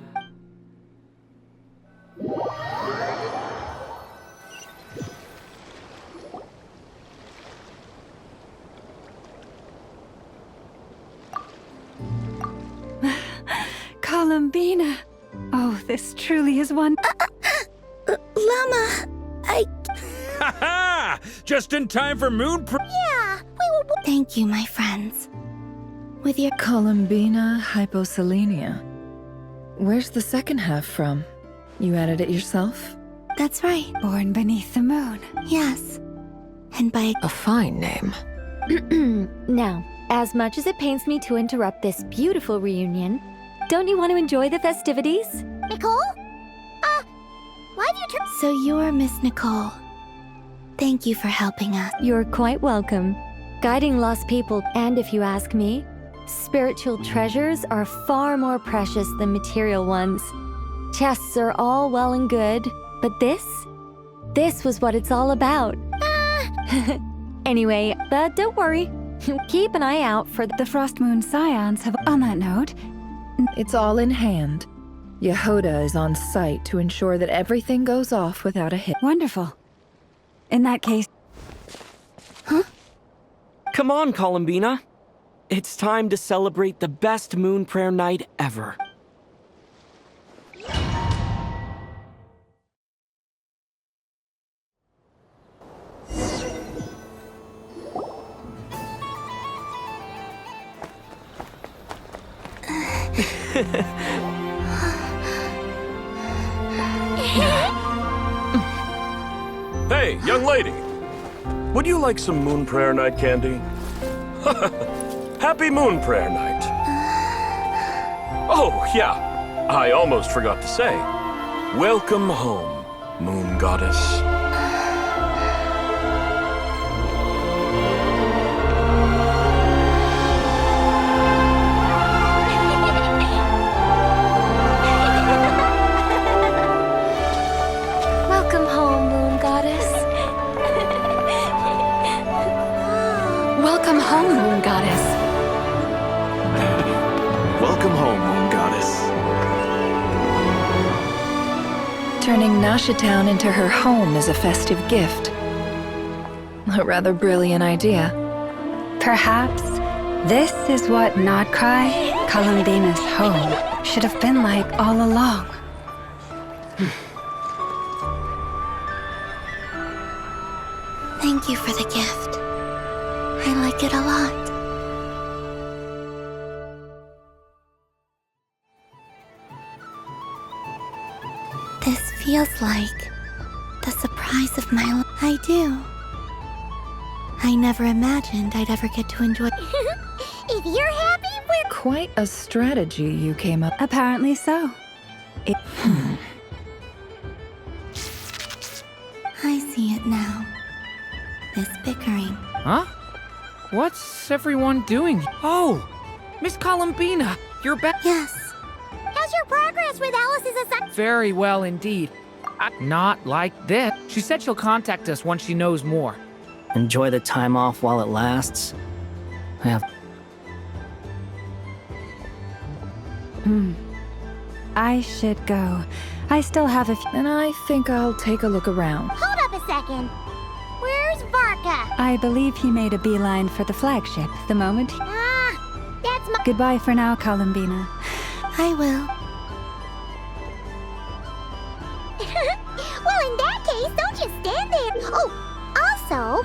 Speaker 6: Columbina! Oh, this truly is one.
Speaker 4: Llama,
Speaker 5: Ha ha! Just in time for moon
Speaker 2: Yeah, we will...
Speaker 4: Thank you, my friends. With your...
Speaker 1: Columbina Hyposelenia. Where's the second half from? You added it yourself?
Speaker 4: That's right.
Speaker 6: Born beneath the moon.
Speaker 4: Yes. And by...
Speaker 22: A fine name.
Speaker 21: Now, as much as it pains me to interrupt this beautiful reunion, don't you want to enjoy the festivities?
Speaker 2: Nicole? Why have you turned...
Speaker 4: So you're Miss Nicole. Thank you for helping us.
Speaker 21: You're quite welcome. Guiding lost people, and if you ask me, spiritual treasures are far more precious than material ones. Chests are all well and good, but this was what it's all about. Anyway, but don't worry. Keep an eye out for
Speaker 6: the Frost Moon Scions have... On that note...
Speaker 1: It's all in hand. Yehoda is on site to ensure that everything goes off without a hit.
Speaker 6: Wonderful. In that case...
Speaker 4: Huh?
Speaker 3: Come on, Columbina. It's time to celebrate the best moon prayer night ever.
Speaker 19: Hey, young lady. Would you like some moon prayer night candy? Happy moon prayer night. Oh, yeah. I almost forgot to say. Welcome home, moon goddess.
Speaker 21: Welcome home, moon goddess.
Speaker 22: Welcome home, moon goddess.
Speaker 8: Welcome home, moon goddess.
Speaker 1: Turning Nasha Town into her home is a festive gift. A rather brilliant idea.
Speaker 6: Perhaps this is what Nodcry, Columbina's home, should have been like all along.
Speaker 4: Thank you for the gift. I like it a lot. This feels like the surprise of my life. I do. I never imagined I'd ever get to enjoy...
Speaker 2: If you're happy, we're...
Speaker 1: Quite a strategy you came up...
Speaker 6: Apparently so.
Speaker 4: I see it now. This bickering.
Speaker 7: Huh? What's everyone doing? Oh! Miss Columbina, you're back.
Speaker 4: Yes.
Speaker 2: How's your progress with Alice's assignment?
Speaker 7: Very well indeed. Not like this. She said she'll contact us once she knows more.
Speaker 11: Enjoy the time off while it lasts. I have...
Speaker 6: I should go. I still have a few...
Speaker 1: And I think I'll take a look around.
Speaker 2: Hold up a second. Where's Varka?
Speaker 6: I believe he made a beeline for the flagship the moment he...
Speaker 2: That's my...
Speaker 6: Goodbye for now, Columbina.
Speaker 4: I will.
Speaker 2: Well, in that case, don't just stand there. Oh, also,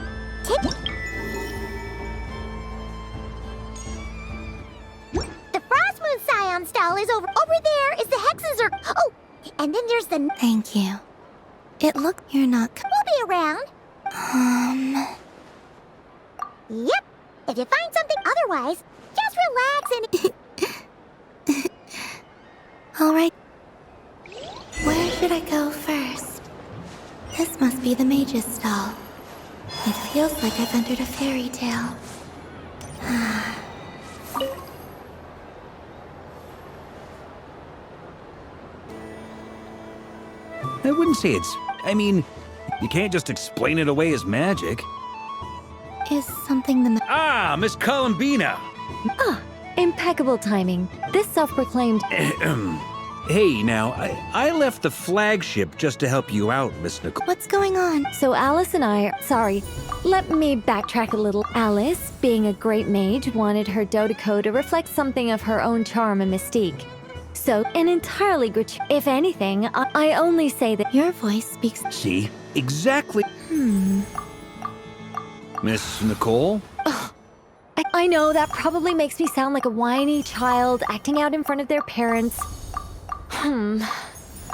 Speaker 2: the Frost Moon Scion style is over there is the Hexes are... Oh, and then there's the...
Speaker 4: Thank you. It looked... You're not...
Speaker 2: We'll be around. Yep. If you find something otherwise, just relax and...
Speaker 4: All right. Where's should I go first? This must be the mage's stall. It feels like I've entered a fairy tale.
Speaker 5: I wouldn't say it's... I mean, you can't just explain it away as magic.
Speaker 4: Is something the
Speaker 5: Ah, Miss Columbina!
Speaker 21: Ah, impeccable timing. This self-proclaimed...
Speaker 5: Hey, now, I left the flagship just to help you out, Miss Nicole.
Speaker 4: What's going on?
Speaker 21: So Alice and I... Sorry, let me backtrack a little. Alice, being a great mage, wanted her Dotaco to reflect something of her own charm and mystique. So, an entirely if anything, I only say that...
Speaker 4: Your voice speaks...
Speaker 5: See? Exactly. Miss Nicole?
Speaker 21: I know that probably makes me sound like a whiny child acting out in front of their parents. And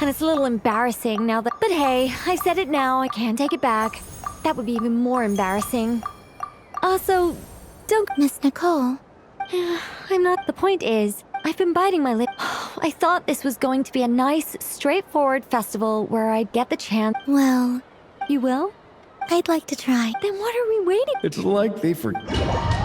Speaker 21: it's a little embarrassing now that... But hey, I said it now, I can't take it back. That would be even more embarrassing. Also, don't...
Speaker 4: Miss Nicole?
Speaker 21: I'm not... The point is, I've been biting my lip. I thought this was going to be a nice, straightforward festival where I'd get the chance...
Speaker 4: Well...
Speaker 21: You will?
Speaker 4: I'd like to try.
Speaker 21: Then what are we waiting...
Speaker 12: It's like they forgot.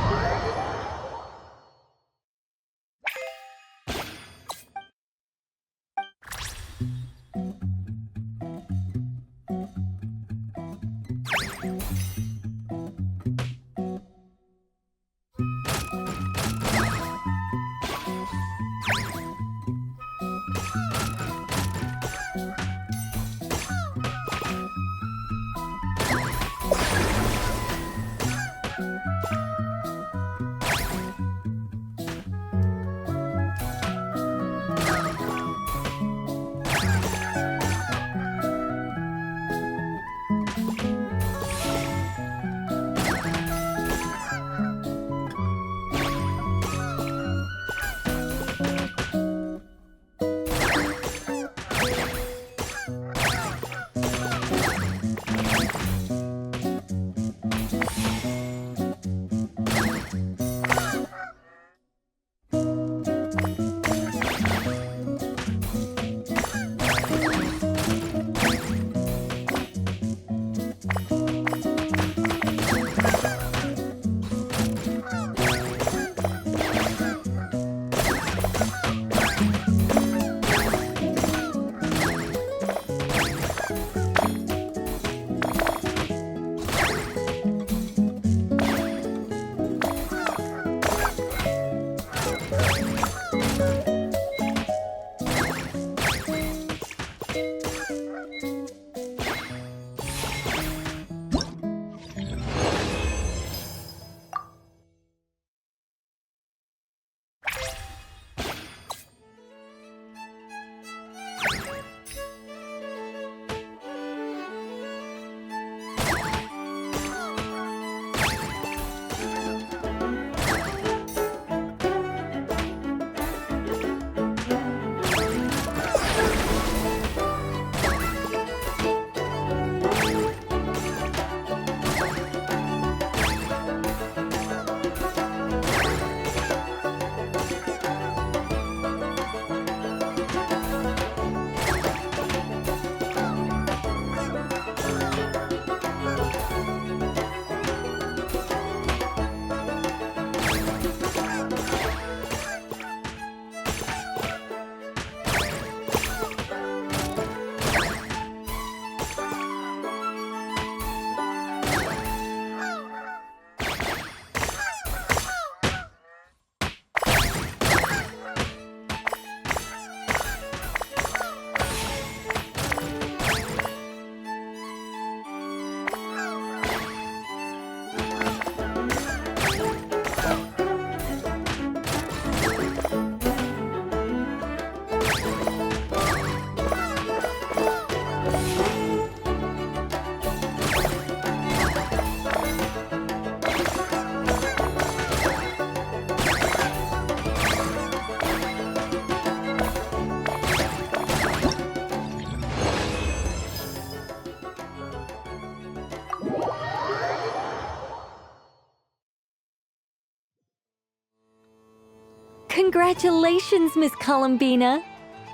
Speaker 21: Congratulations, Miss Columbina.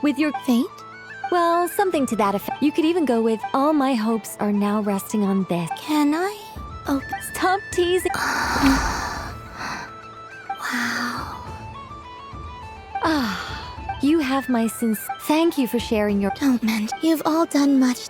Speaker 21: With your
Speaker 4: fate?
Speaker 21: Well, something to that effect. You could even go with, all my hopes are now resting on this.
Speaker 4: Can I? Oh,
Speaker 21: Stop teasing.
Speaker 4: wow.
Speaker 21: You have my Thank you for sharing your...
Speaker 4: Don't mention. You've all done much.